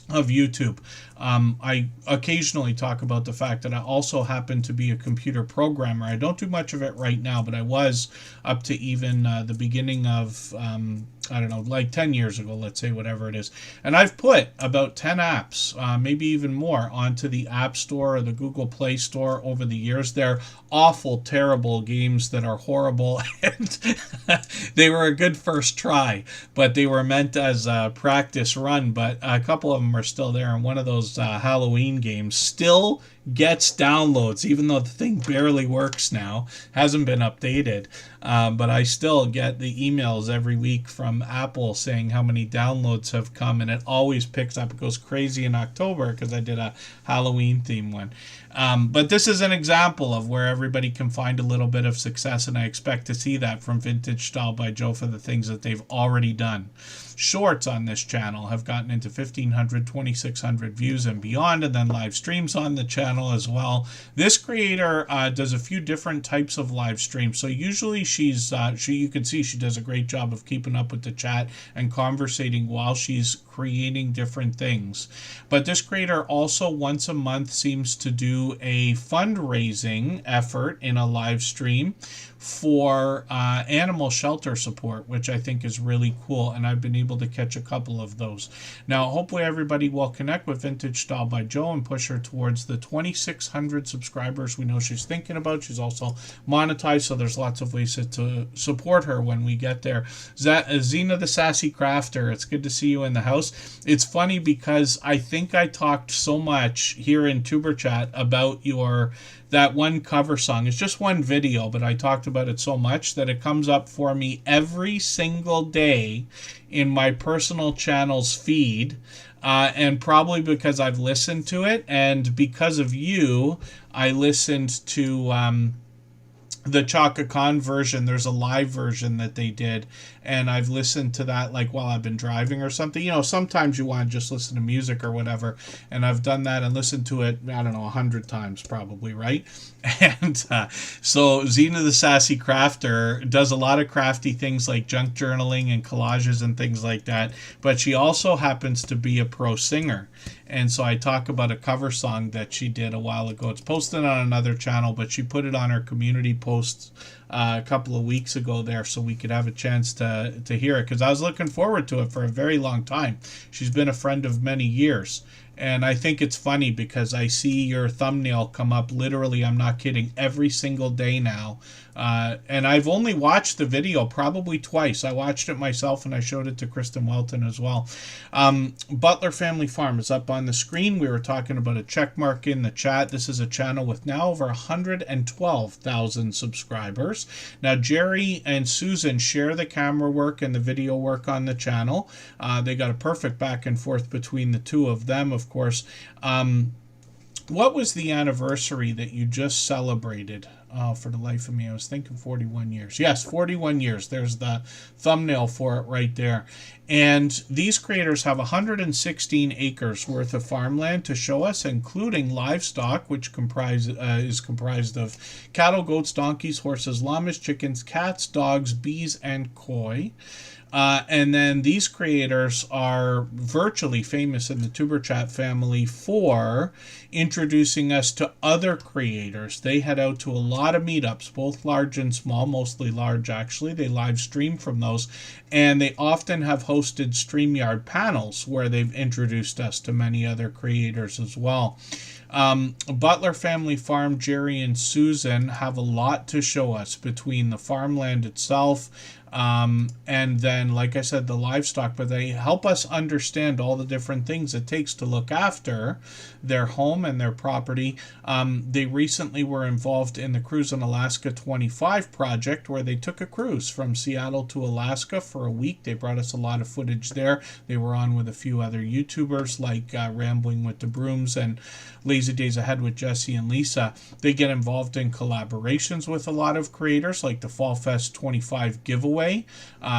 of YouTube. I occasionally talk about the fact that I also happen to be a computer programmer. I don't do much of it right now, but I was up to even the beginning of, I don't know, like 10 years ago, let's say, whatever it is. And I've put about 10 apps, maybe even more, onto the App Store or the Google Play Store over the years. They're awful, terrible games that are horrible, and they were a good first try, but they were meant as a practice run. But a couple of them are still there, and one of those those Halloween games still gets downloads, even though the thing barely works now, hasn't been updated. But I still get the emails every week from Apple saying how many downloads have come, and it always picks up. It goes crazy in October because I did a Halloween theme one. But this is an example of where everybody can find a little bit of success, and I expect to see that from Vintage Style by Joe for the things that they've already done. Shorts on this channel have gotten into 1,500, 2,600 views and beyond, and then live streams on the channel as well. This creator does a few different types of live streams. So usually you can see she does a great job of keeping up with the chat and conversating while she's creating different things. But this creator also once a month seems to do a fundraising effort in a live stream for animal shelter support, which I think is really cool, and I've been able to catch a couple of those. Now, hopefully everybody will connect with Vintage Style by Joe and push her towards the 2,600 subscribers we know she's thinking about. She's also monetized, so there's lots of ways to support her when we get there. Zena the Sassy Crafter, it's good to see you in the house. It's funny because I think I talked so much here in Tuber Chat about that one cover song. It's just one video, but I talked about it so much that it comes up for me every single day in my personal channel's feed. And probably because I've listened to it, and because of you, I listened to the Chaka Khan version. There's a live version that they did, and I've listened to that like while I've been driving or something. You know, sometimes you want to just listen to music or whatever, and I've done that and listened to it, I don't know, 100 times probably, right? And so Zena the Sassy Crafter does a lot of crafty things like junk journaling and collages and things like that, but she also happens to be a pro singer. And so I talk about a cover song that she did a while ago. It's posted on another channel, but she put it on her community post a couple of weeks ago there, so we could have a chance to hear it, because I was looking forward to it for a very long time. She's been a friend of many years. And I think it's funny because I see your thumbnail come up literally, I'm not kidding, every single day now. And I've only watched the video probably twice. I watched it myself and I showed it to Kristen Welton as well. Butler Family Farm is up on the screen. We were talking about a check mark in the chat. This is a channel with now over 112,000 subscribers. Now, Jerry and Susan share the camera work and the video work on the channel. They got a perfect back and forth between the two of them, of course. What was the anniversary that you just celebrated? Oh, for the life of me, I was thinking 41 years. Yes, 41 years. There's the thumbnail for it right there. And these creators have 116 acres worth of farmland to show us, including livestock, which is comprised of cattle, goats, donkeys, horses, llamas, chickens, cats, dogs, bees, and koi. And then these creators are virtually famous in the Tuber Chat family for introducing us to other creators. They head out to a lot of meetups, both large and small, mostly large actually. They live stream from those, and they often have hosted StreamYard panels where they've introduced us to many other creators as well. Butler Family Farm, Jerry and Susan have a lot to show us between the farmland itself, and then, like I said, the livestock, but they help us understand all the different things it takes to look after their home and their property. They recently were involved in the Cruise in Alaska 25 project, where they took a cruise from Seattle to Alaska for a week. They brought us a lot of footage there. They were on with a few other YouTubers like Rambling with the Brooms and Lazy Days Ahead with Jesse and Lisa. They get involved in collaborations with a lot of creators, like the Fall Fest 25 giveaway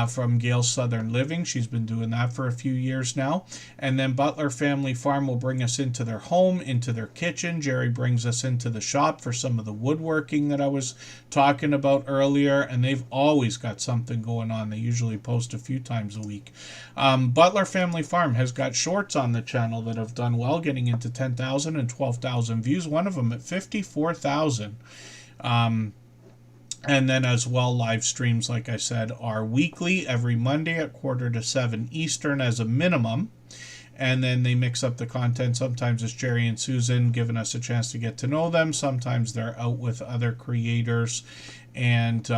from Gail's Southern Living. She's been doing that for a few years now. And then Butler Family Farm will bring us into their home, into their kitchen. Jerry brings us into the shop for some of the woodworking that I was talking about earlier, and they've always got something going on. They usually post a few times a week. Butler Family Farm has got shorts on the channel that have done well, getting into 10,000 and 12,000 views, one of them at 54,000. And then as well, live streams, like I said, are weekly, every Monday at 6:45 Eastern as a minimum. And then they mix up the content. Sometimes it's Jerry and Susan giving us a chance to get to know them. Sometimes they're out with other creators. And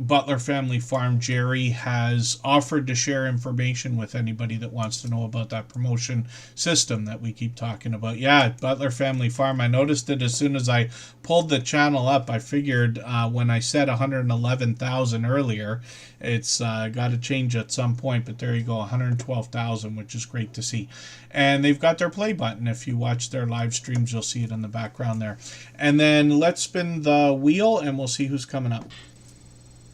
Butler Family Farm, Jerry has offered to share information with anybody that wants to know about that promotion system that we keep talking about. Yeah, Butler Family Farm. I noticed it as soon as I pulled the channel up. I figured when I said 111,000 earlier, it's got to change at some point, but there you go, 112,000, which is great to see. And they've got their play button. If you watch their live streams, you'll see it in the background there. And then let's spin the wheel and we'll see who's coming up.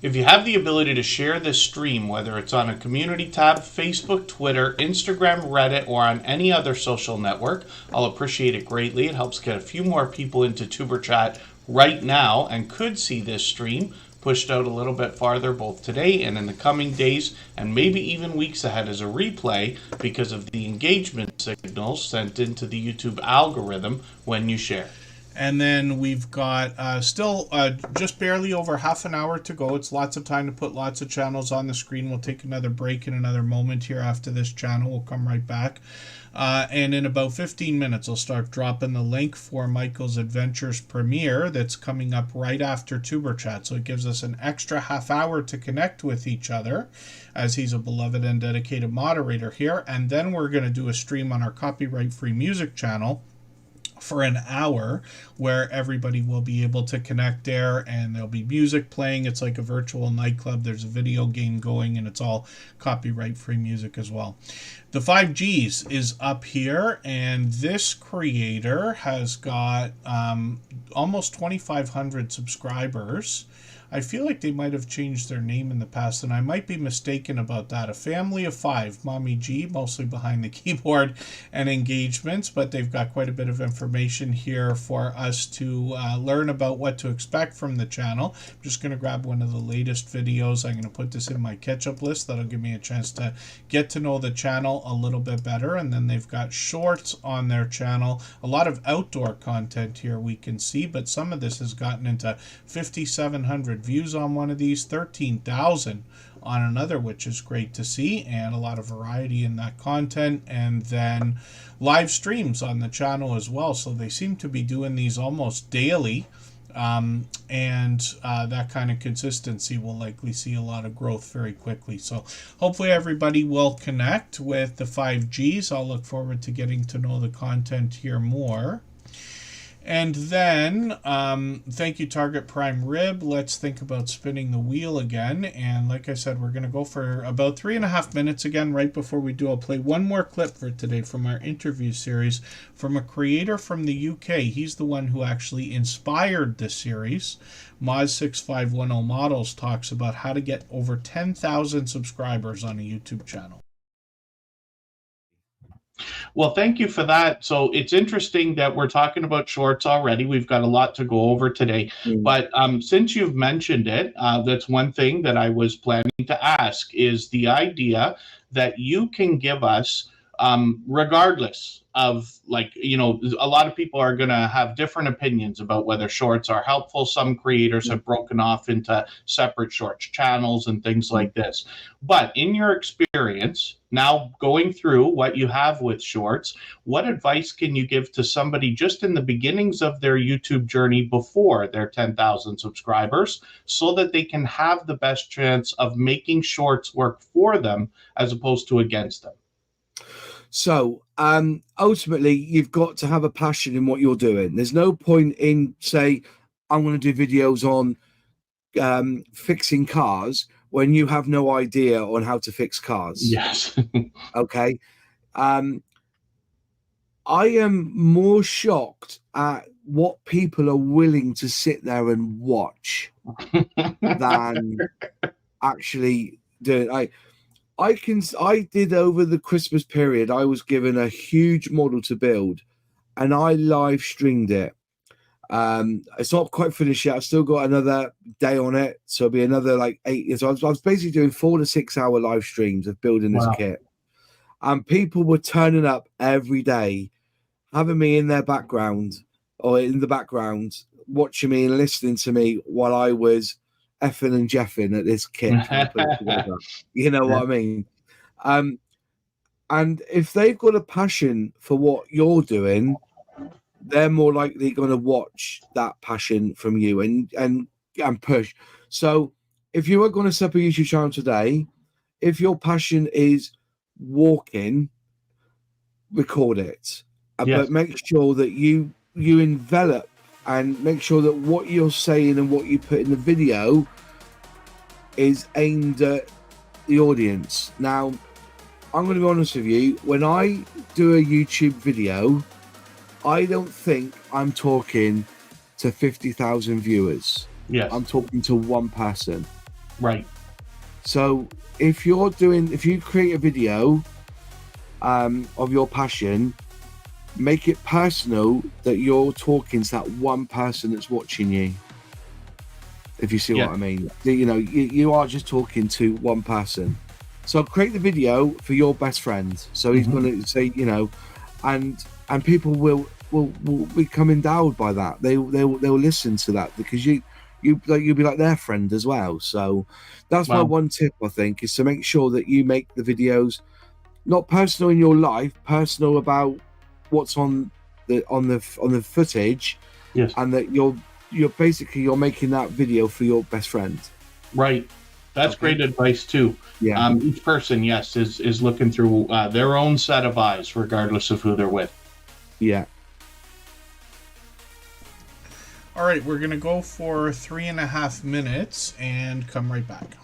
If you have the ability to share this stream, whether it's on a community tab, Facebook, Twitter, Instagram, Reddit, or on any other social network, I'll appreciate it greatly. It helps get a few more people into Tuber Chat right now and could see this stream pushed out a little bit farther both today and in the coming days and maybe even weeks ahead as a replay because of the engagement signals sent into the YouTube algorithm when you share. And then we've got still just barely over half an hour to go. It's lots of time to put lots of channels on the screen. We'll take another break in another moment here after this channel. We'll come right back. And in about 15 minutes, I'll start dropping the link for Michael's Adventures premiere that's coming up right after Tuber Chat. So it gives us an extra half hour to connect with each other as he's a beloved and dedicated moderator here. And then we're going to do a stream on our copyright-free music channel for an hour where everybody will be able to connect there and there'll be music playing. It's like a virtual nightclub. There's a video game going and it's all copyright free music as well. The 5Gs is up here and this creator has got almost 2,500 subscribers. I feel like they might have changed their name in the past, and I might be mistaken about that. A family of 5, Mommy G, mostly behind the keyboard and engagements, but they've got quite a bit of information here for us to learn about what to expect from the channel. I'm just going to grab one of the latest videos. I'm going to put this in my catch-up list. That'll give me a chance to get to know the channel a little bit better, and then they've got shorts on their channel. A lot of outdoor content here we can see, but some of this has gotten into 5,700 views on one of these, 13,000 on another, which is great to see, and a lot of variety in that content. And then live streams on the channel as well, so they seem to be doing these almost daily, and that kind of consistency will likely see a lot of growth very quickly. So hopefully everybody will connect with the 5Gs. I'll look forward to getting to know the content here more. And then, thank you, Target Prime Rib. Let's think about spinning the wheel again. And like I said, we're going to go for about 3.5 minutes again. Right before we do, I'll play one more clip for today from our interview series from a creator from the UK. He's the one who actually inspired this series. Moz6510 Models talks about how to get over 10,000 subscribers on a YouTube channel. Well, thank you for that. So it's interesting that we're talking about shorts already. We've got a lot to go over today. But since you've mentioned it, that's one thing that I was planning to ask is the idea that you can give us, regardless of, like, you know, a lot of people are going to have different opinions about whether shorts are helpful. Some creators have broken off into separate shorts channels and things like this. But in your experience, now going through what you have with shorts, what advice can you give to somebody just in the beginnings of their YouTube journey before their 10,000 subscribers so that they can have the best chance of making shorts work for them as opposed to against them? So ultimately, you've got to have a passion in what you're doing. There's no point in, say, I'm going to do videos on fixing cars when you have no idea on how to fix cars. Yes. Okay. I am more shocked at what people are willing to sit there and watch than actually do it. I did over the Christmas period, I was given a huge model to build and I live streamed it. It's not quite finished yet. I've still got another day on it. So it'll be another like 8 years. So I was basically doing 4 to 6 hour live streams of building this kit. And people were turning up every day, having me in their background or in the background, watching me and listening to me while I was effing and jeffing at this kit. You know what I mean? And if they've got a passion for what you're doing, they're more likely going to watch that passion from you and push. So if you are going to set up a YouTube channel today, if your passion is walking, record it. Yes. But make sure that you envelop and make sure that what you're saying and what you put in the video is aimed at the audience. Now, I'm going to be honest with you. When I do a YouTube video, I don't think I'm talking to 50,000 viewers. Yes. I'm talking to one person. Right. So if you create a video of your passion, make it personal that you're talking to that one person that's watching you. If you see what I mean, you are just talking to one person. So create the video for your best friend. So he's going to say, and people will become endowed by that. They'll listen to that because you'll be like their friend as well. So that's my one tip, I think, is to make sure that you make the videos not personal in your life, personal about what's on the footage, yes, and that you're making that video for your best friend. Right. That's great advice too. Yeah. Each person, yes, is looking through their own set of eyes, regardless of who they're with. Yeah. All right, we're going to go for 3.5 minutes and come right back.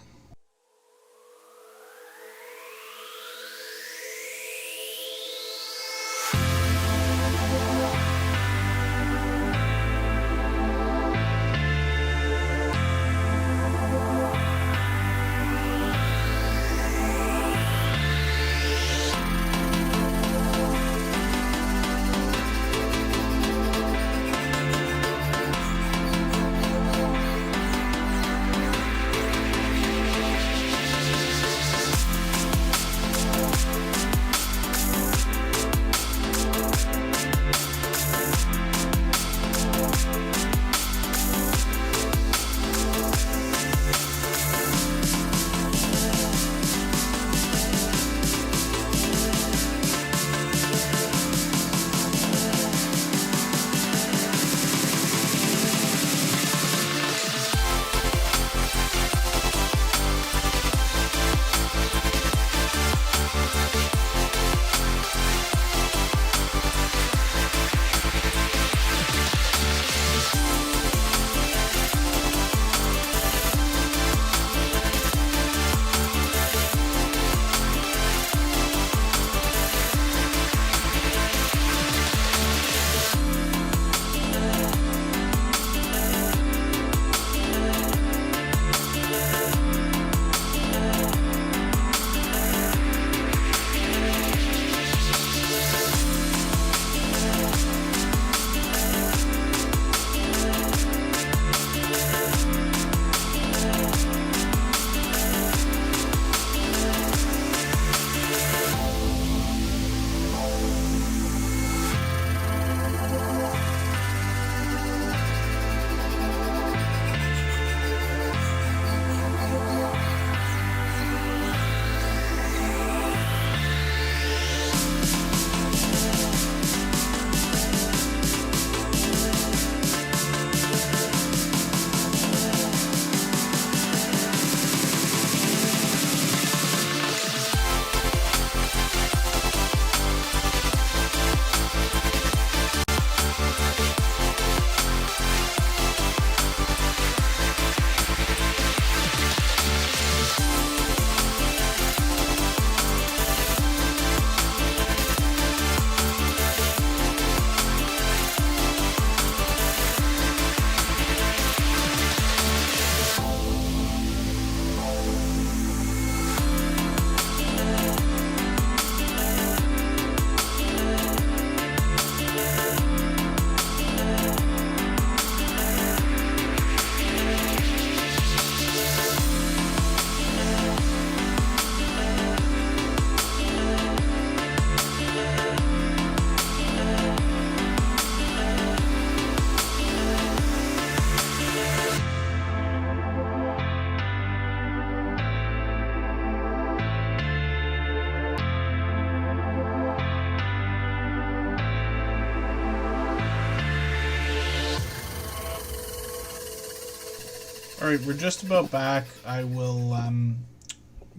All right, we're just about back. I will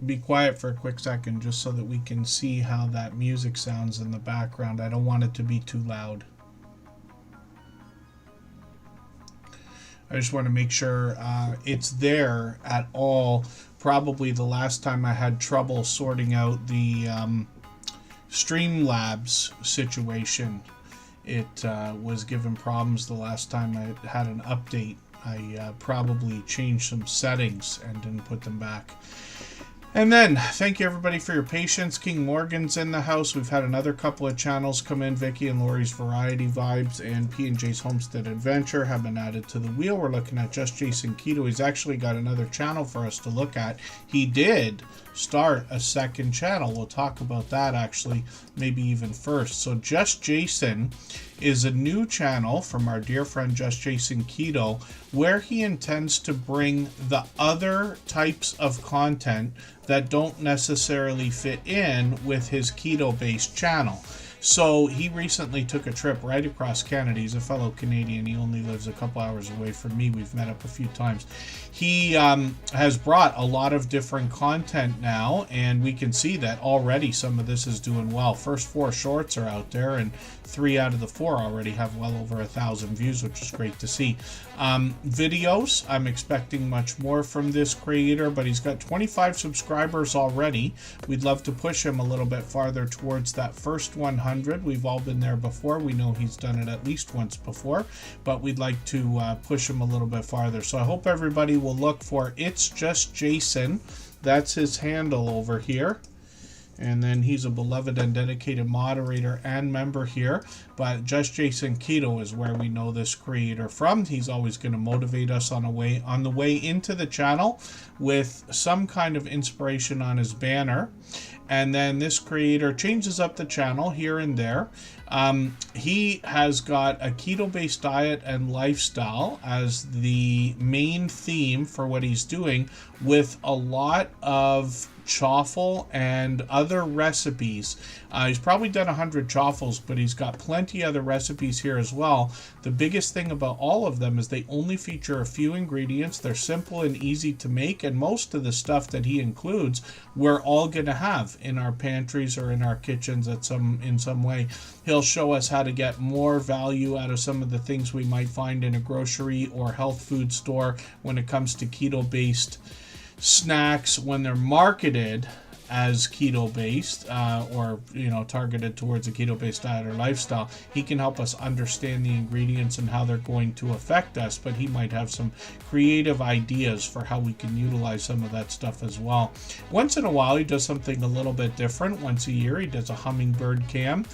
be quiet for a quick second just so that we can see how that music sounds in the background. I don't want it to be too loud. I just want to make sure it's there at all. Probably the last time I had trouble sorting out the Streamlabs situation. It was given problems the last time I had an update. I probably changed some settings and didn't put them back. And then, thank you everybody for your patience. King Morgan's in the house. We've had another couple of channels come in. Vicky and Lori's Variety Vibes and P&J's Homestead Adventure have been added to the wheel. We're looking at Just Jason Keto. He's actually got another channel for us to look at. He did start a second channel. We'll talk about that actually, maybe even first. So Just Jason is a new channel from our dear friend Just Jason Keto, where he intends to bring the other types of content that don't necessarily fit in with his keto-based channel. So he recently took a trip right across Canada. He's a fellow Canadian. He only lives a couple hours away from me. We've met up a few times. He has brought a lot of different content now, and we can see that already some of this is doing well. First 4 shorts are out there, and 3 out of the 4 already have well over 1,000 views, which is great to see. Videos, I'm expecting much more from this creator, but he's got 25 subscribers already. We'd love to push him a little bit farther towards that first 100. We've all been there before. We know he's done it at least once before, but we'd like to push him a little bit farther. So I hope everybody will look for It's Just Jason. That's his handle over here. And then he's a beloved and dedicated moderator and member here. But Just Jason Keto is where we know this creator from. He's always going to motivate us on the way into the channel with some kind of inspiration on his banner. And then this creator changes up the channel here and there. He has got a keto-based diet and lifestyle as the main theme for what he's doing, with a lot of chaffle and other recipes. He's probably done 100 chaffles, but he's got plenty other recipes here as well. The biggest thing about all of them is they only feature a few ingredients. They're simple and easy to make, and most of the stuff that he includes we're all going to have in our pantries or in our kitchens in some way. He'll show us how to get more value out of some of the things we might find in a grocery or health food store when it comes to keto-based snacks when they're marketed as keto-based or targeted towards a keto-based diet or lifestyle. He can help us understand the ingredients and how they're going to affect us, but he might have some creative ideas for how we can utilize some of that stuff as well. Once in a while he does something a little bit different. Once a year he does a hummingbird cam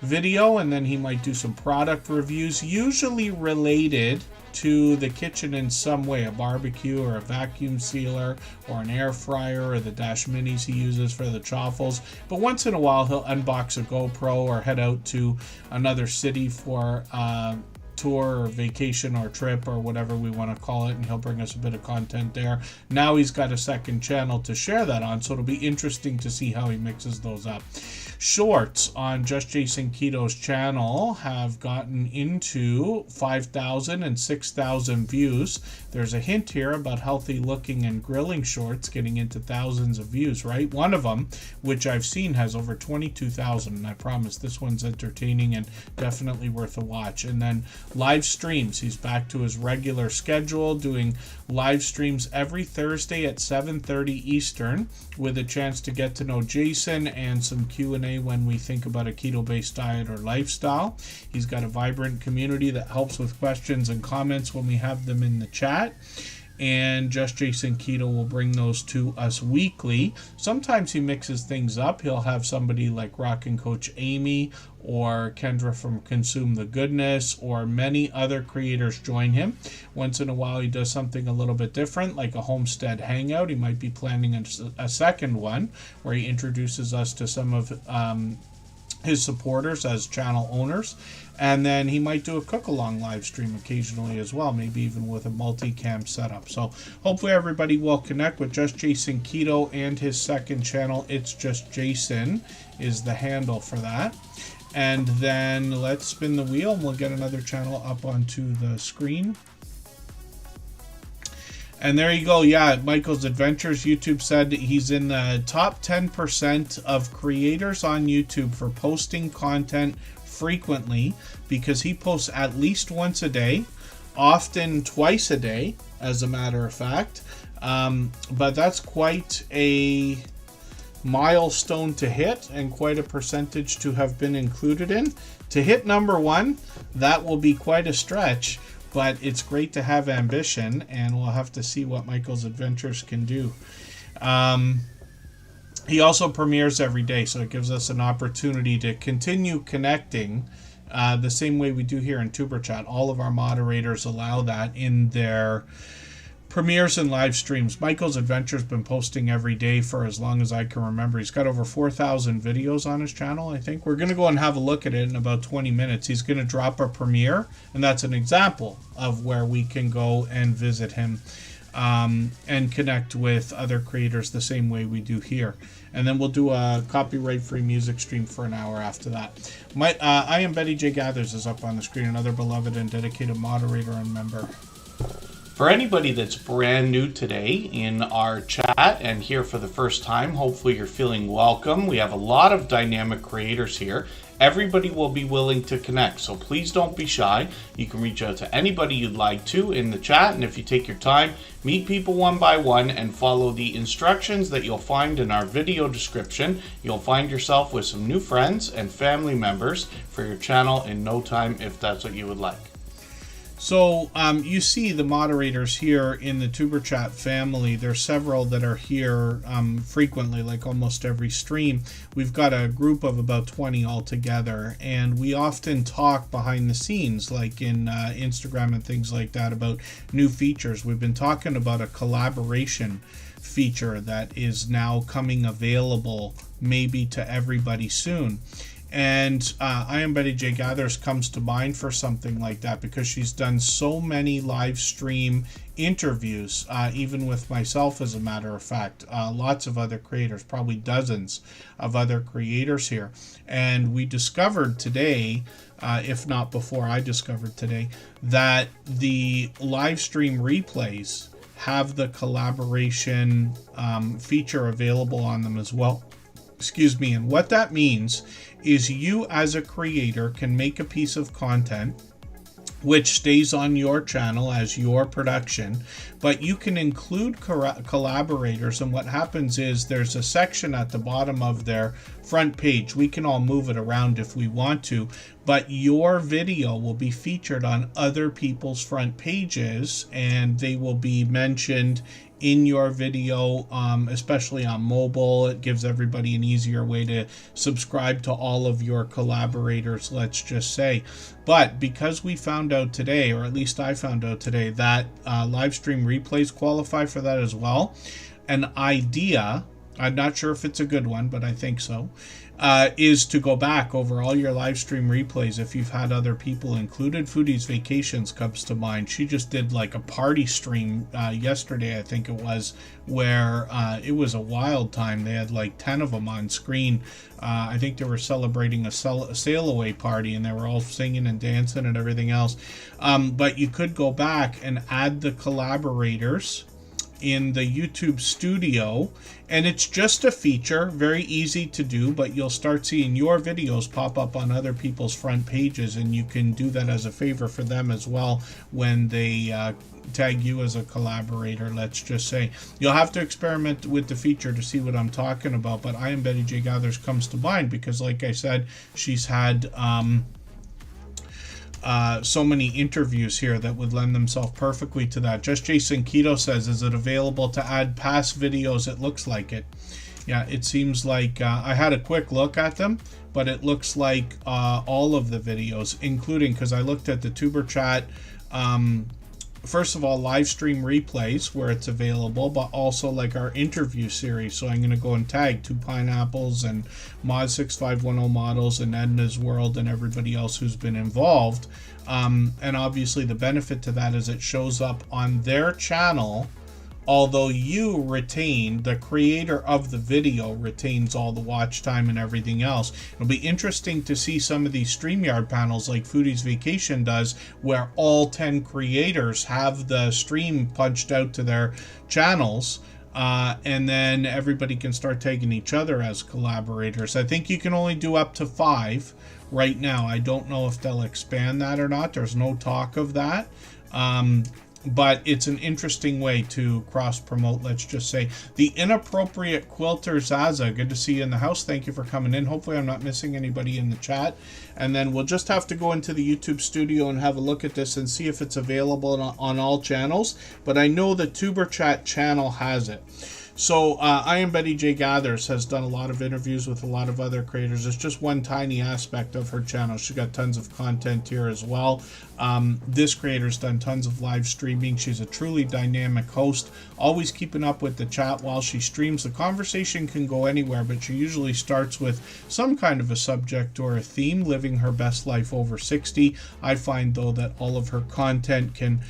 video, and then he might do some product reviews, usually related to the kitchen in some way, a barbecue or a vacuum sealer or an air fryer or the Dash Minis he uses for the chaffles. But once in a while he'll unbox a GoPro or head out to another city for tour or vacation or trip or whatever we want to call it, and he'll bring us a bit of content there. Now he's got a second channel to share that on, so it'll be interesting to see how he mixes those up. Shorts on Just Jason Keto's channel have gotten into 5,000 and 6,000 views. There's a hint here about healthy looking and grilling shorts getting into thousands of views, right? One of them, which I've seen, has over 22,000, and I promise this one's entertaining and definitely worth a watch. And then live streams. He's back to his regular schedule, doing live streams every Thursday at 7:30 Eastern, with a chance to get to know Jason and some Q&A when we think about a keto-based diet or lifestyle. He's got a vibrant community that helps with questions and comments when we have them in the chat. And Just Jason Keto will bring those to us weekly. Sometimes he mixes things up. He'll have somebody like Rockin' Coach Amy or Kendra from Consume the Goodness or many other creators join him. Once in a while he does something a little bit different, like a homestead hangout. He might be planning a second one where he introduces us to some of his supporters as channel owners. And then he might do a cook-along live stream occasionally as well, maybe even with a multi-cam setup. So hopefully everybody will connect with Just Jason Keto and his second channel. It's Just Jason is the handle for that. And then let's spin the wheel and we'll get another channel up onto the screen. And there you go. Yeah, Michael's Adventures. YouTube said he's in the top 10% of creators on YouTube for posting content frequently, because he posts at least once a day, often twice a day, as a matter of fact. But that's quite a milestone to hit, and quite a percentage to have been included in. To hit number one, that will be quite a stretch. But it's great to have ambition, and we'll have to see what Michael's Adventures can do. He also premieres every day, so it gives us an opportunity to continue connecting the same way we do here in Superchat. All of our moderators allow that in their premieres and live streams. Michael's Adventures been posting every day for as long as I can remember. He's got over 4,000 videos on his channel, I think. We're going to go and have a look at it in about 20 minutes. He's going to drop a premiere, and that's an example of where we can go and visit him and connect with other creators the same way we do here. And then we'll do a copyright-free music stream for an hour after that. I Am Betty J. Gathers is up on the screen, another beloved and dedicated moderator and member. For anybody that's brand new today in our chat and here for the first time, hopefully you're feeling welcome. We have a lot of dynamic creators here. Everybody will be willing to connect, so please don't be shy. You can reach out to anybody you'd like to in the chat, and if you take your time, meet people one by one and follow the instructions that you'll find in our video description. You'll find yourself with some new friends and family members for your channel in no time, if that's what you would like. So you see the moderators here in the Superchat family. There's several that are here frequently, like almost every stream. We've got a group of about 20 altogether, and we often talk behind the scenes, like in Instagram and things like that, about new features. We've been talking about a collaboration feature that is now coming available maybe to everybody soon. And I Am Betty J. Gathers comes to mind for something like that, because she's done so many live stream interviews, even with myself, as a matter of fact, lots of other creators, probably dozens of other creators here. And we discovered today, if not before I discovered today, that the live stream replays have the collaboration feature available on them as well. Excuse me. And what that means is you as a creator can make a piece of content which stays on your channel as your production, but you can include collaborators, and what happens is there's a section at the bottom of their front page. We can all move it around if we want to, but your video will be featured on other people's front pages, and they will be mentioned in your video, especially on mobile. It gives everybody an easier way to subscribe to all of your collaborators, let's just say. But because we found out today, or at least I found out today, that live stream replays qualify for that as well, an idea, I'm not sure if it's a good one, but I think so, is to go back over all your live stream replays if you've had other people included. Foodie's Vacations comes to mind. She just did like a party stream yesterday, I think it was, where it was a wild time. They had like 10 of them on screen. I think they were celebrating a sail away party, and they were all singing and dancing and everything else. But you could go back and add the collaborators in the YouTube studio, and it's just a feature, very easy to do, but you'll start seeing your videos pop up on other people's front pages, and you can do that as a favor for them as well when they tag you as a collaborator, let's just say. You'll have to experiment with the feature to see what I'm talking about, but I Am Betty J. Gathers comes to mind because, like I said, she's had so many interviews here that would lend themselves perfectly to that. Just Jason Keto says, is it available to add past videos? It looks like it. Yeah, it seems like I had a quick look at them, but it looks like all of the videos, including, because I looked at the Superchat, first of all, live stream replays where it's available, but also like our interview series. So I'm going to go and tag Two Pineapples and Mod6510 Models and Edna's World and everybody else who's been involved. And obviously the benefit to that is it shows up on their channel although you retain, the creator of the video retains all the watch time and everything else. It'll be interesting to see some of these StreamYard panels like Foodie's Vacation does, where all 10 creators have the stream punched out to their channels. And then everybody can start tagging each other as collaborators. I think you can only do up to 5 right now. I don't know if they'll expand that or not. There's no talk of that. But it's an interesting way to cross-promote, let's just say. The Inappropriate Quilter Zaza, good to see you in the house. Thank you for coming in. Hopefully I'm not missing anybody in the chat. And then we'll just have to go into the YouTube studio and have a look at this and see if it's available on all channels. But I know the Superchat channel has it. So I Am Betty J Gathers has done a lot of interviews with a lot of other creators. It's just one tiny aspect of her channel. She's got tons of content here as well. This creator's done tons of live streaming. She's a truly dynamic host, always keeping up with the chat while she streams. The conversation can go anywhere, but she usually starts with some kind of a subject or a theme, living her best life over 60. I find, though, that all of her content can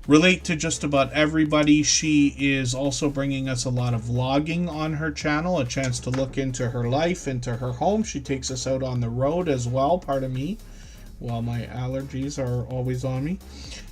relate to just about everybody. She is also bringing us a lot of vlogging on her channel, a chance to look into her life, into her home. She takes us out on the road as well, pardon me, while my allergies are always on me.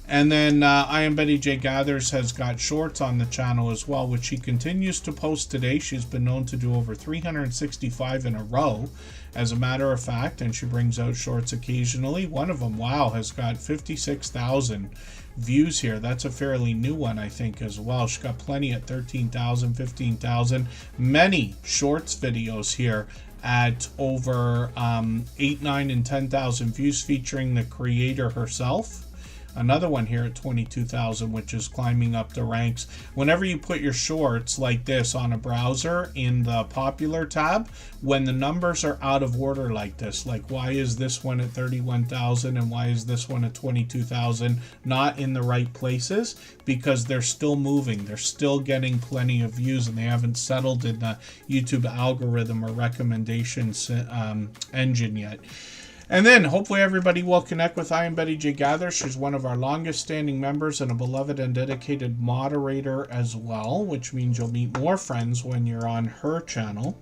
And then I Am Betty J Gathers has got shorts on the channel as well, which she continues to post today. She's been known to do over 365 in a row, as a matter of fact, and she brings out shorts occasionally. One of them, wow, has got 56,000 views here. That's a fairly new one, I think, as well. She's got plenty at 13,000, 15,000. Many shorts videos here at over 8, 9, and 10,000 views, featuring the creator herself. Another one here at 22,000, which is climbing up the ranks. Whenever you put your shorts like this on a browser in the popular tab, when the numbers are out of order like this, like why is this one at 31,000 and why is this one at 22,000, not in the right places, because they're still moving, they're still getting plenty of views, and they haven't settled in the YouTube algorithm or recommendations engine yet. And then hopefully everybody will connect with I Am Betty J Gather. She's one of our longest standing members and a beloved and dedicated moderator as well, which means you'll meet more friends when you're on her channel.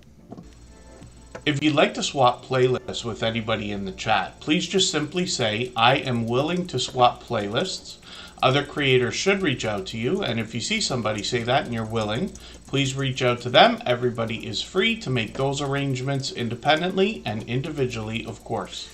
If you'd like to swap playlists with anybody in the chat, please just simply say, I am willing to swap playlists. Other creators should reach out to you, and if you see somebody say that and you're willing, please reach out to them. Everybody is free to make those arrangements independently and individually, of course.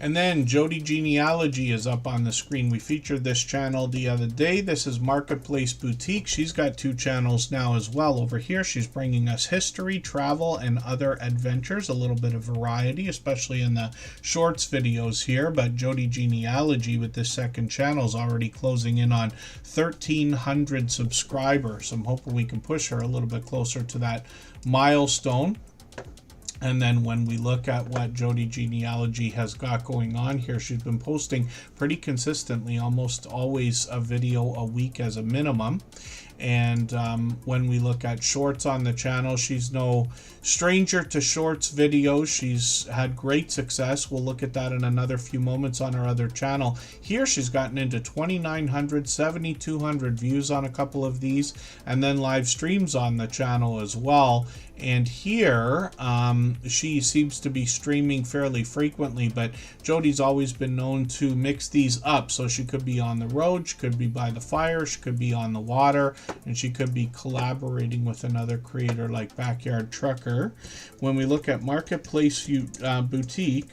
And then Jody Genealogy is up on the screen. We featured this channel the other day. This is Marketplace Boutique. She's got 2 channels now as well. Over here, she's bringing us history, travel, and other adventures. A little bit of variety, especially in the shorts videos here. But Jody Genealogy with this second channel is already closing in on 1,300 subscribers. I'm hoping we can push her a little bit closer to that milestone. And then when we look at what Jody Genealogy has got going on here, she's been posting pretty consistently, almost always a video a week as a minimum. And when we look at shorts on the channel, she's no stranger to shorts videos. She's had great success. We'll look at that in another few moments on her other channel. Here she's gotten into 2,900, 7,200 views on a couple of these, and then live streams on the channel as well. And here she seems to be streaming fairly frequently, but Jody's always been known to mix these up. So she could be on the road, she could be by the fire, she could be on the water, and she could be collaborating with another creator like Backyard Trucker. When we look at Marketplace Boutique,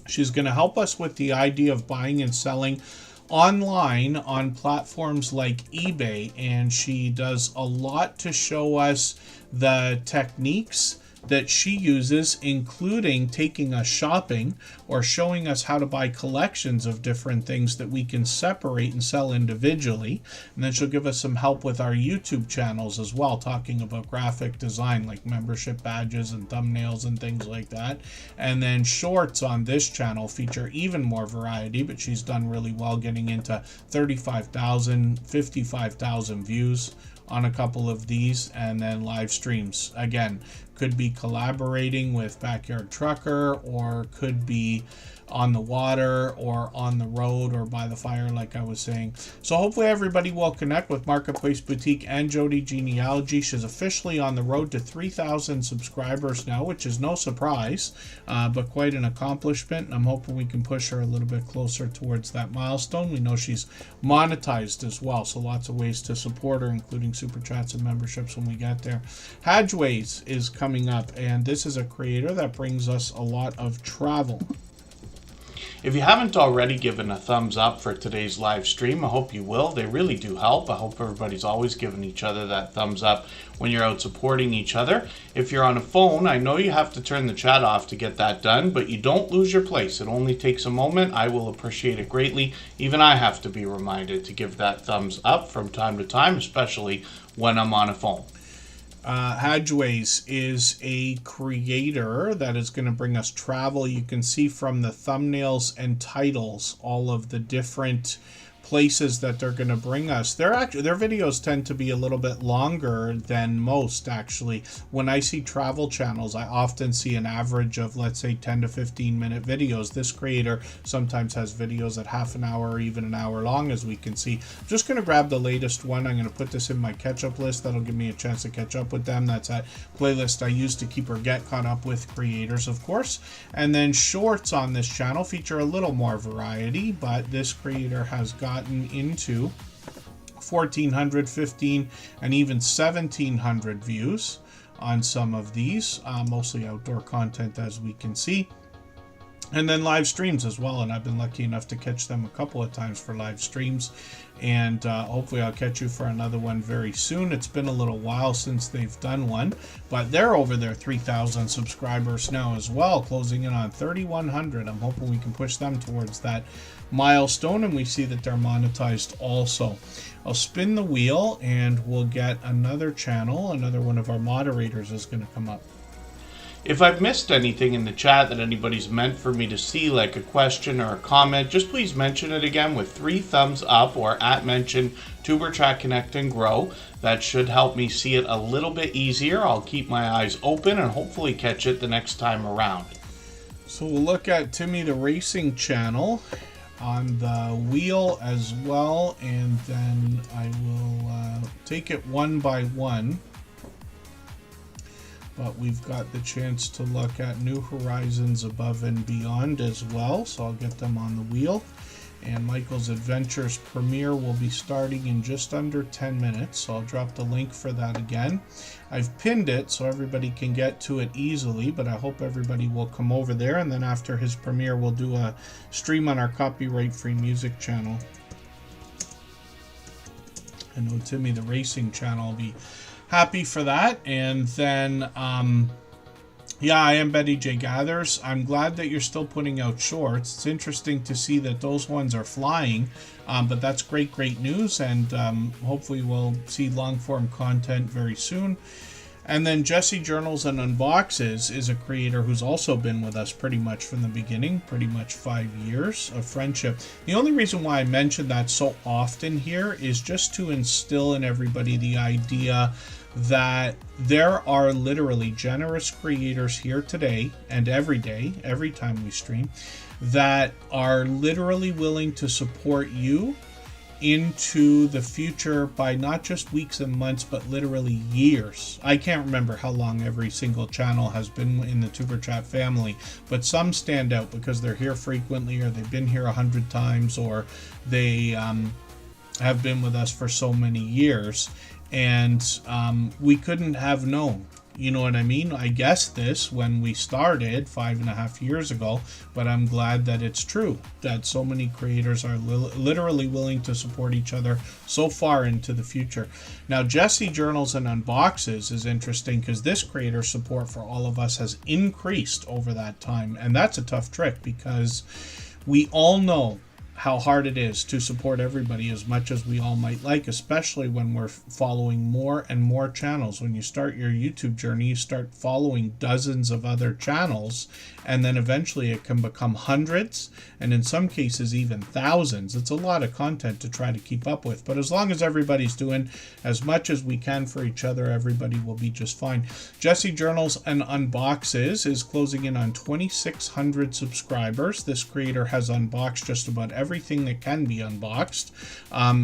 she's going to help us with the idea of buying and selling online on platforms like eBay, and she does a lot to show us the techniques that she uses, including taking us shopping or showing us how to buy collections of different things that we can separate and sell individually. And then she'll give us some help with our YouTube channels as well, talking about graphic design like membership badges and thumbnails and things like that. And then shorts on this channel feature even more variety, but she's done really well getting into 35,000, 55,000 views on a couple of these, and then live streams. Again, could be collaborating with Backyard Trucker, or could be on the water or on the road or by the fire, like I was saying. So hopefully everybody will connect with Marketplace Boutique and Jody Genealogy. She's officially on the road to 3,000 subscribers now, which is no surprise, but quite an accomplishment. And I'm hoping we can push her a little bit closer towards that milestone. We know she's monetized as well, so lots of ways to support her, including super chats and memberships when we get there. Hadgeways is coming up, and this is a creator that brings us a lot of travel. If you haven't already given a thumbs up for today's live stream, I hope you will. They really do help. I hope everybody's always giving each other that thumbs up when you're out supporting each other. If you're on a phone, I know you have to turn the chat off to get that done, but you don't lose your place. It only takes a moment. I will appreciate it greatly. Even I have to be reminded to give that thumbs up from time to time, especially when I'm on a phone. Hadgeways is a creator that is going to bring us travel. You can see from the thumbnails and titles all of the different places that they're going to bring us. Their videos tend to be a little bit longer than most, actually. When I see travel channels, I often see an average of, let's say, 10 to 15 minute videos. This creator sometimes has videos at half an hour or even an hour long, as we can see. I'm just going to grab the latest one. I'm going to put this in my catch up list. That'll give me a chance to catch up with them. That's that playlist I use to keep or get caught up with creators, of course. And then shorts on this channel feature a little more variety, but this creator has gotten into 1,400, 15, and even 1,700 views on some of these, mostly outdoor content, as we can see. And then live streams as well, and I've been lucky enough to catch them a couple of times for live streams, and hopefully I'll catch you for another one very soon. It's been a little while since they've done one, but they're over their 3,000 subscribers now as well, closing in on 3,100. I'm hoping we can push them towards that milestone, and we see that they're monetized also. I'll spin the wheel and we'll get another channel. Another one of our moderators is going to come up. If I've missed anything in the chat that anybody's meant for me to see, like a question or a comment, just please mention it again with 3 thumbs up or @mention Tuberchat Connect and Grow. That should help me see it a little bit easier. I'll keep my eyes open and hopefully catch it the next time around. So we'll look at Timmy the Racing channel on the wheel as well, and then I will take it one by one. But we've got the chance to look at New Horizons Above and Beyond as well, so I'll get them on the wheel. And Michael's Adventures premiere will be starting in just under 10 minutes, so I'll drop the link for that again. I've pinned it so everybody can get to it easily, but I hope everybody will come over there, and then after his premiere we'll do a stream on our copyright-free music channel. I know Timmy the Racing channel will be happy for that. And then yeah, I am Betty J Gathers. I'm glad that you're still putting out shorts. It's interesting to see that those ones are flying, but that's great news, and hopefully we'll see long form content very soon. And then Jesse Journals and Unboxes is a creator who's also been with us pretty much from the beginning, pretty much 5 years of friendship. The only reason why I mention that so often here is just to instill in everybody the idea that there are literally generous creators here today and every day, every time we stream, that are literally willing to support you into the future by not just weeks and months, but literally years. I can't remember how long every single channel has been in the Tuberchat family, but some stand out because they're here frequently, or they've been here 100 times, or they have been with us for so many years. And we couldn't have known, you know what I mean? I guessed this when we started 5.5 years ago, but I'm glad that it's true, that so many creators are literally willing to support each other so far into the future. Now, Jesse Journals and Unboxes is interesting because this creator support for all of us has increased over that time. And that's a tough trick because we all know how hard it is to support everybody as much as we all might like, especially when we're following more and more channels. When you start your YouTube journey, you start following dozens of other channels, and then eventually it can become hundreds, and in some cases even thousands. It's a lot of content to try to keep up with, but as long as everybody's doing as much as we can for each other, everybody will be just fine. Jesse Journals and Unboxes is closing in on 2,600 subscribers. This creator has unboxed just about everything that can be unboxed.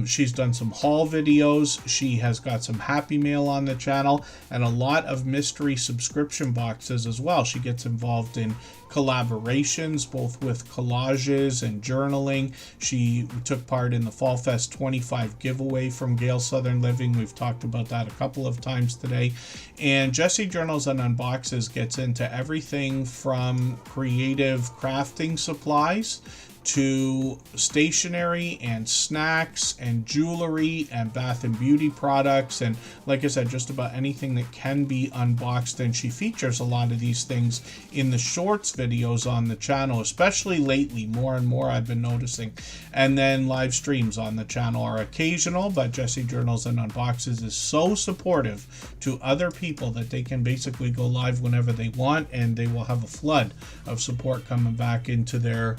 She's done some haul videos. She has got some Happy Mail on the channel and a lot of mystery subscription boxes as well. She gets involved in collaborations, both with collages and journaling. She took part in the Fall Fest 25 giveaway from Gale Southern Living. We've talked about that a couple of times today. And Jesse Journals and Unboxes gets into everything from creative crafting supplies to stationery and snacks and jewelry and bath and beauty products, and like I said, just about anything that can be unboxed. And she features a lot of these things in the shorts videos on the channel, especially lately, more and more I've been noticing. And then live streams on the channel are occasional, but Jesse Journals and Unboxes is so supportive to other people that they can basically go live whenever they want, and they will have a flood of support coming back into their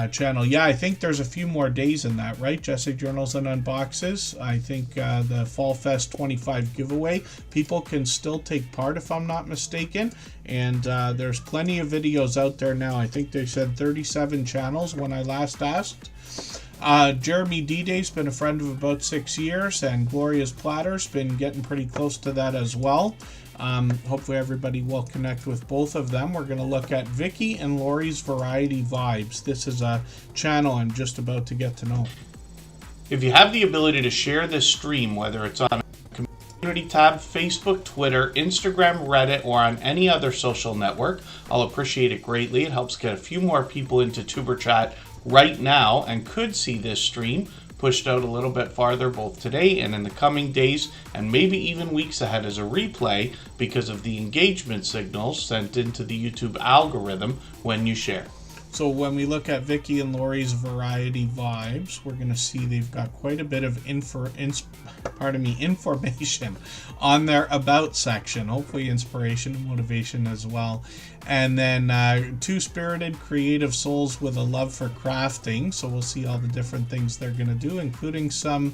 channel. Yeah, I think there's a few more days in that, right? Jesse Journals and Unboxes. I think the Fall Fest 25 giveaway, people can still take part if I'm not mistaken. And there's plenty of videos out there now. I think they said 37 channels when I last asked. Jeremy D-Day's been a friend of about 6 years, and Gloria's Platter's been getting pretty close to that as well. Hopefully everybody will connect with both of them. We're going to look at Vicky and Lori's Variety Vibes. This is a channel I'm just about to get to know. If you have the ability to share this stream, whether it's on a community tab, Facebook, Twitter, Instagram, Reddit, or on any other social network, I'll appreciate it greatly. It helps get a few more people into Tuber Chat right now and could see this stream pushed out a little bit farther both today and in the coming days, and maybe even weeks ahead as a replay because of the engagement signals sent into the YouTube algorithm when you share. So when we look at Vicky and Lori's Variety Vibes, we're going to see they've got quite a bit of information on their About section. Hopefully inspiration and motivation as well. And then two spirited creative souls with a love for crafting. So we'll see all the different things they're going to do, including some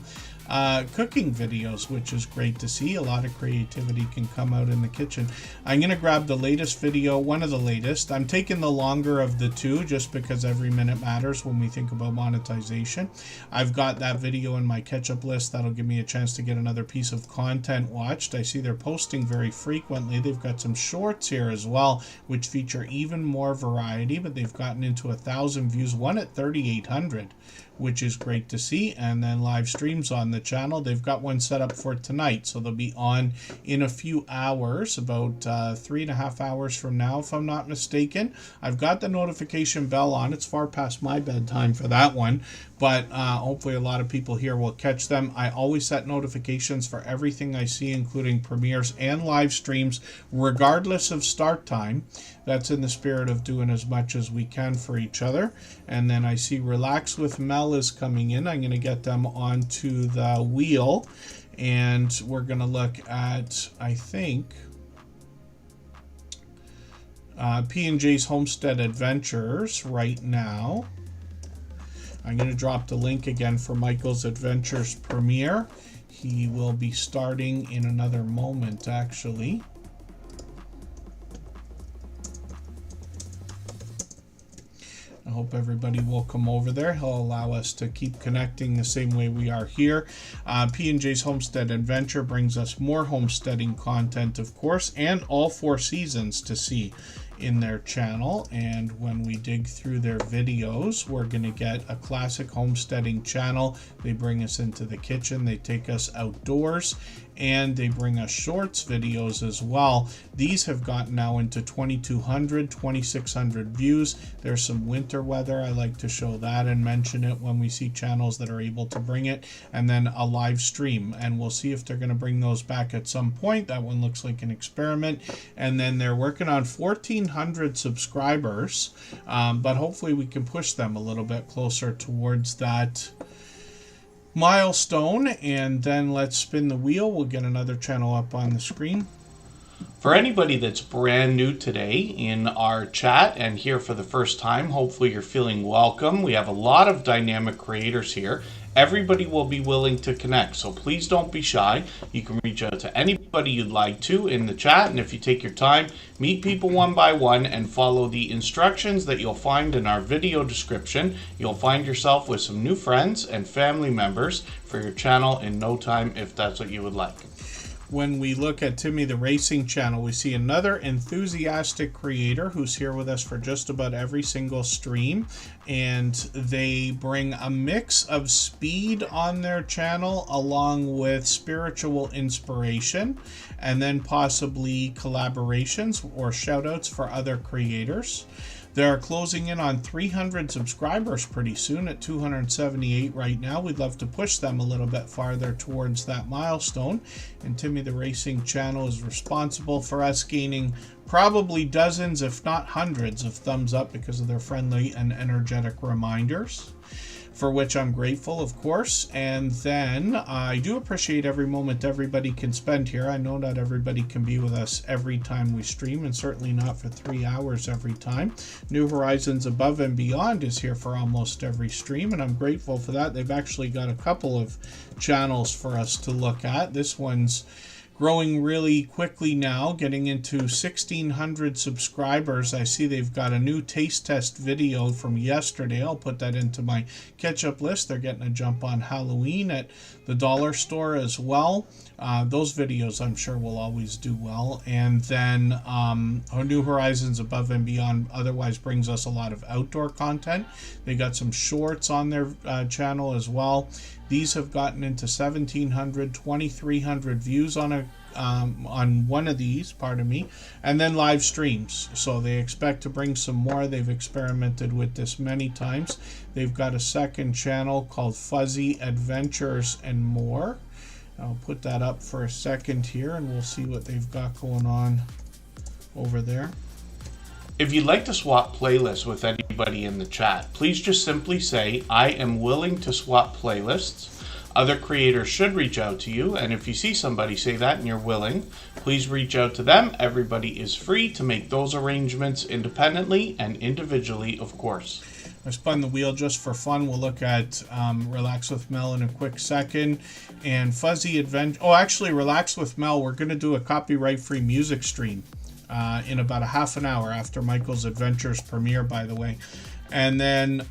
cooking videos, which is great to see. A lot of creativity can come out in the kitchen. I'm going to grab the latest video, one of the latest. I'm taking the longer of the two just because every minute matters when we think about monetization. I've got that video in my catch-up list. That'll give me a chance to get another piece of content watched. I see they're posting very frequently. They've got some shorts here as well, which feature even more variety, but they've gotten into 1,000 views, one at 3,800. Which is great to see. And then live streams on the channel. They've got one set up for tonight, so they'll be on in a few hours, about 3.5 hours from now, if I'm not mistaken. I've got the notification bell on. It's far past my bedtime for that one, but hopefully a lot of people here will catch them. I always set notifications for everything I see, including premieres and live streams, regardless of start time. That's in the spirit of doing as much as we can for each other. And then I see Relax with Mel is coming in. I'm going to get them onto the wheel, and we're going to look at, I think, P&J's Homestead Adventures right now. I'm going to drop the link again for Michael's Adventures premiere. He will be starting in another moment, actually. I hope everybody will come over there. He'll allow us to keep connecting the same way we are here. P&J's Homestead Adventure brings us more homesteading content, of course, and all 4 seasons to see in their channel. And when we dig through their videos, we're going to get a classic homesteading channel. They bring us into the kitchen. They take us outdoors. and they bring us shorts videos as well. These have gotten now into 2,200, 2,600 views. There's some winter weather. I like to show that and mention it when we see channels that are able to bring it. And then a live stream, and we'll see if they're going to bring those back at some point. That one looks like an experiment. And then they're working on 1,400 subscribers, but hopefully we can push them a little bit closer towards that milestone. And then let's spin the wheel. We'll get another channel up on the screen. For anybody that's brand new today in our chat and here for the first time, hopefully you're feeling welcome. We have a lot of dynamic creators here. Everybody will be willing to connect, so please don't be shy. You can reach out to anybody you'd like to in the chat, and if you take your time, meet people one by one and follow the instructions that you'll find in our video description. You'll find yourself with some new friends and family members for your channel in no time if that's what you would like. When we look at Timmy the Racing channel, we see another enthusiastic creator who's here with us for just about every single stream, and they bring a mix of speed on their channel along with spiritual inspiration, and then possibly collaborations or shout outs for other creators. They're closing in on 300 subscribers pretty soon at 278 right now. We'd love to push them a little bit farther towards that milestone. And Timmy the Racing channel is responsible for us gaining probably dozens, if not hundreds, of thumbs up because of their friendly and energetic reminders, for which I'm grateful, of course. And then I do appreciate every moment everybody can spend here. I know not everybody can be with us every time we stream, and certainly not for 3 hours every time. New Horizons Above and Beyond is here for almost every stream, and I'm grateful for that. They've actually got a couple of channels for us to look at. This one's growing really quickly now, getting into 1,600 subscribers. I see they've got a new taste test video from yesterday. I'll put that into my catch-up list. They're getting a jump on Halloween at the dollar store as well. Those videos I'm sure will always do well. And then our New Horizons Above and Beyond otherwise brings us a lot of outdoor content. They got some shorts on their channel as well. These have gotten into 1,700, 2,300 views on one of these, pardon me, and then live streams. So they expect to bring some more. They've experimented with this many times. They've got a second channel called Fuzzy Adventures and More. I'll put that up for a second here, and we'll see what they've got going on over there. If you'd like to swap playlists with anybody in the chat, please just simply say, I am willing to swap playlists. Other creators should reach out to you, and if you see somebody say that and you're willing, please reach out to them. Everybody is free to make those arrangements independently and individually, of course. I spun the wheel just for fun. We'll look at Relax with Mel in a quick second. And Fuzzy Adventure... Oh, actually, Relax with Mel, we're going to do a copyright-free music stream in about a half an hour after Michael's Adventures premiere, by the way. And then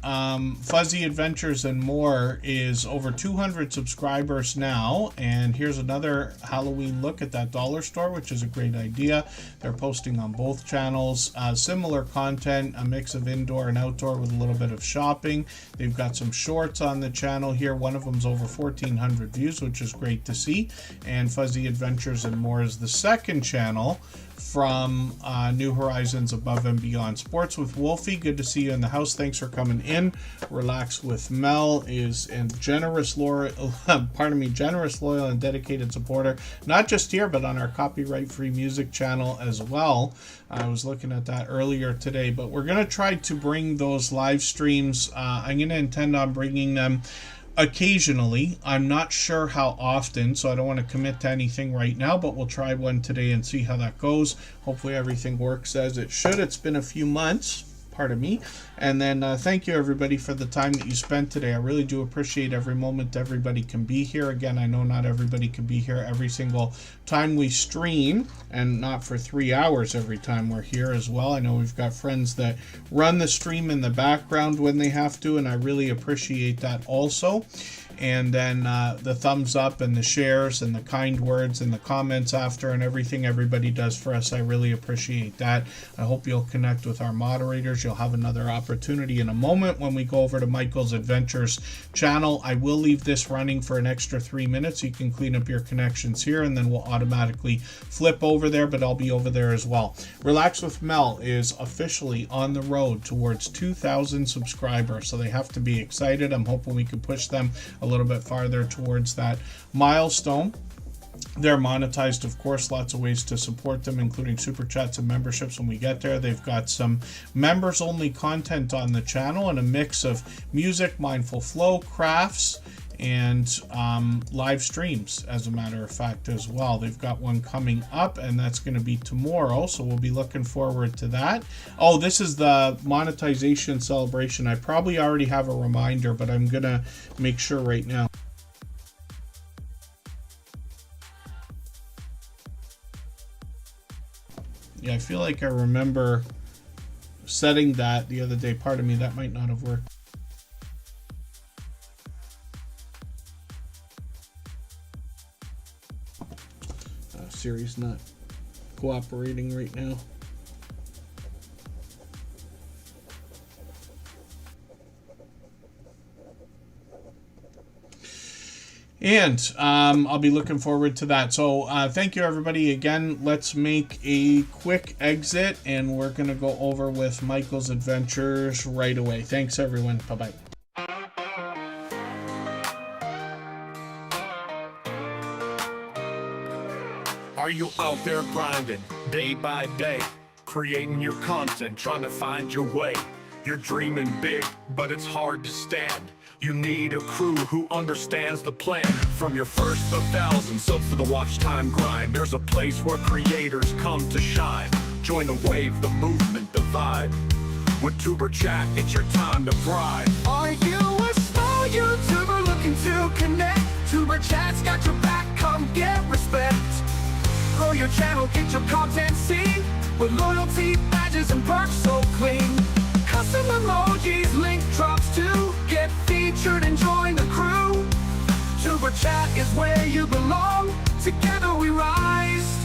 Fuzzy Adventures and More is over 200 subscribers now. And here's another Halloween look at that dollar store, which is a great idea. They're posting on both channels. Similar content, a mix of indoor and outdoor with a little bit of shopping. They've got some shorts on the channel here. One of them's over 1,400 views, which is great to see. And Fuzzy Adventures and More is the second channel from New Horizons Above and Beyond. Sports with Wolfie, good to see you in the house. Thanks for coming in. Relax with Mel is a generous, loyal, and dedicated supporter, not just here, but on our copyright-free music channel as well. I was looking at that earlier today, but we're going to try to bring those live streams. I'm going to intend on bringing them occasionally. I'm not sure how often, so I don't want to commit to anything right now, but we'll try one today and see how that goes. Hopefully everything works as it should. It's been a few months, pardon me. And then thank you everybody for the time that you spent today. I really do appreciate every moment everybody can be here. Again, I know not everybody can be here every single time we stream, and not for 3 hours every time we're here as well. I know we've got friends that run the stream in the background when they have to, and I really appreciate that also. and then the thumbs up and the shares and the kind words and the comments after and everything everybody does for us. I really appreciate that. I hope you'll connect with our moderators. You'll have another opportunity in a moment when we go over to Michael's Adventures channel. I will leave this running for an extra 3 minutes. You can clean up your connections here, and then we'll automatically flip over there, but I'll be over there as well. Relax with Mel is officially on the road towards 2,000 subscribers, so they have to be excited. I'm hoping we can push them a little bit farther towards that milestone. They're monetized, of course, lots of ways to support them, including super chats and memberships when we get there. They've got some members only content on the channel and a mix of music, mindful flow, crafts, and live streams, as a matter of fact, as well. They've got one coming up, and that's going to be tomorrow, so we'll be looking forward to that. Oh, this is the monetization celebration. I probably already have a reminder, but I'm going to make sure right now. Yeah, I feel like I remember setting that the other day. Pardon me, that might not have worked. Siri's not cooperating right now. And I'll be looking forward to that. So thank you, everybody. Again, let's make a quick exit, and we're going to go over with Michael's Adventures right away. Thanks, everyone. Bye-bye. Are you out there grinding, day by day, creating your content, trying to find your way? You're dreaming big, but it's hard to stand. You need a crew who understands the plan. From your first of thousands up to the watch time grind, there's a place where creators come to shine. Join the wave, the movement, the vibe. With Tuber Chat, it's your time to thrive. Are you a small YouTuber looking to connect? Tuber Chat's got your back, come get respect. Grow your channel, get your content seen, with loyalty, badges, and perks so clean. Custom emojis, link drops to get featured and join the crew. Tuber Chat is where you belong. Together we rise,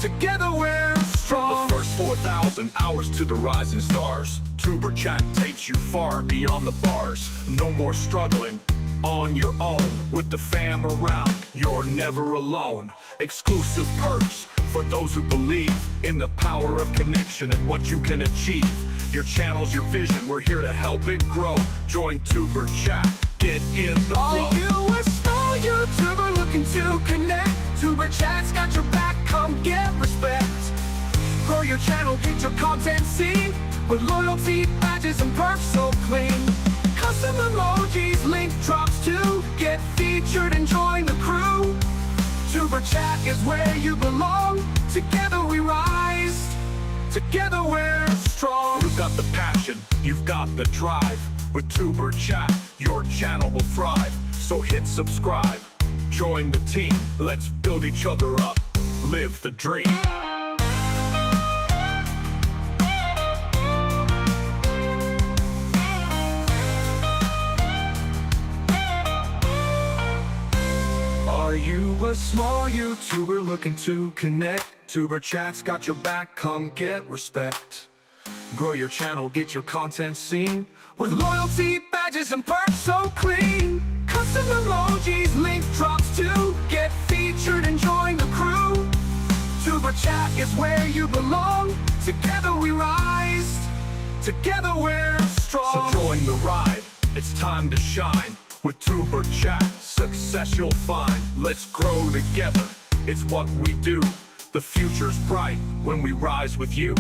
together we're strong. The first 4,000 hours to the rising stars. Tuber Chat takes you far beyond the bars. No more struggling on your own. With the fam around, you're never alone. Exclusive perks for those who believe in the power of connection and what you can achieve. Your channel's your vision, we're here to help it grow. Join Tuber Chat, get in the flow. Are you a small YouTuber looking to connect? Tuber Chat's got your back, come get respect. Grow your channel, get your content seen, with loyalty, badges, and perks so clean. Custom emojis, link drops to get featured and join the crew. Tuber Chat is where you belong. Together we rise, together we're strong. You've got the passion, you've got the drive. With Tuber Chat, your channel will thrive. So hit subscribe, join the team. Let's build each other up, live the dream. Are you a small YouTuber looking to connect? Tuber Chat's got your back, come get respect. Grow your channel, get your content seen, with loyalty, badges, and perks so clean. Custom emojis, link drops to get featured and join the crew. Tuber Chat is where you belong. Together we rise, together we're strong. So join the ride, it's time to shine. With Tuber Chat, success you'll find. Let's grow together, it's what we do. The future's bright when we rise with you.